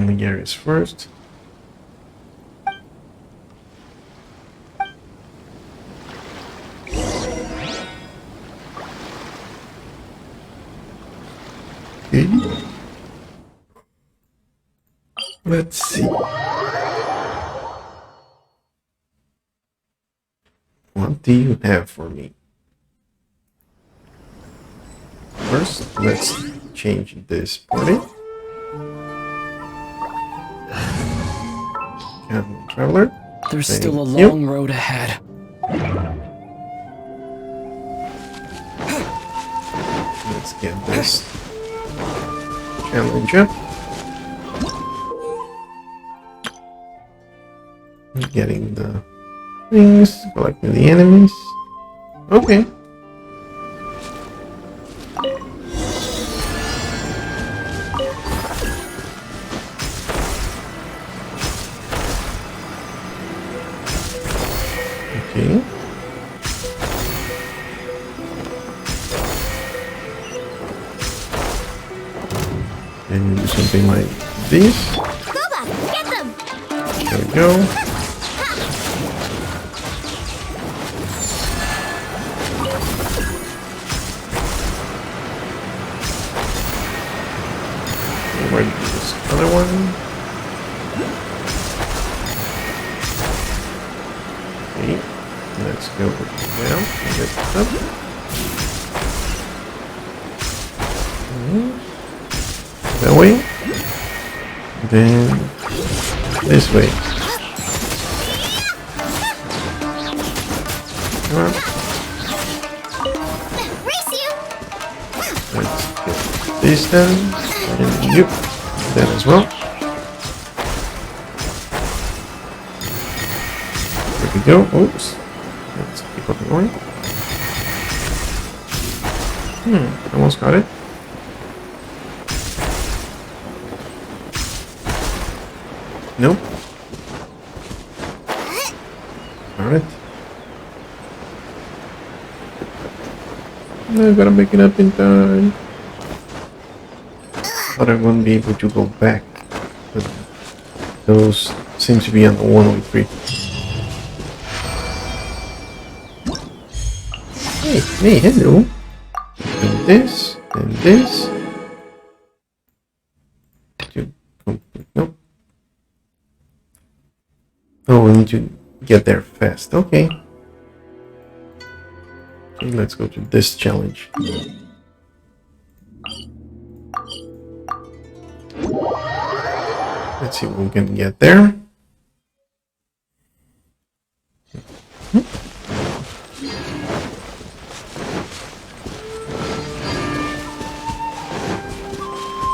The areas first. Okay. Let's see. What do you have for me? First, let's change this party. Traveler. There's still a long road ahead. Let's get this challenge up. Getting the things, collecting the enemies. Okay. Okay. And do something like this. Boba, get them! There we go. Where is this other one? Okay. Let's go down and get up. That way. Then this way. Come on. Let's get this done. And you that as well. There we go. Oops. Let's keep on going. Almost got it. Nope. Alright. I gotta make it up in time. thought I wouldn't be able to go back. But those seem to be on the 103. Hey, hello. And this, and this. Nope. Oh, we need to get there fast. Okay. Okay, let's go to this challenge. Let's see if we can get there.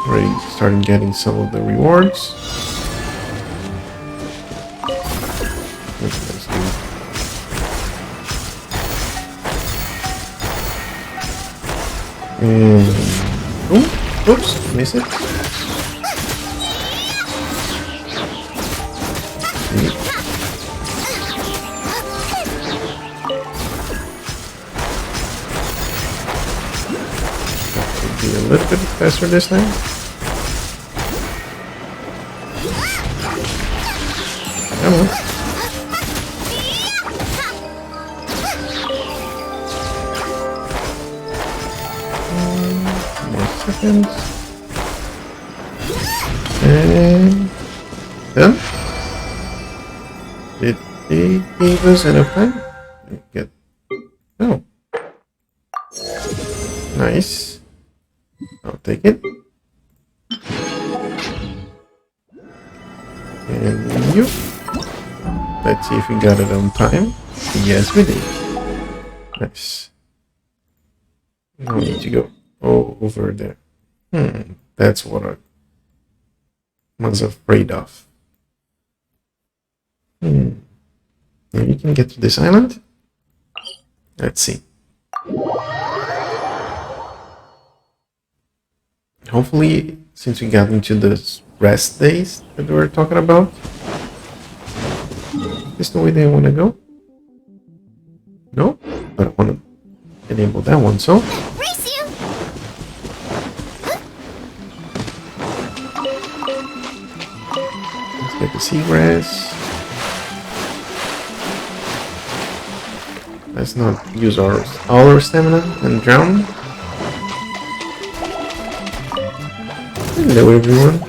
Already starting getting some of the rewards. Let's do. And oops, miss it. Be a little bit faster this time. Come on. More seconds. And done. Did they give us enough time? Get. Oh. Nice. I'll take it. And you. Let's see if we got it on time. Yes, we did. Nice. Now we need to go over there. That's what I was afraid of. Maybe you can get to this island? Let's see. Hopefully, since we got into the rest days that we were talking about, is this the way they want to go? No? But I want to enable that one, so. Let's get the seagrass. Let's not use all our stamina and drown. Hello everyone.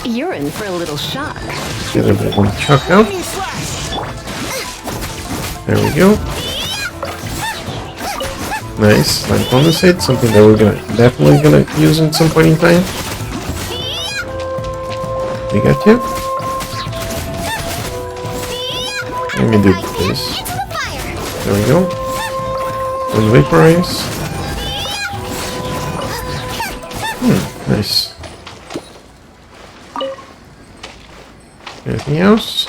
You're in for a little shock. Let's get everyone chucked out. There we go. Nice, like condensate, something that we're definitely gonna use at some point in time. We got you. Let me do this. There we go. And vaporize. Nice. Anything else?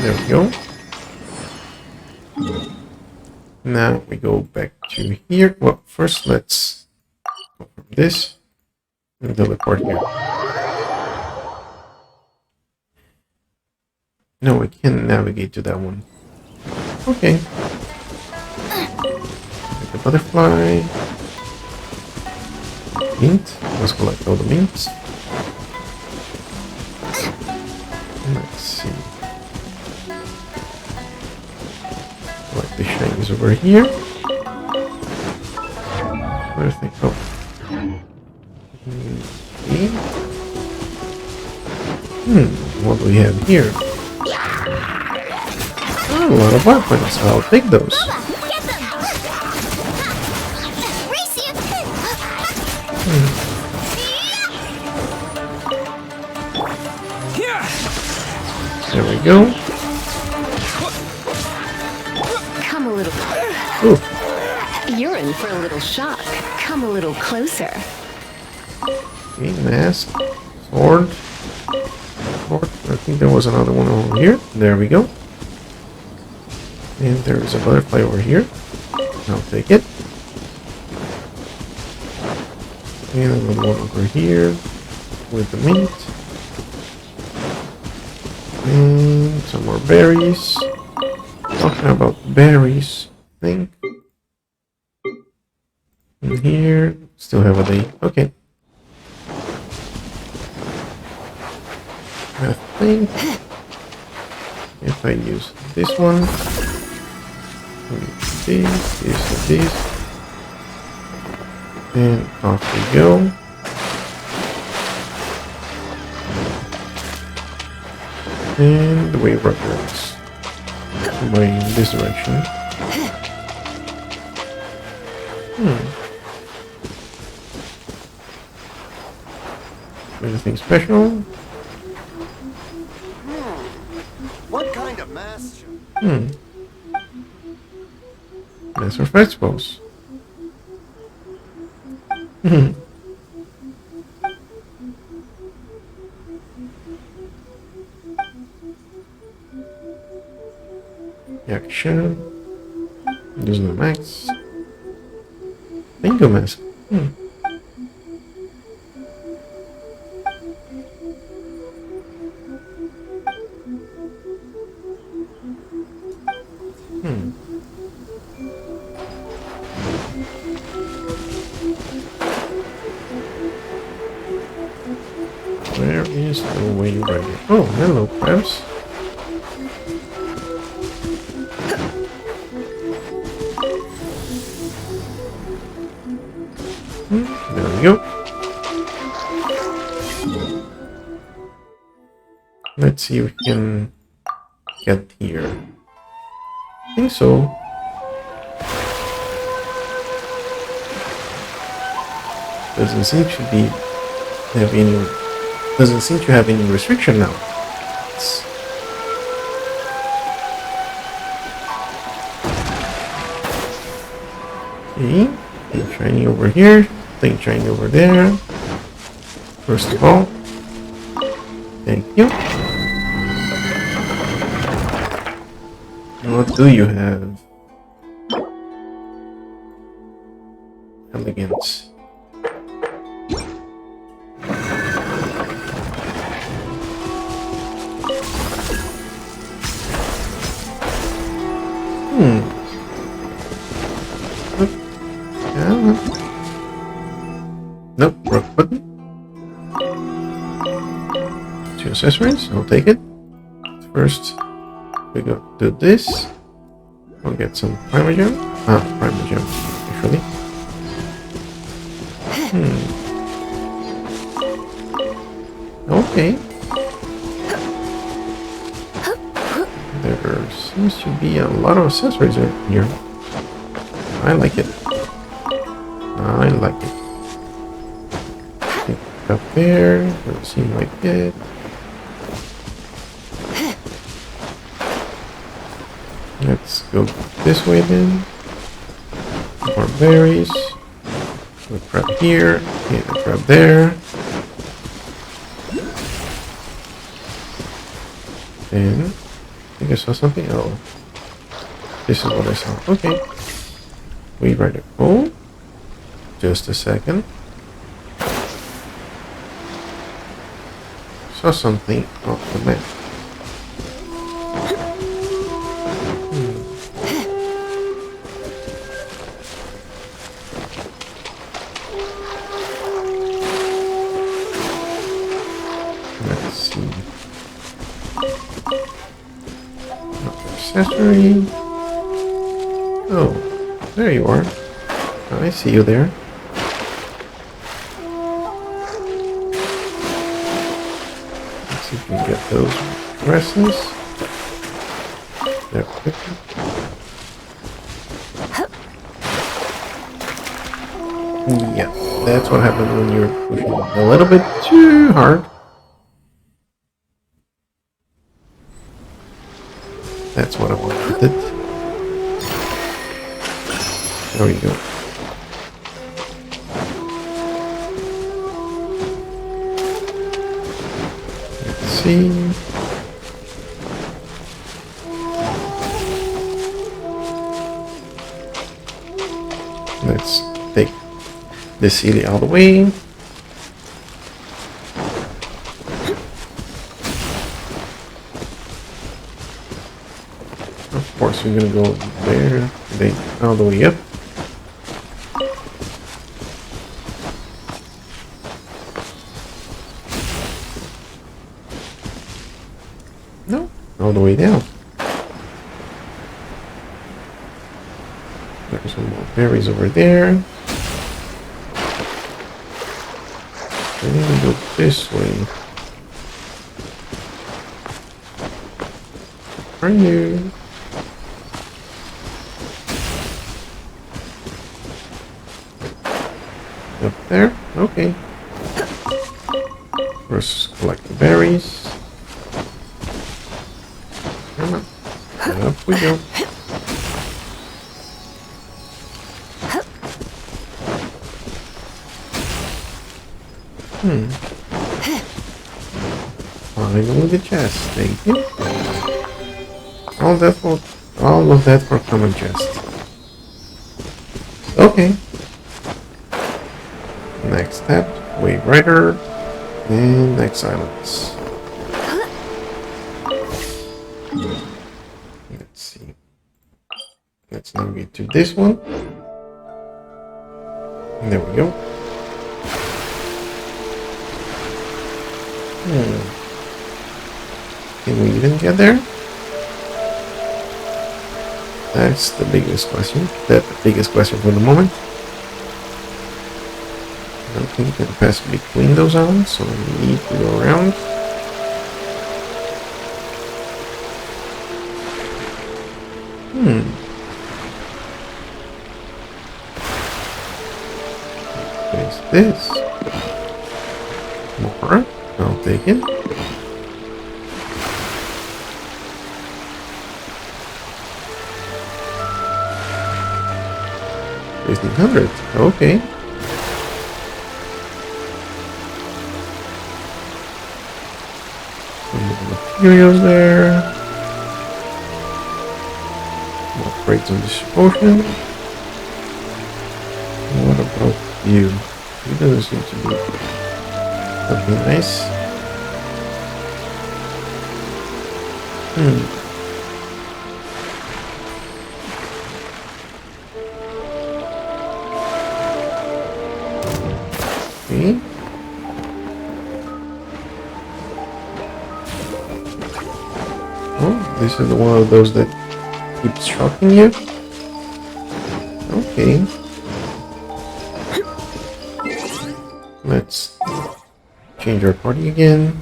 There we go. Now we go back to here. Well, first let's go from this and teleport here. No, we can't navigate to that one. Okay. Get the butterfly. Mint. Let's collect all the mints. Let's see. Like the shinies over here. Where's the oh. Okay. What do we have here? Oh, a lot of weapons. I'll take those. There we go. Come a little. Ooh. You're in for a little shock. Come a little closer. Okay, mask. Sword. I think there was another one over here. There we go. And there is a butterfly over here. I'll take it. And another one over here with the meat. And some more berries. Talking about berries, I think. And here, still have a day. Okay, I think if I use this one, this, and off we go. And the wave rockets going in this direction. Anything special? What kind of mass? That's our fight suppose. Action. Using the max. Bingo mask. Where is the way ready? Oh, hello, crabs. There we go. Let's see if we can get here. I think so. Doesn't seem to have any restriction now. Okay, thing shiny over here, thing shiny over there. First of all, thank you. What do you have? Elegance. Nope, rock button. 2 accessories, I'll take it. First, we go do this. I'll get some primer gem. Primer gem, actually. Okay. There seems to be a lot of accessories in here. I like it. I like it. Up there, doesn't seem like it. Let's go this way then. More berries. We'll grab here. Okay, we'll grab there. And I think I saw something. Oh, this is what I saw. Okay. We write it. Oh, just a second. Saw something off the map. Let's see. Accessory. Oh, there you are. I see you there. Let's see if we can get those dresses. There, quickly. Yeah, that's what happened when you're pushing a little bit too hard. That's what I wanted with it. There we go. Let's see. Let's take this Sealy all the way. Of course, we're gonna go there, then all the way up. all the way down. There's some more berries over there. And then we go this way. Are you? Up there? Okay. First collect the berries. Come on. Up we go. Finally the chest, thank you. All of that for common chest. Okay. Next step, Wave Rider, and next silence. Let's see. Let's navigate to this one. There we go. Can we even get there? That's the biggest question. That's the biggest question for the moment. I don't think I can pass between those islands, so we need to go around. What is this? More? I'll take it. $1,500. Okay. Some more materials there. More crates on this potion. What about you? He doesn't seem to be something nice. Okay. Oh, this is one of those that keeps shocking you? Okay. Let's change our party again.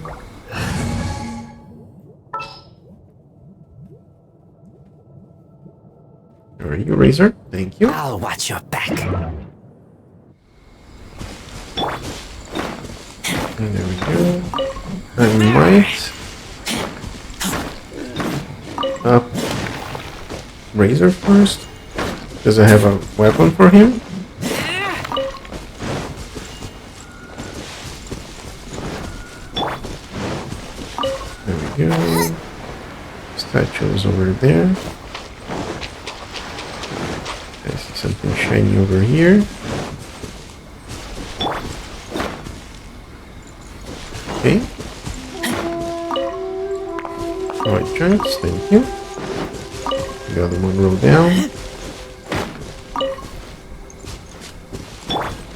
Are you Razor? Thank you. I'll watch your back. And there we go. I might up Razor first. Does I have a weapon for him? There we go. Statue is over there. I see something shiny over here. Okay. White chunks, thank you. The other one roll down.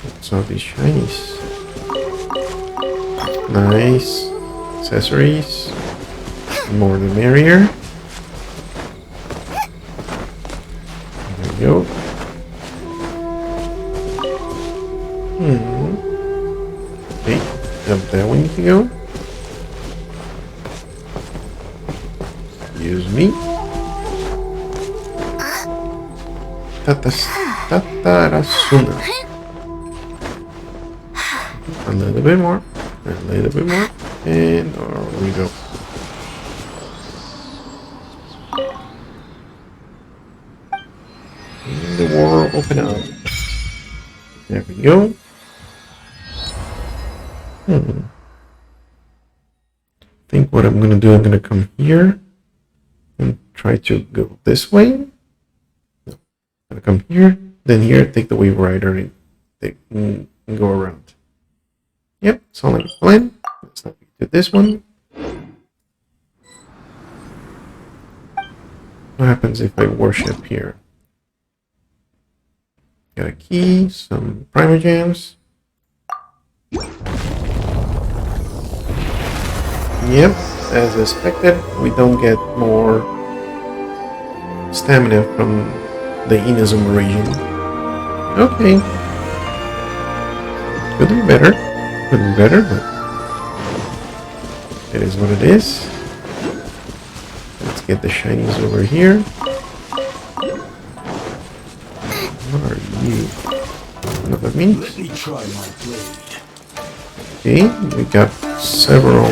What's all these shinies? Nice. Accessories. More the merrier. There we go. Okay, up there we need to go. Excuse me. Tatarasuna. A little bit more. A little bit more. And there we go. And the world open up. There we go. I think what I'm gonna do, I'm gonna come here and try to go this way. No, I'm gonna come here, then here, take the wave rider and go around. Yep, sound like a plan. Let's not do this one. What happens if I worship here? Got a key, some primogams. Yep, as expected, we don't get more stamina from the Inazuma region. Okay. Could be better. Could be better, but it is what it is. Let's get the shinies over here. What are you? Another mint. Let me try my blade. Okay, we got several.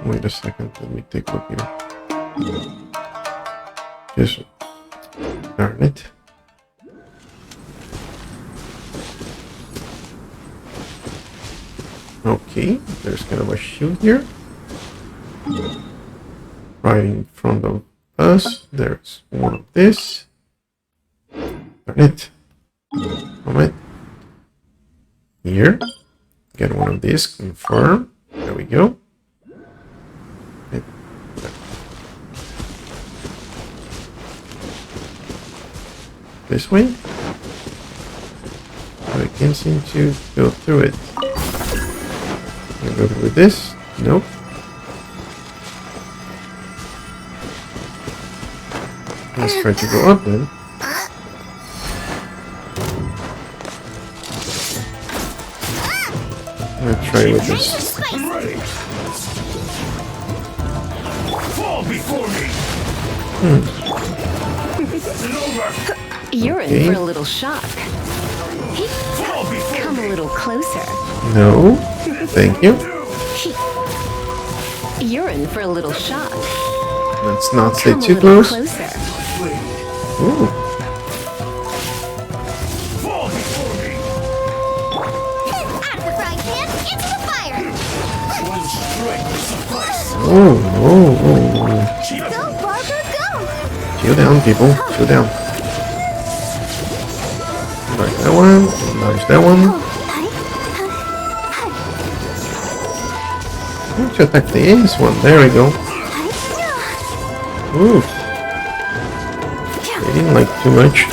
Wait a second, let me take a look here. Just darn it. Okay, there's kind of a shield here. Right in front of us, there's one of this. Darn it. Moment. Here. Get one of these, confirm. There we go. This way? But I can't seem to go through it. Can I go through this? Nope. Let's try to go up then. Let's try with this. Fall before me. You're in for a little shock. Come a little closer. No, thank you. You're in for a little shock. Let's not stay Come a too little close. closer. Ooh. Fall before me. Out of the frying pan, into the fire! One strike will suffice. Oh. Go, Barbara, go! Chill down, people. Chill down. Like that one. Nice that one. Let's attack this one. There we go. Ooh. They didn't like too much.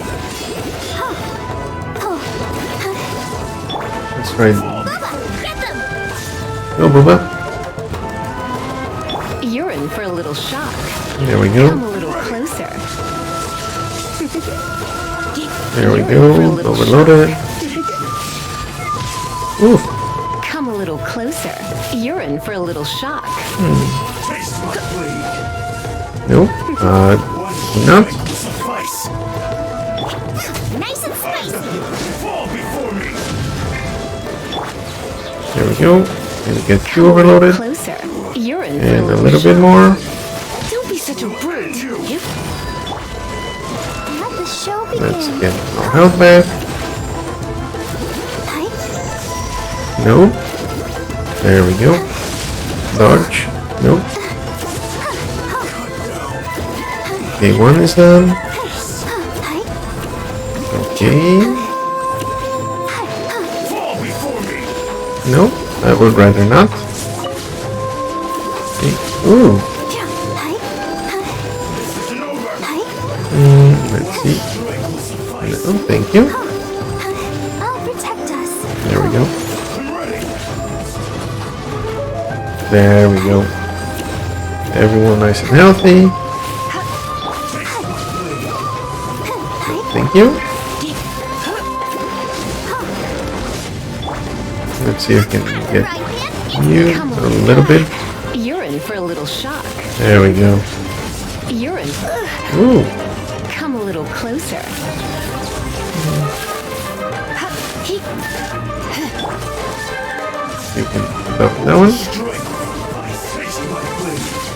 Let's try. Go, Bubba. You're in for a little shock. There we Come go. a little closer. There we go. Overloaded. Ooh. Come a little closer. You're in for a little shock. Taste my blade. Nope. Not. Suffice. Nice and spicy! Fall before me. There we go. And get you overloaded. Closer. You're in for And a little little bit shock. more. Don't be such a brute. Let the show Let's begin. get our health back. Nope. There we go. Dodge. Nope. Okay, one is done. Okay. Fall before me. Nope. I would rather not. Okay. Ooh. Let's see. No, thank you. I'll protect us. There we go. There we go. Everyone nice and healthy. Thank you. Let's see if I can get you a little bit. You're in for a little shock. There we go. You're in. Ooh. Come a little closer. You can stop that one.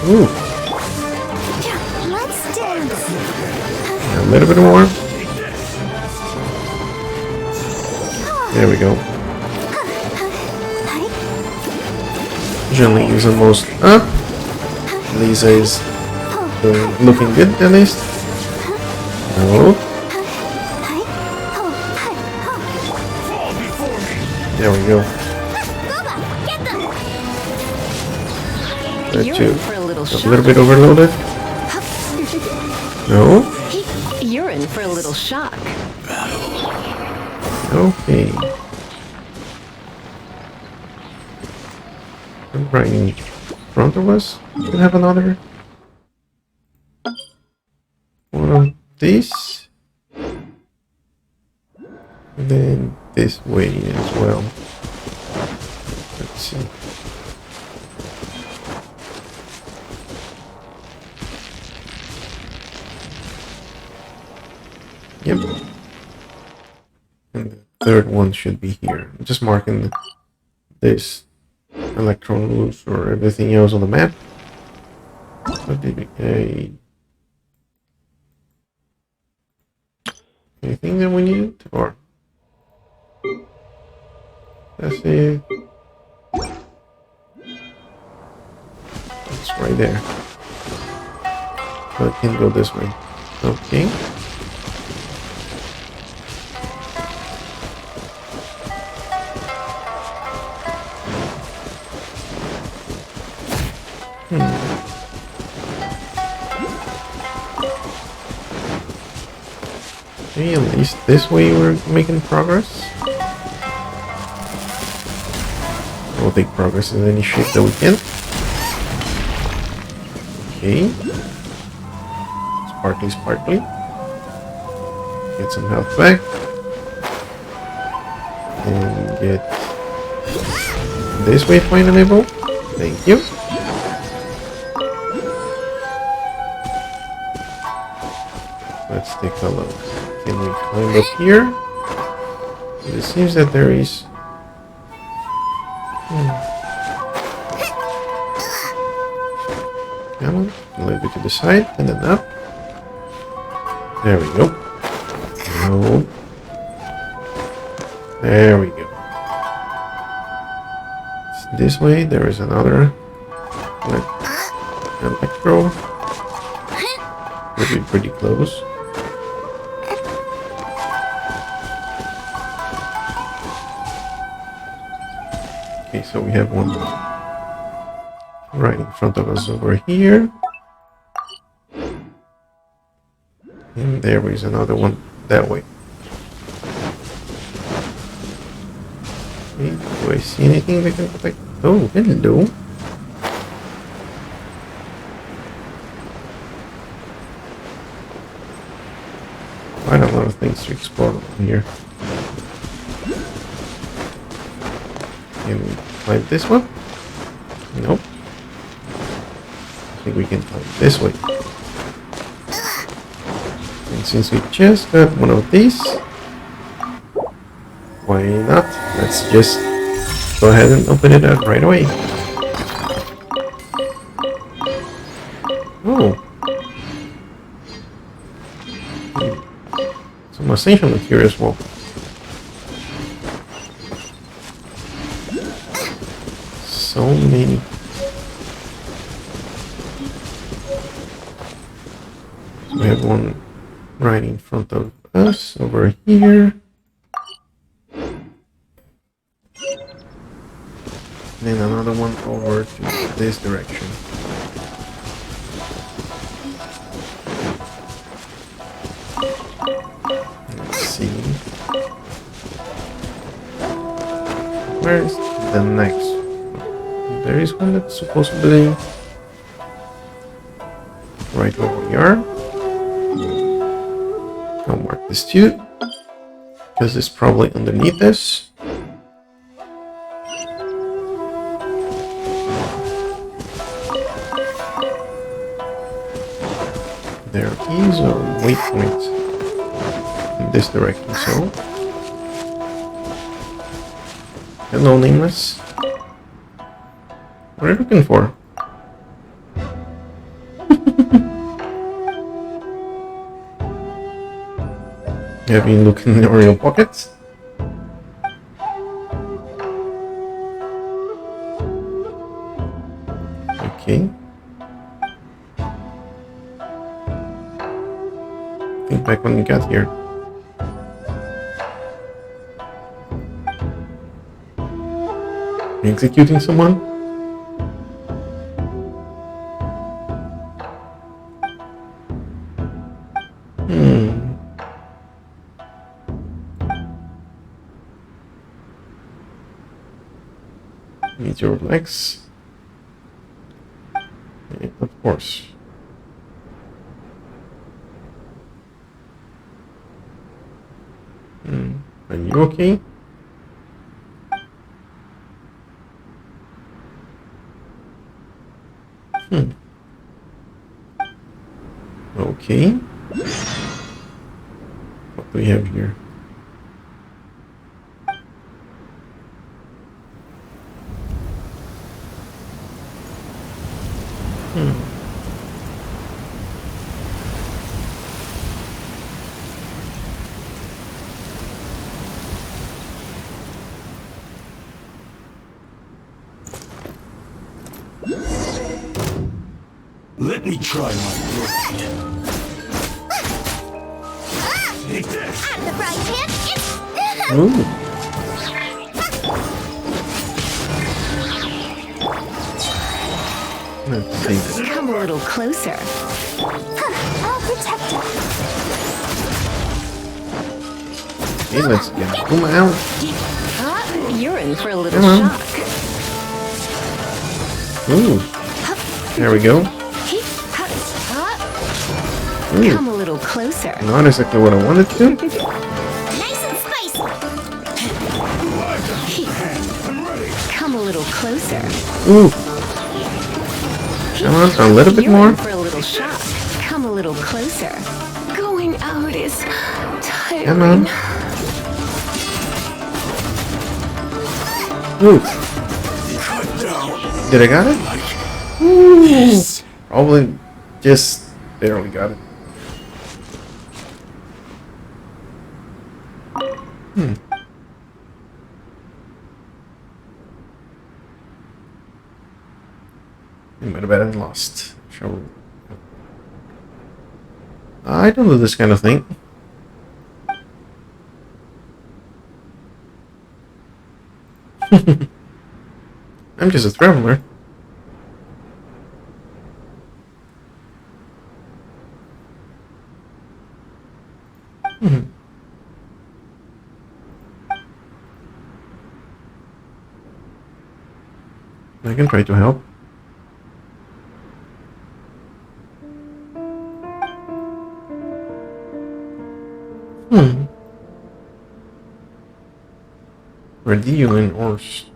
Ooh. Let's dance. A little bit more. There we go. Generally use the most up. Lisa is looking good at least. No. There we go. That too. For a little A little bit overloaded. No. You're in in for a little shock. Okay. Right in front of us, we have another one of these. And then this way as well. Let's see. Yep. And the third one should be here. I'm just marking this electron loose or everything else on the map. Anything that we need, or that's it. It's right there. So it can go this way. Okay. Okay, at least this way we're making progress. We'll take progress in any shape that we can. Okay. Sparkly, sparkly. Get some health back. And get this waypoint enabled. Thank you. Let's take a look. Can we climb up here? It seems that there is... Come on, a little bit to the side, and then up. There we go. No. There we go. It's this way, there is another electro. Would be pretty close. Okay, so we have one right in front of us over here. And there is another one that way. Okay, do I see anything that can protect? Oh, hello. Quite a lot of things to explore in here. Can we climb this one? Nope. I think we can climb this way. And since we just got one of these, why not? Let's just go ahead and open it up right away. Oh. Some essential materials as well. So many. We have one right in front of us over here. And another one over to this direction. Let's see. Where's the next one? There is one that's supposed to be right where we are. I'll mark this too, because it's probably underneath this. There is a waypoint in this direction, so... Hello, Nameless. What are you looking for? Have you been looking in your pockets? Okay. Think back when we got here. Executing someone? Need to relax. And of course. Are you okay? Okay. What do we have here? Let me try my blade. Take this. I'm the frying pan. Ooh. Let's see. Come a little closer. I'll protect you. Okay, let's get them out. You're in for a little Come on. shock. Ooh. There we go. Ooh. Come a little closer. Not exactly what I wanted to. Nice and spicy. Come a little closer. Ooh. Come on, a little bit You're more. in for a little shock. Come a little closer. Going out is tiring. Come on. Ooh. Did I got it? Ooh. Probably just barely got it. You might have been lost. Sure. I don't do this kind of thing. I'm just a traveler. I can try to help. Radiolan ores.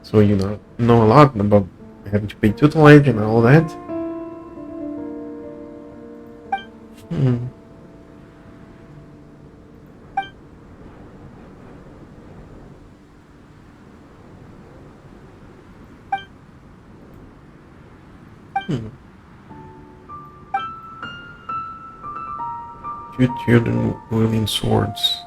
So you know a lot about having to pay tutelage and all that. Two children wielding swords.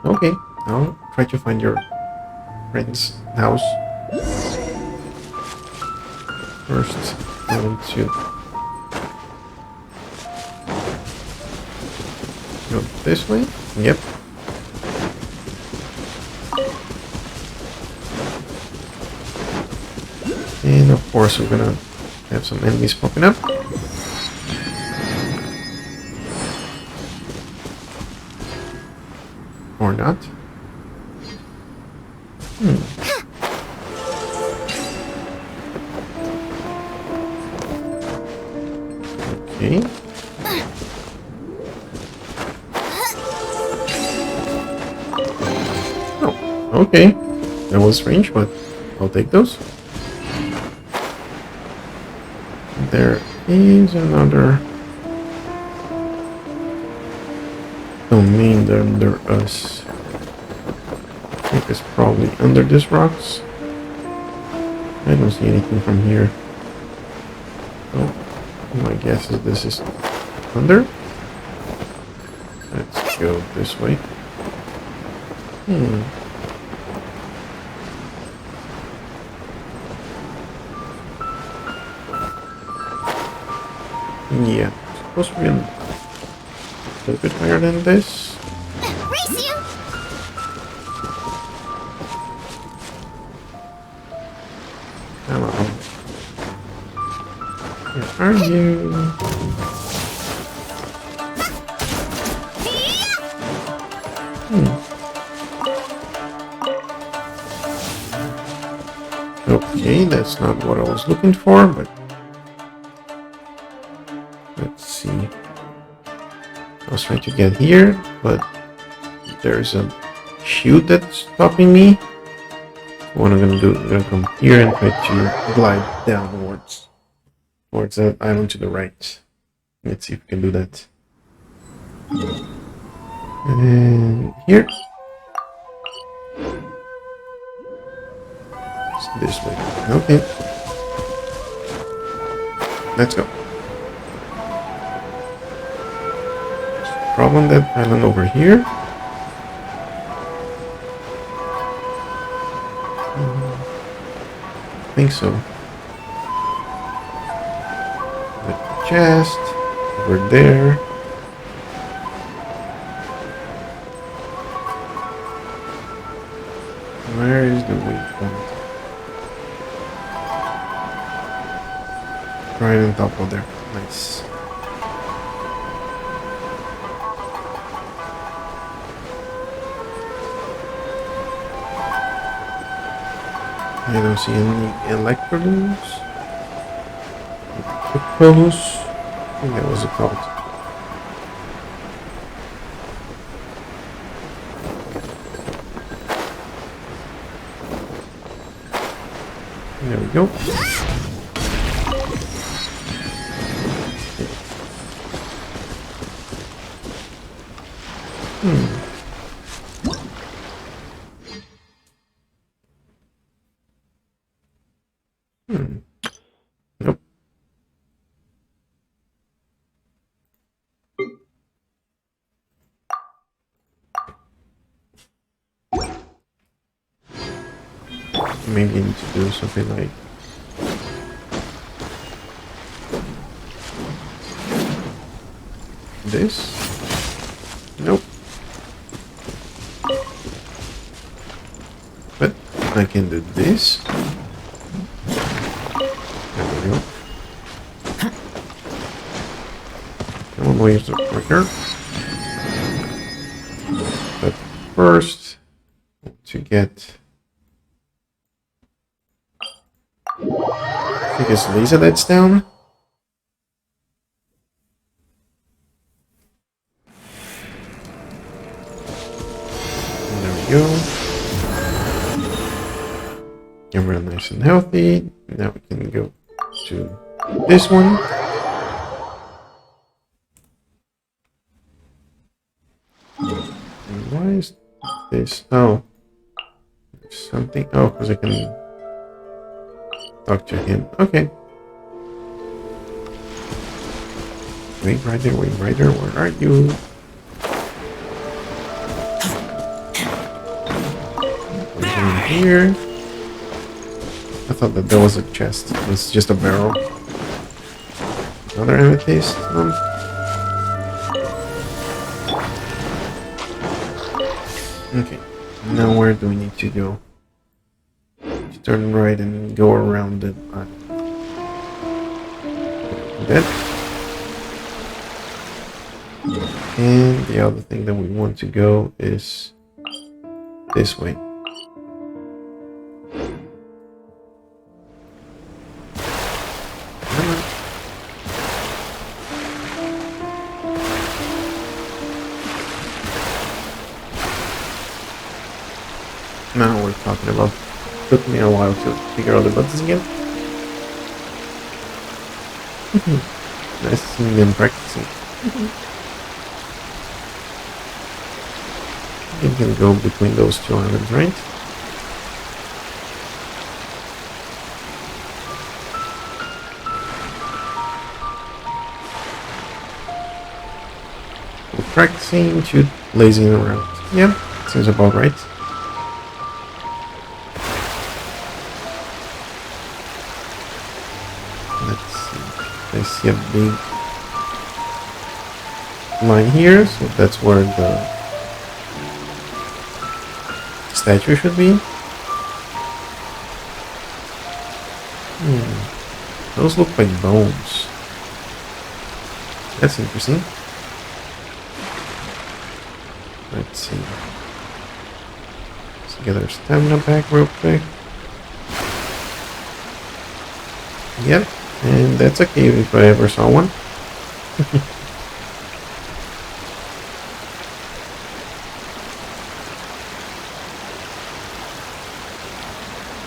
Okay, I'll try to find your friend's house. First, going to go this way. Yep. And of course, we're gonna have some enemies popping up. Or not. Okay. Oh, okay. That was strange, but I'll take those. There is another domain under us. I think it's probably under these rocks. I don't see anything from here. Oh, my guess is this is under. Let's go this way. Yeah, it's supposed to be a little bit higher than this. Race you! Come on. Where are you? Okay, that's not what I was looking for, but let's see. I was trying to get here, but there's a chute that's stopping me. What I'm gonna do, I'm gonna come here and try to glide downwards towards that island to the right. Let's see if we can do that. And here. It's this way. Okay. Let's go. Problem that island over here. I think so. With the chest over there. Where is the waypoint? Right on top of there. Nice. I don't see any electrodes. Electrodes. I think that was it called. There we go. Nope. Maybe I need to do something like this. Nope. But I can do this. There we go. Come on, where's the quicker? But first, to get I think it's laser that's down. And there we go. And we're nice and healthy. Now we can go to this one. And why is this? Oh. There's something. Oh, because I can talk to him. Okay. Wait, Rider, where are you? We're in here. I thought that there was a chest. It's just a barrel. Another amethyst. Okay. Now where do we need to go? Turn right and go around it. That. And the other thing that we want to go is this way. Now we're talking about. Took me a while to figure out the buttons again. Nice seeing them practicing. You can go between those two islands, right? We're practicing, shoot, lazing around. Yeah, seems about right. I see a big line here, so that's where the statue should be. Those look like bones. That's interesting. Let's see. Let's get our stamina back real quick. Yep, and that's a cave if I ever saw one.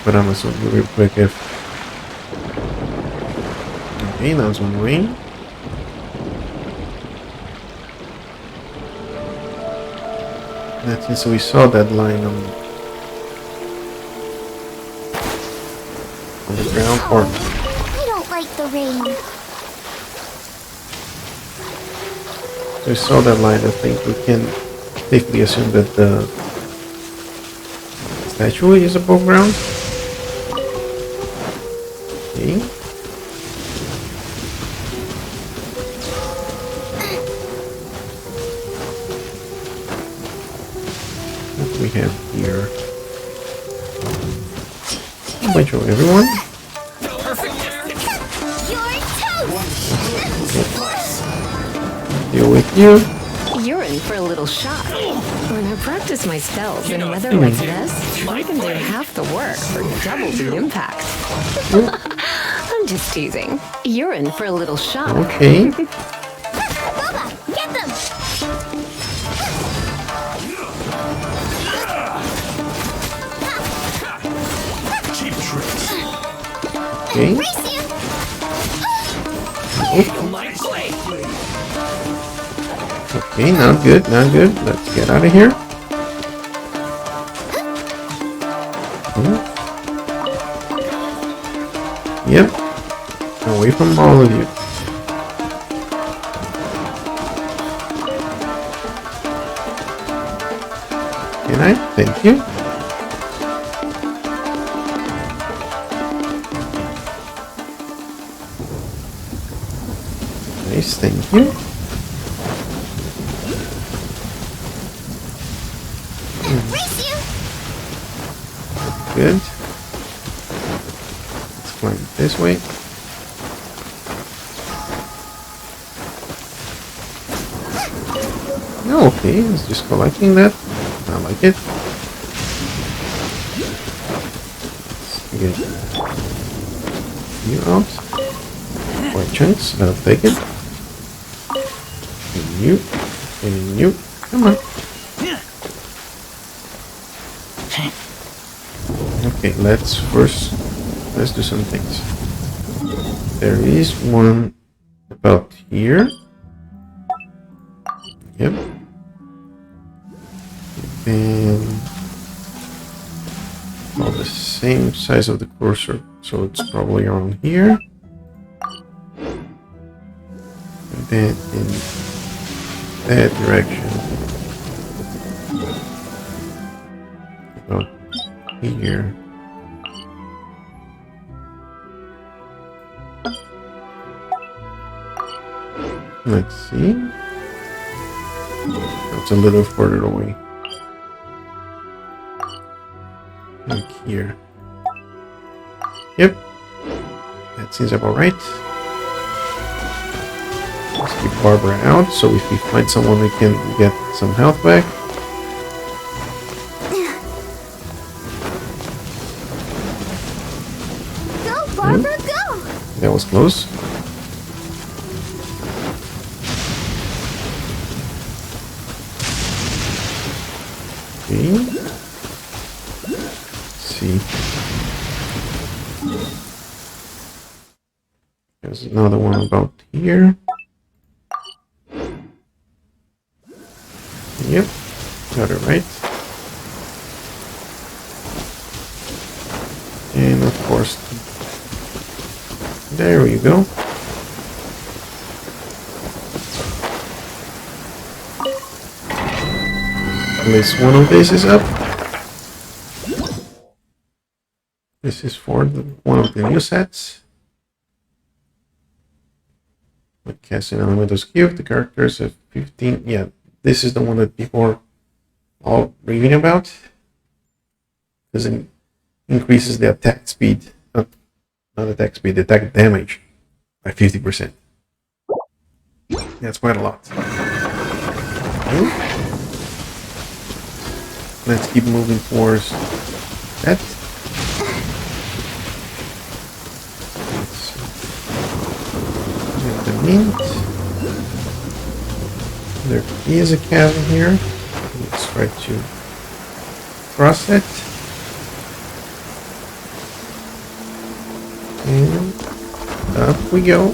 But I'm assuming real quick if... Okay, now it's on rain. That's it, so we saw that line on the ground or... I don't like the rain. We saw that line. I think we can safely assume that the statue is above ground. Okay. What do we have here? A bunch of everyone. Deal with you. You're in for a little shock. When I practice my spells in weather like this, I can do half the work for double the impact. I'm just teasing. You're in for a little shock. Okay. Boba, get them! Cheap tricks. Okay. Okay, not good, not good. Let's get out of here. Yep. Away from all of you. Can I? Thank you. Nice, thank you. Good. Let's climb this way. No, okay, it's just collecting that. I like it. Let's get you out. White chunks, I'll take it. And you. Come on. Okay, let's do some things. There is one about here. Yep. And about the same size of the cursor, so it's probably around here. And then in that direction. About here. Let's see. It's a little further away. Like here. Yep. That seems about right. Let's keep Barbara out, so if we find someone we can get some health back. Go, Barbara, go! That was close. Okay. Let's see. There's another one about here. Yep, got it right. And of course, there we go. At least one of these is up. This is for one of the new sets. Like casting elemental skill, the characters have 15. Yeah, this is the one that people are all raving about. Because it increases the attack speed. Not attack speed, the attack damage by 50%. That's quite a lot. Let's keep moving towards that. The mint. There is a chasm here. Let's try to cross it. And up we go.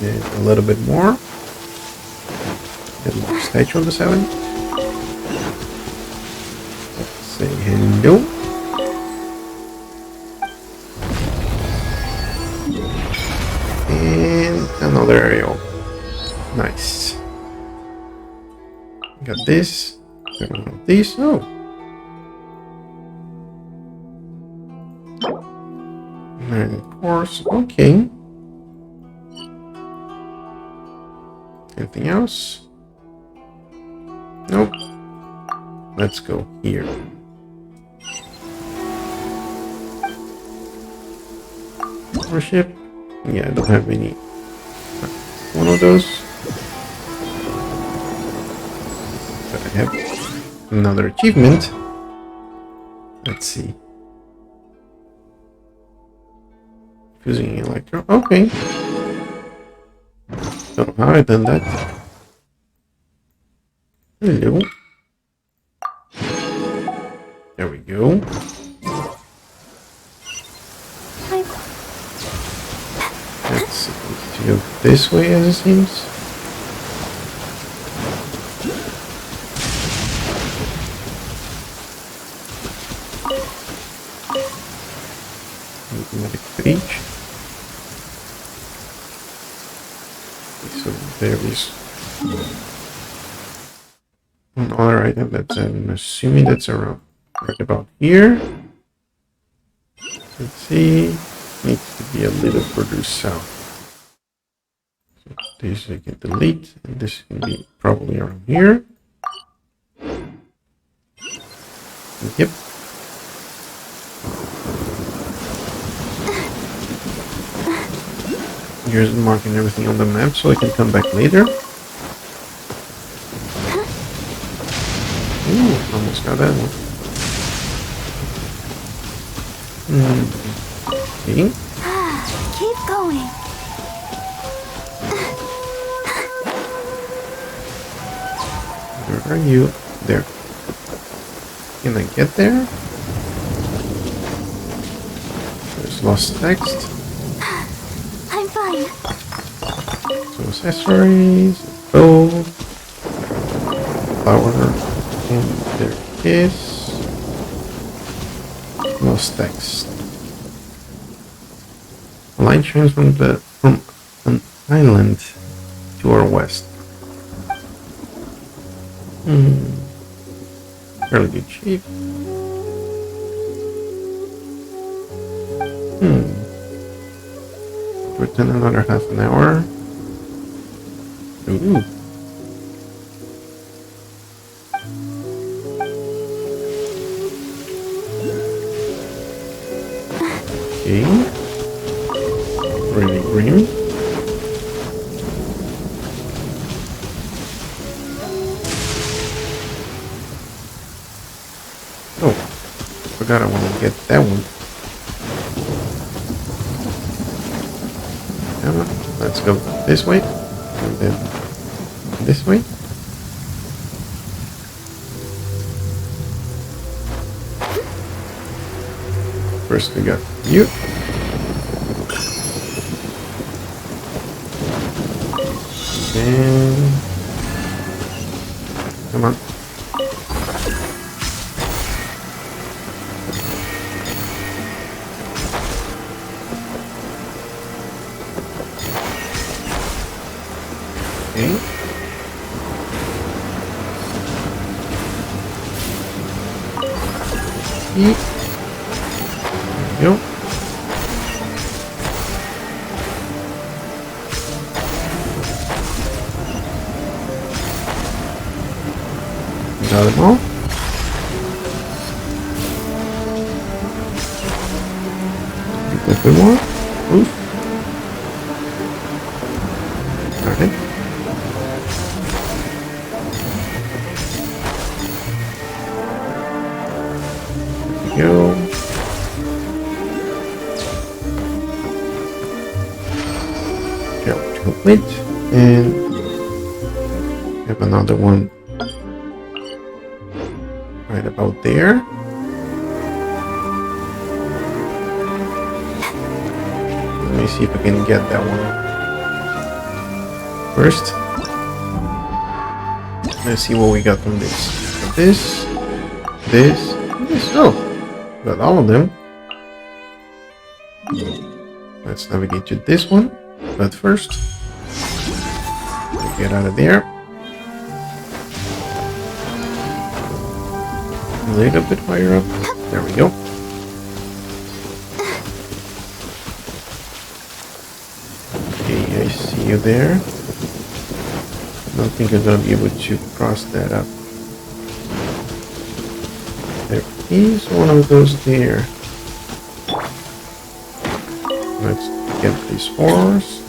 And a little bit more. And statue on the 7. Let's say hello. And another aerial. Nice. Got this. Got this. Oh. And of course, okay. Anything else? Nope. Let's go here. Worship. Yeah, I don't have any. One of those. But I have another achievement. Let's see. Fusing electro. Okay. Don't know how I done that. Hello. There we go. Let's go this way as it seems. Automatic page. So there is another item that's I'm assuming that's around right about here. Let's see. Needs to be a little further south. So this I can delete, and this can be probably around here. Yep. Here's marking everything on the map so I can come back later. Ooh, almost got that one. Okay. Keep going. Where are you? There. Can I get there? There's lost text. I'm fine. Some accessories, bow, flower, and there it is. Lost text. A line shines from an island to our west. Fairly good shape. Return another half an hour. Ooh. Okay. Really green. Oh, forgot I want to get that one. Let's go this way, and then this way. First we got you. And come on. Okay. There we go. Got them all. A bit more. Oof. Alright. There we go. Challenge complete. And have another one right about there. Let me see if I can get that one first. Let's see what we got from this. This. Oh, got all of them. Let's navigate to this one. But first, get out of there. A little bit higher up. There we go. Okay, I see you there. I don't think I'm gonna be able to cross that up. There is one of those there. Let's get these ores.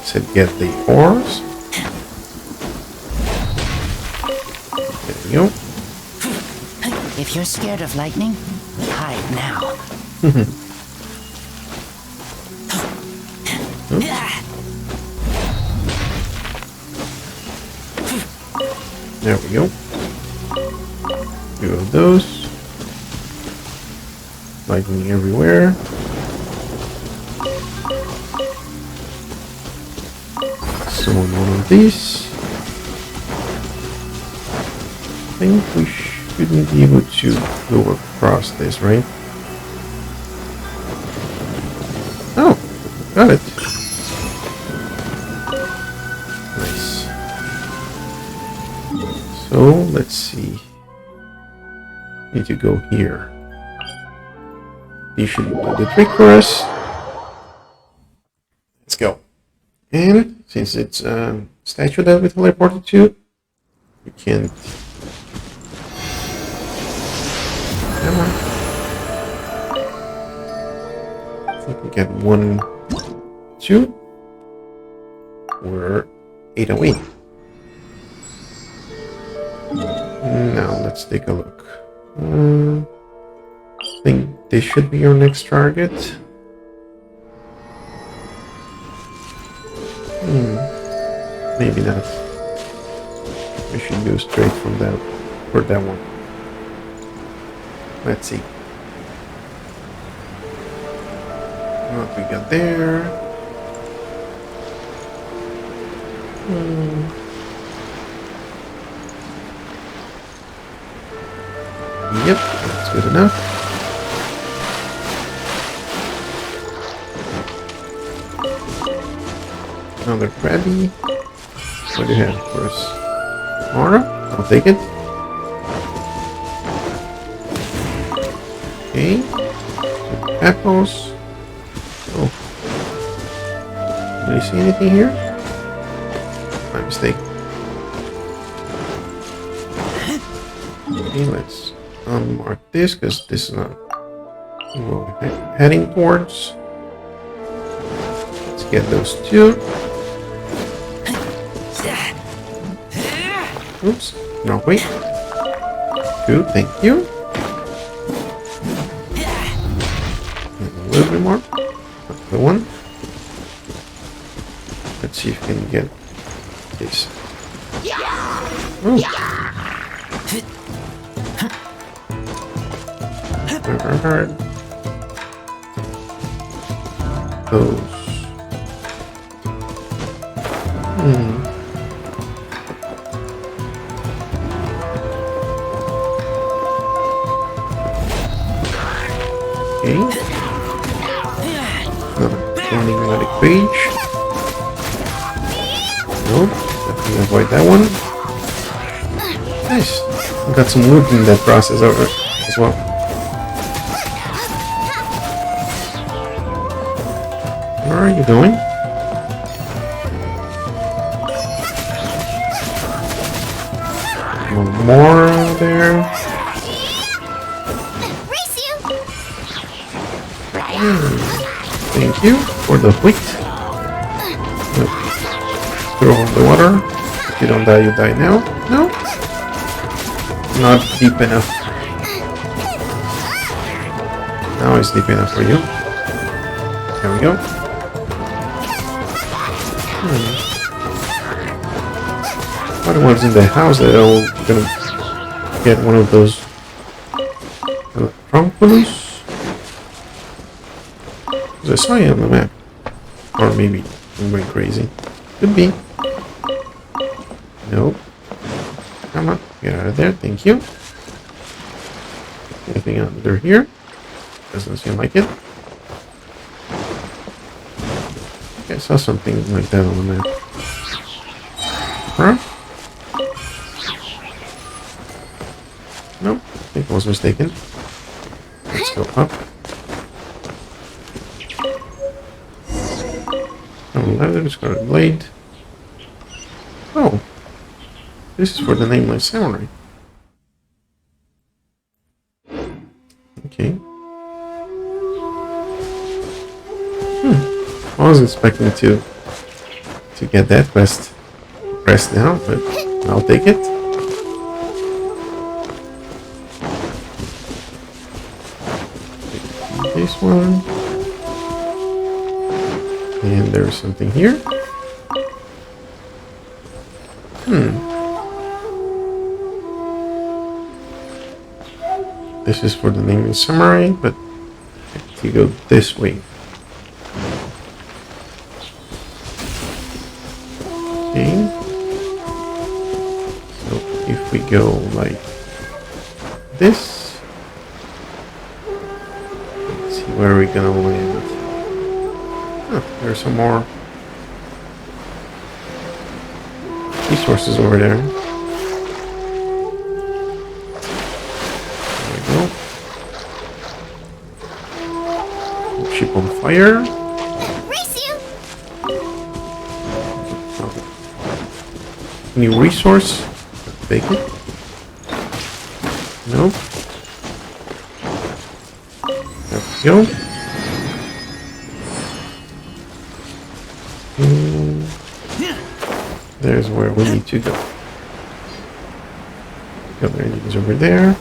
Said get the ores. There we go. If you're scared of lightning, hide now. There we go. Two of those. Lightning everywhere. Summon one of these. I think we shouldn't be able to go across this, right? Oh, got it. Nice. So let's see. Need to go here. You should do the trick for us. Let's go. And since it's a statue that we teleported to, we can't. Come on. I think we get 1, 2. We're 8 away. Now let's take a look. I think this should be our next target. Maybe not. We should go straight from that for that one. Let's see. What we got there? Yep, that's good enough. Another Krabby. What do you have for us? Aura? I'll take it. Okay. Some apples. Oh. Do you see anything here? My mistake. Okay, let's unmark this because this is not what we're heading towards. Let's get those two. Oops. No, wait. 2, thank you. And a little bit more. Another one. Let's see if we can get this. Oh. Hard. Those. Okay. Another magnetic page. Nope. Definitely avoid that one. Nice. We got some wood in that process over as well. Where are you going? Come more there. Thank you for the wheat. Throw on the water. If you don't die, you die now. No? Not deep enough. Now it's deep enough for you. There we go. What was in the house that I'm gonna get one of those Electronculus? I saw it on the map. Or maybe I'm going crazy. Could be. Nope. Come on, get out of there, thank you. Anything under here? Doesn't seem like it. I saw something like that on the map. Huh? Nope, I think I was mistaken. Let's go up. Oh, leather's got a blade. Oh, this is for the Nameless Samurai. Okay. I was expecting to get that quest now, but I'll take it. This one. And there's something here. This is for the Nameless Samurai, but I have to go this way. Okay. So if we go like this, let's see where we're gonna land. Oh, there's some more resources over there. There we go. Ship on fire. New resource? Take it. Nope. There we go. There's where we need to go. The other engine's over there.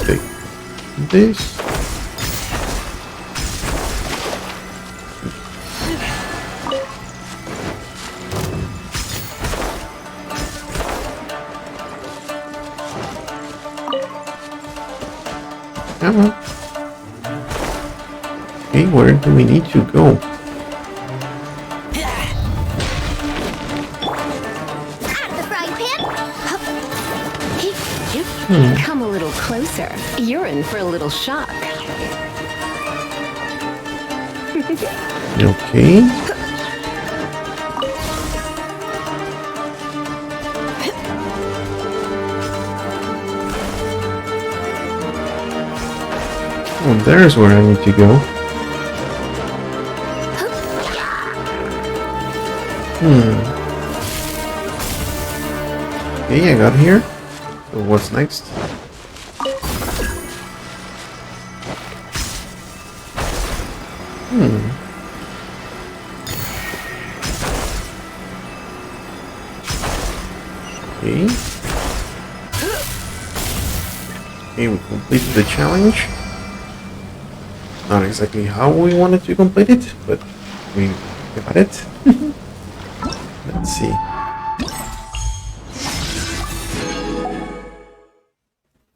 Take this. Come on. Okay, where do we need to go? Come a little closer. You're in for a little shock. Okay. Oh, there's where I need to go. Okay, I got here. So what's next? Okay. Okay, we completed the challenge. Not exactly how we wanted to complete it, but we got it. Let's see.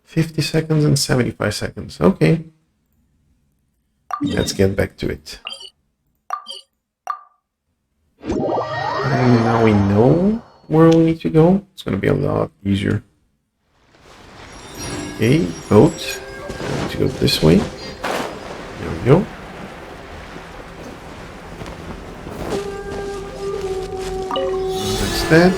$50 and 75 seconds. Okay. Let's get back to it. And now we know where we need to go. It's going to be a lot easier. Okay, boat. I need to go this way. There we go. That's that.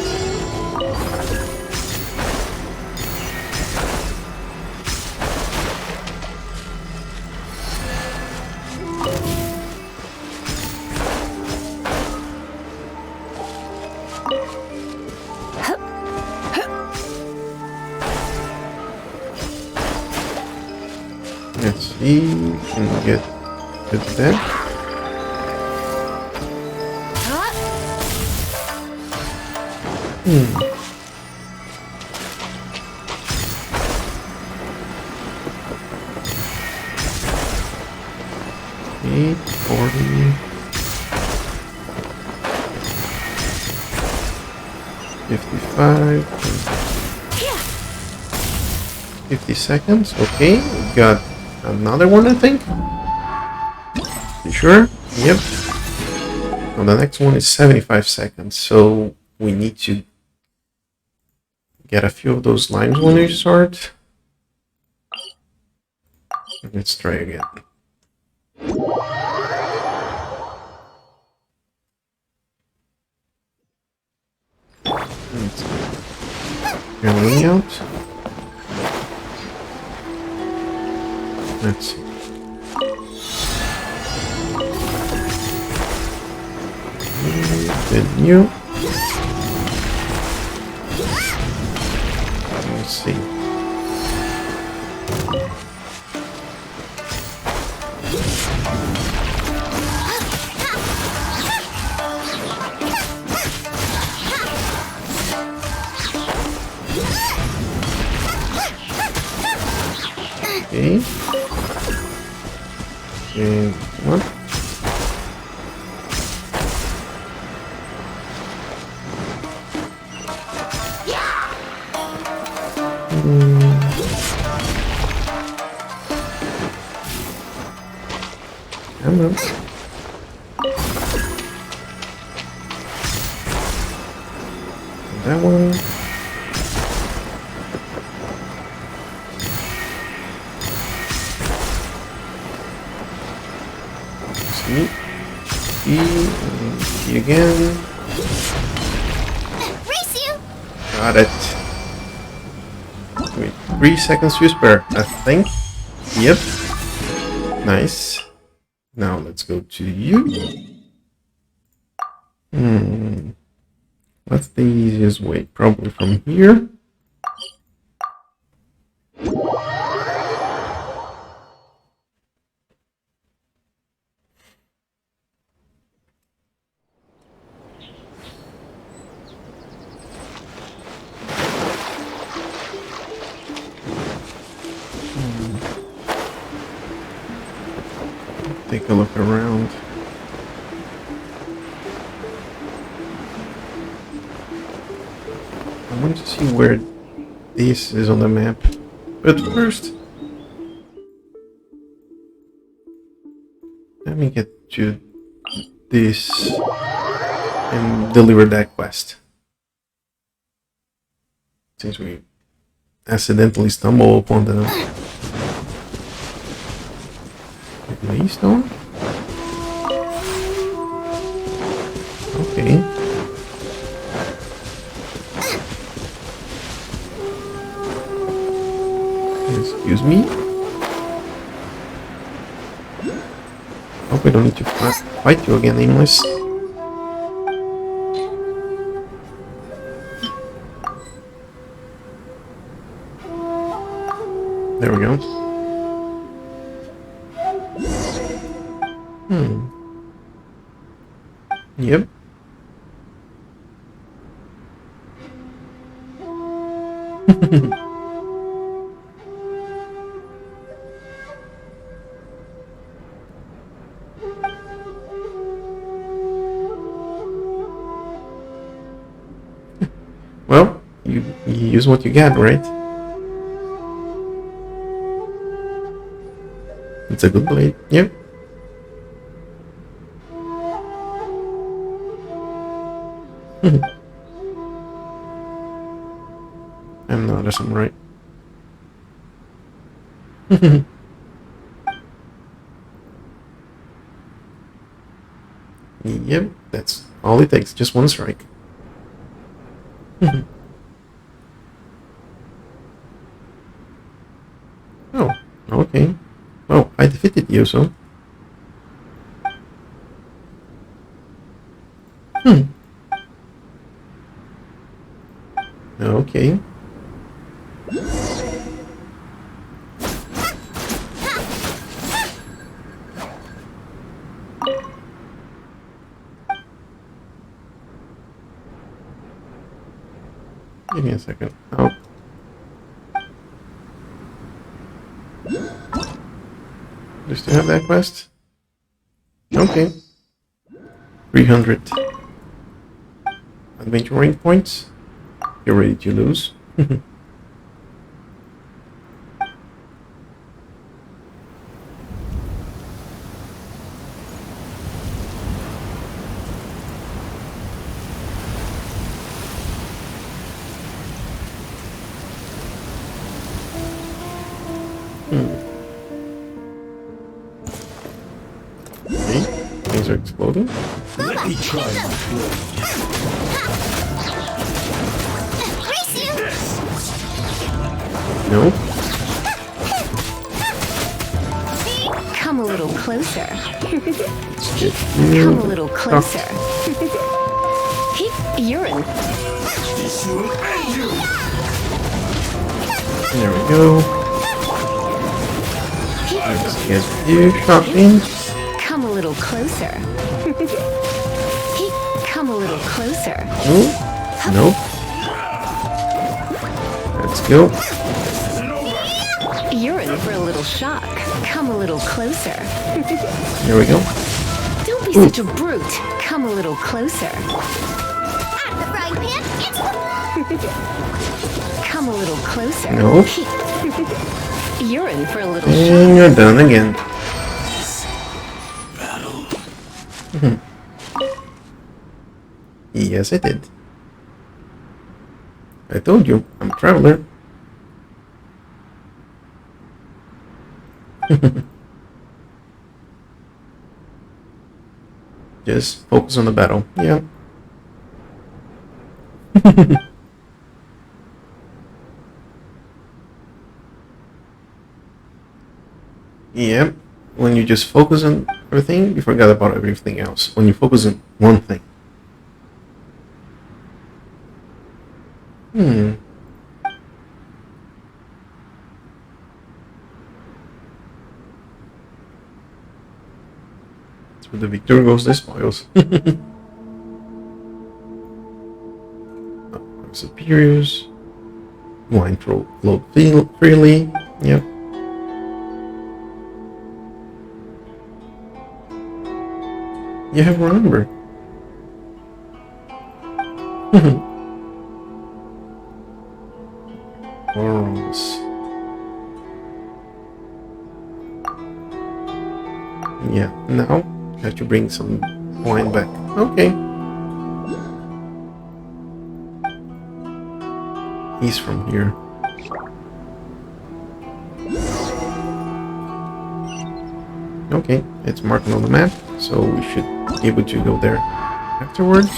see, can get to that. Okay, 40. 55. 50 seconds. Okay, we got another one, I think. You sure? Yep. And the next one is 75 seconds. So we need to get a few of those limes when we start. Let's try again. Going out. Let's see. New. Let's see. Okay. And what? Come on. That one. See. See again. Race you! Got it. Wait, 3 seconds to spare, I think. Yep. Nice. Now let's go to you. What's the easiest way? Probably from here. Take a look around. I want to see where this is on the map. But first, let me get to this and deliver that quest. Since we accidentally stumble upon the Stone? Okay. Excuse me? Hope we don't need to fight you again, Aimless. There we go. Yep. Well, you use what you get, right? It's a good blade. Yep. I'm not a samurai. Yep, that's all it takes. Just one strike. Oh, okay. Oh, I defeated you, so. Okay. second. Oh. Do you still have that quest? Okay. 300 adventure rank points. You're ready to lose. Okay, things are exploding. Let me try my blade. No. Come a little closer. You Come a little closer. Urine. This will end you. There we go. Let's get you shopping. Come a little closer. Come a little closer. Oh, nope. Let's go. You're in for a little shock. Come a little closer. There we go. Don't be such a brute. Come a little closer. At the frying pan, it's Come a little closer. Nope. You're in for a little And you're done again. Yes, I did. I told you, I'm a traveler. Just focus on the battle. Yeah. Yep. When you just focus on everything, you forget about everything else. When you focus on one thing. So the victor goes the spoils. Superiors. Wine flow freely. Yep. You have remembered. Morals. Yeah, now have to bring some wine back. Okay. He's from here. Okay, it's marked on the map, so we should be able to go there afterwards.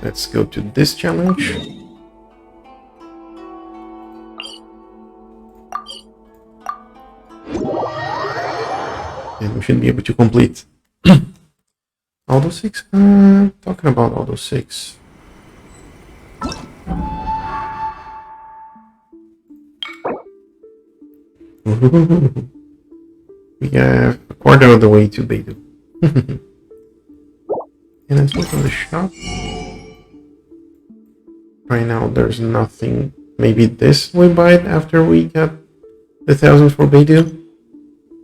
Let's go to this challenge. And we should be able to complete all those 6. Talking about all those 6. We have a quarter of the way to Beidou. And let's look in the shop. Right now there's nothing. Maybe this we buy it after we get the 1,000 for Beidou.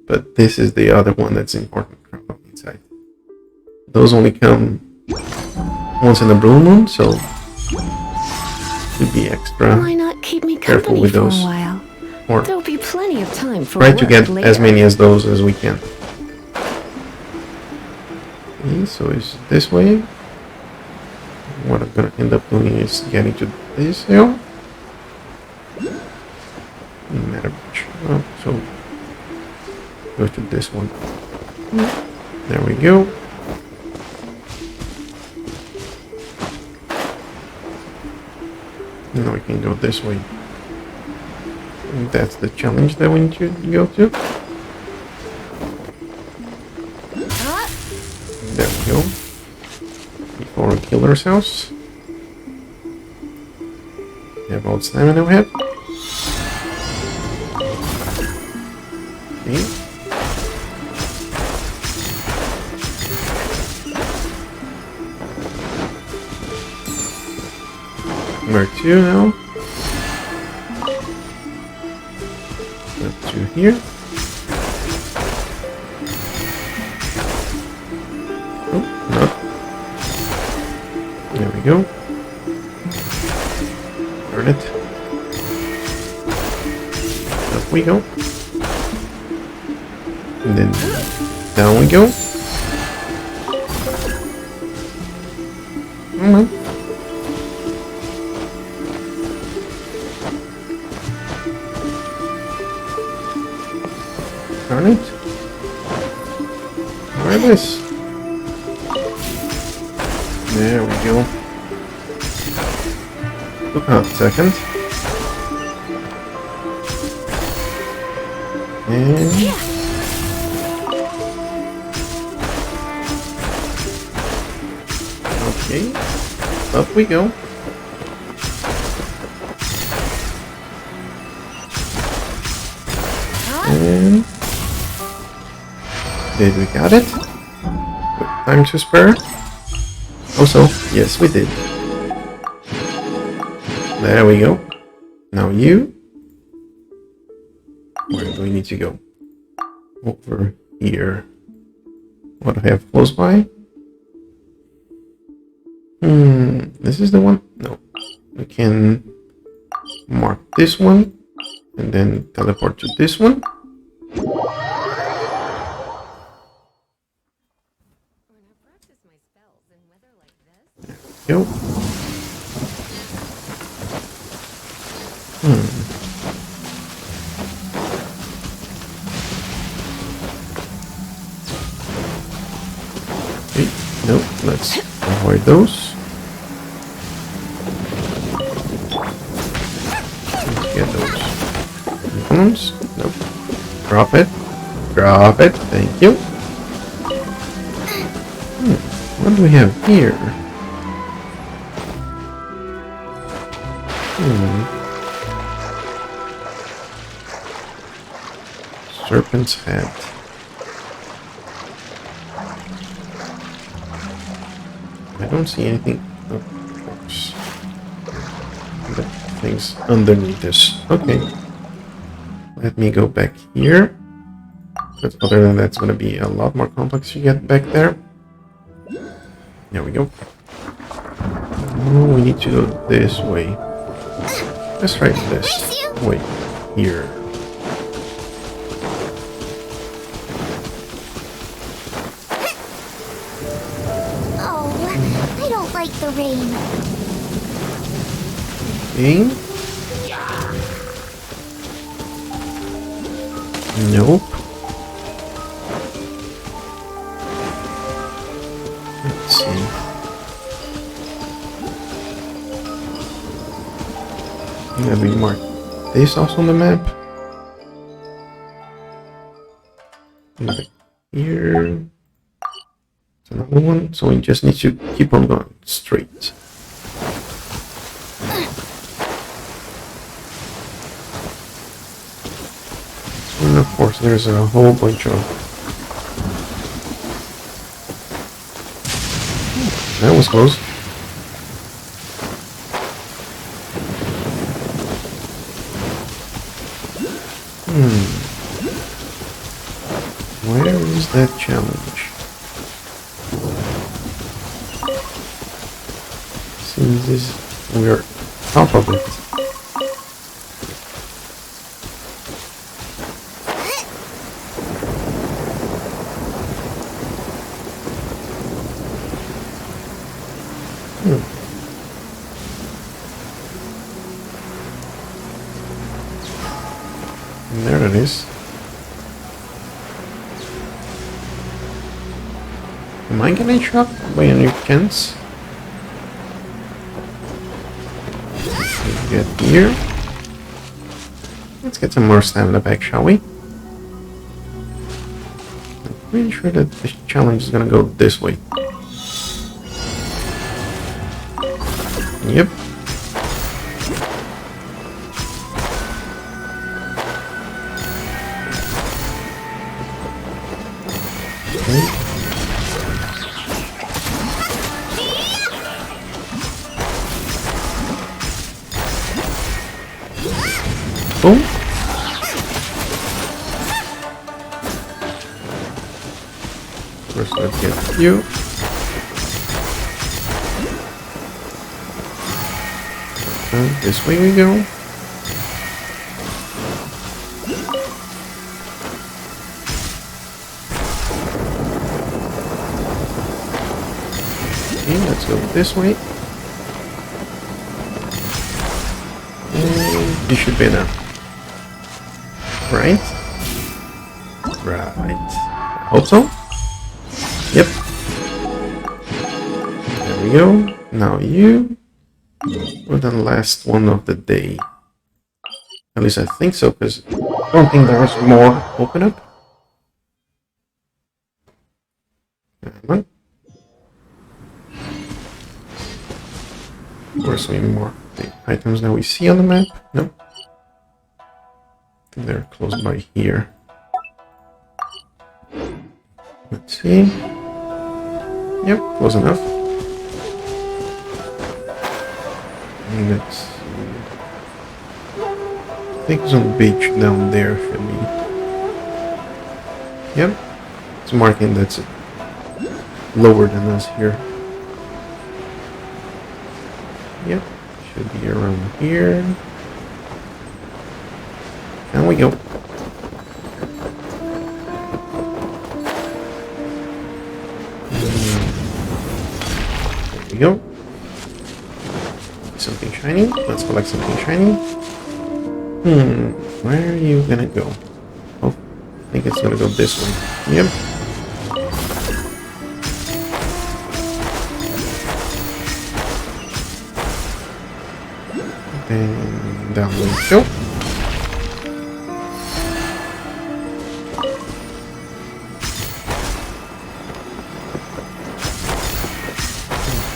But this is the other one that's important inside. Those only come once in a blue moon, so to be extra Why not keep me careful company with for a those. while? Or There'll be plenty of time for try to work get later. as many as those as we can. Okay, so it's this way. What I'm gonna end up doing is getting to this hill. Matter much. Oh, so go to this one. There we go. Now we can go this way. And that's the challenge that we need to go to. There we go. Before we kill ourselves. Have all the stamina we have. Okay. Where to now? Up to here. Oh, no. There we go. Turn it. Up we go. And then down we go. Turn it. Where is? There we go. Took a second. And okay, up we go. And did we got it? With time to spare? Also, yes, we did. There we go. Now you. Where do we need to go? Over here. What do I have close by? This is the one? No. We can mark this one and then teleport to this one. There we go. Okay, no, let's avoid those. Let's get those bones. Nope. Drop it. Drop it. Thank you. What do we have here? Serpent's head. I don't see anything. Of course. The things underneath this. Okay. Let me go back here. But other than that, it's going to be a lot more complex to get back there. There we go. Oh, we need to go this way. Let's try this way here. I don't like the rain. Okay. Nope. Let's see. Let me mark this also on the map. Like here. It's another one, so we just need to keep on going straight. And of course, there's a whole bunch of. That was close. Where is that challenge? Since this, we're top of it. And there it is. Am I getting shot by any chance? Let's get here. Let's get some more stamina back, shall we? I'm pretty sure that the challenge is gonna go this way. Yep. Okay. Boom. First, let's get you. And this way we go. Okay, let's go this way. And this should be enough. Right? Right. Hope so? Yep. There we go. Now you. We're the last one of the day. At least I think so, because I don't think there's more open up. Come on. Where's any more the items that we see on the map? No. I think they're close by here. Let's see. Yep, close enough. Let's see. I think it's on the beach down there, should be. Yep. It's marking that's lower than us here. Yep. Should be around here. And we go. There we go. Something shiny. Let's collect something shiny. Where are you gonna go? Oh, I think it's gonna go this way. Yep. And down we go.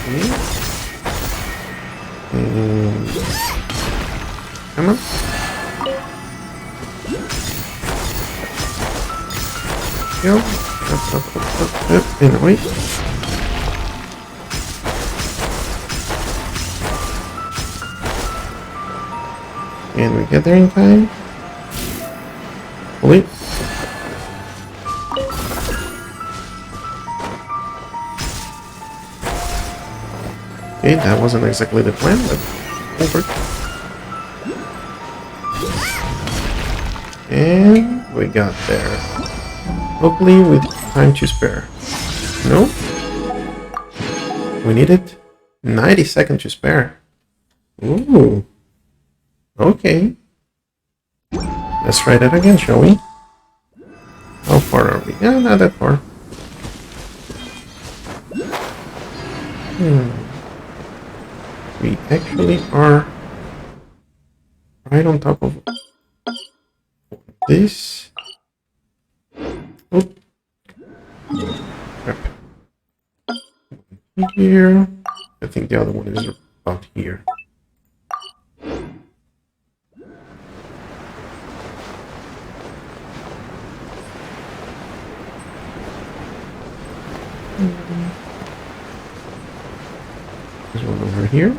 Okay. Come on. Go. Up. And wait. And we get there in time. Wait. Okay, that wasn't exactly the plan, but over. And we got there. Hopefully with time to spare. No? We needed 90 seconds to spare. Ooh. Okay. Let's try that again, shall we? How far are we? Yeah, not that far. We actually are right on top of this. Oh. Crap. Here. I think the other one is about here. There's one over here.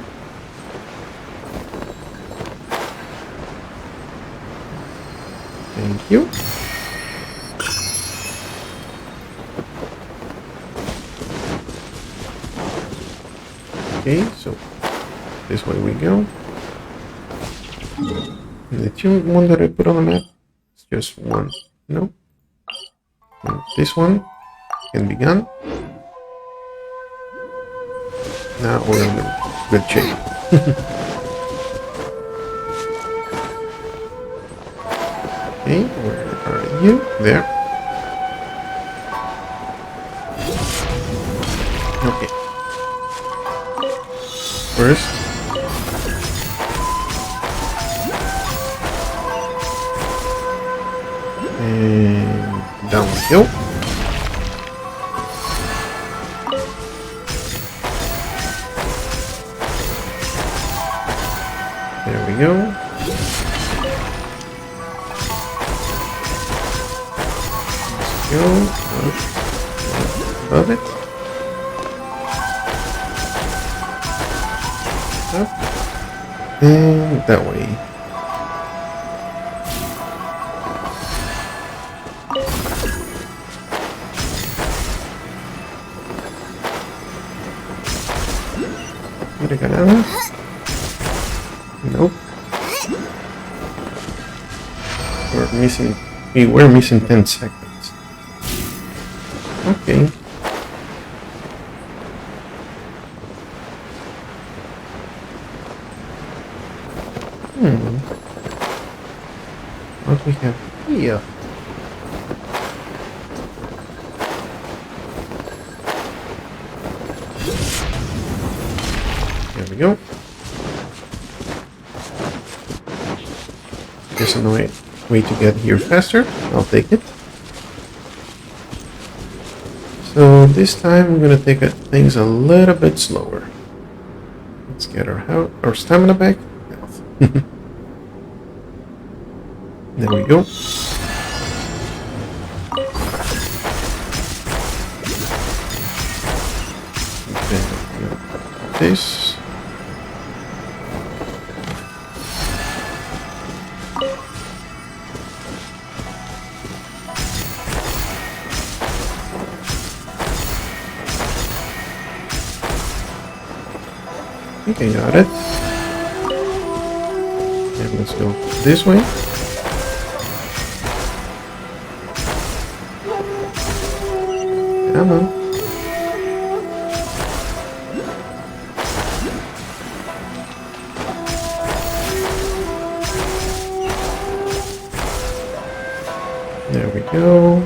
Thank you. Okay, so this way we go. The two one that I put on the map is just one. No. And this one can be gone. Now we're in good shape. Okay, where are you? There. Okay. First. And down we go. There we go. Let's go above it. Up. And that way. Hiragana. Nope. We're missing 10 seconds. Okay. What we have here? There we go. There's a way to get here faster. I'll take it. So this time I'm gonna take things a little bit slower. Let's get our stamina back. Health. There we go. Okay, this. Okay, got it. And let's go this way. Come on. There we go.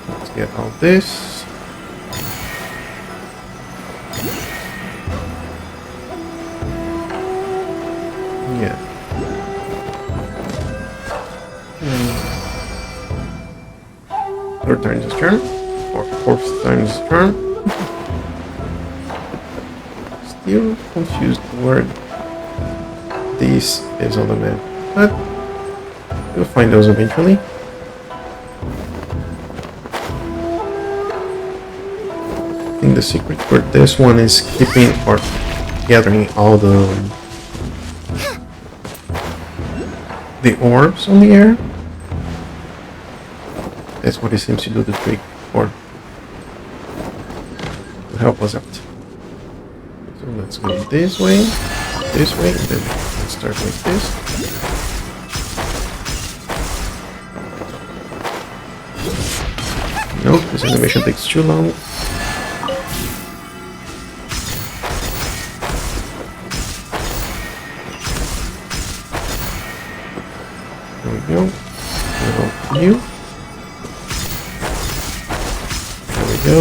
Let's get all this. Yeah. Third turn is turn. Or fourth turn is turn. Still confused where this is on the map, but we'll find those eventually. I think the secret for this one is keeping or gathering all the orbs on the air. That's what it seems to do the trick for, to help us out. So let's go this way, and then let's start like this. Nope, this animation takes too long. There we go. Level you. There we go.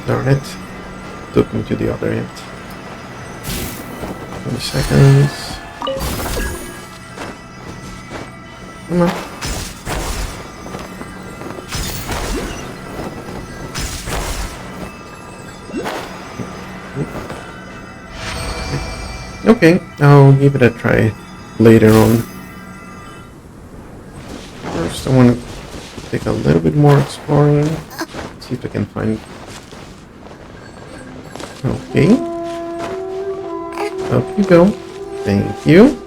Darn it. Took me to the other end. 20 seconds. Come on. Okay, I'll give it a try later on. First, I want to take a little bit more exploring. See if I can find. Okay. Up you go. Thank you.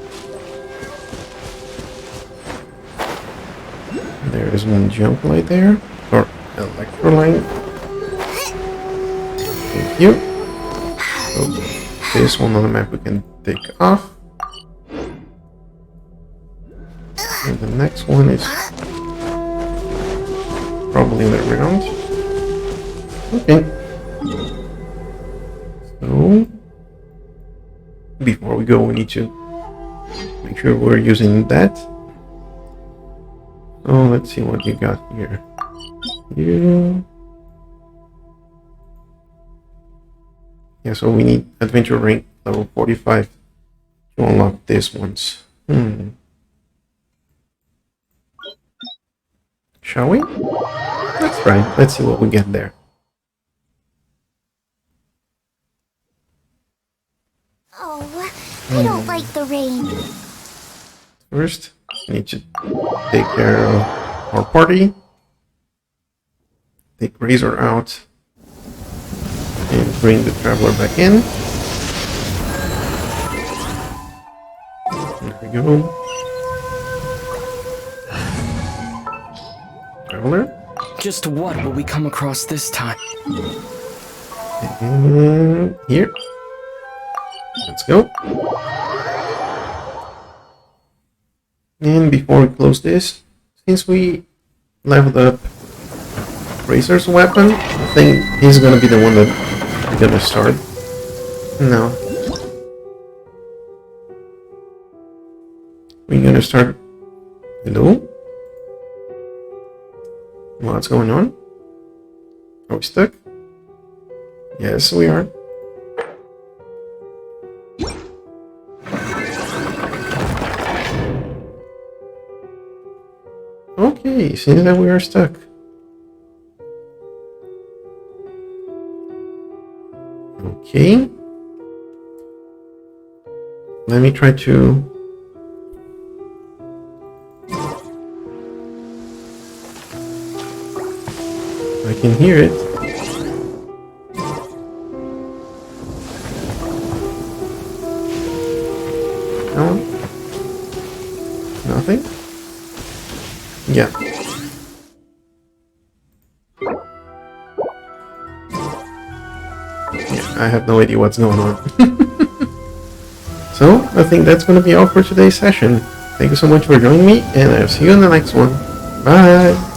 There is one jump light there, or electroline. Thank you. Okay. This one on the map we can take off. And the next one is probably underground. Okay. So before we go, we need to make sure we're using that. Oh, let's see what you got here. Yeah, so we need adventure rank level 45 to unlock these ones. Shall we? Let's try. Let's see what we get there. Oh, I don't like the rain. First, we need to take care of our party. Take Razor out. And bring the Traveler back in. There we go. Traveler. Just what will we come across this time? And here. Let's go. And before we close this, since we leveled up Razor's weapon, I think he's gonna be the one that we're gonna start. No. We're gonna start. Hello? What's going on? Are we stuck? Yes, we are. Okay, seems that we are stuck. Okay. Let me try to... I can hear it. No? Nothing? Yeah. I have no idea what's going on. So, I think that's going to be all for today's session. Thank you so much for joining me, and I'll see you in the next one. Bye!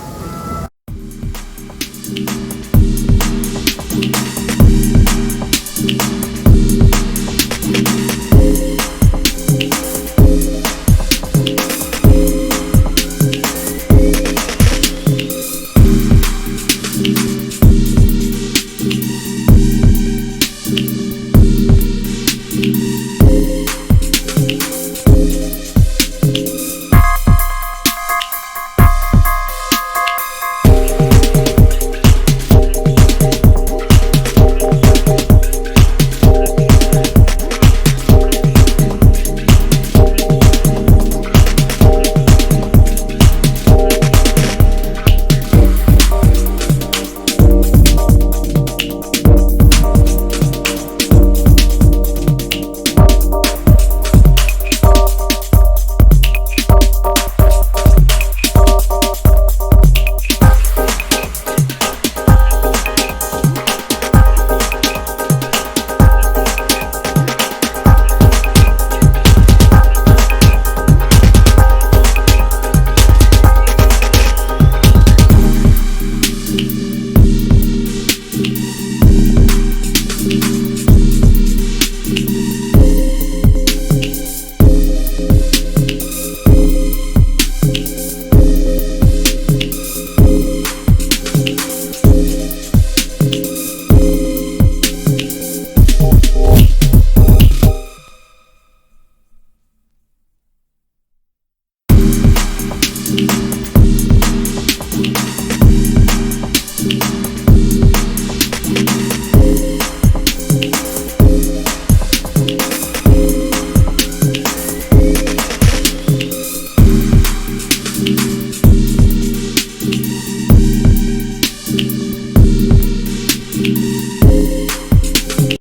You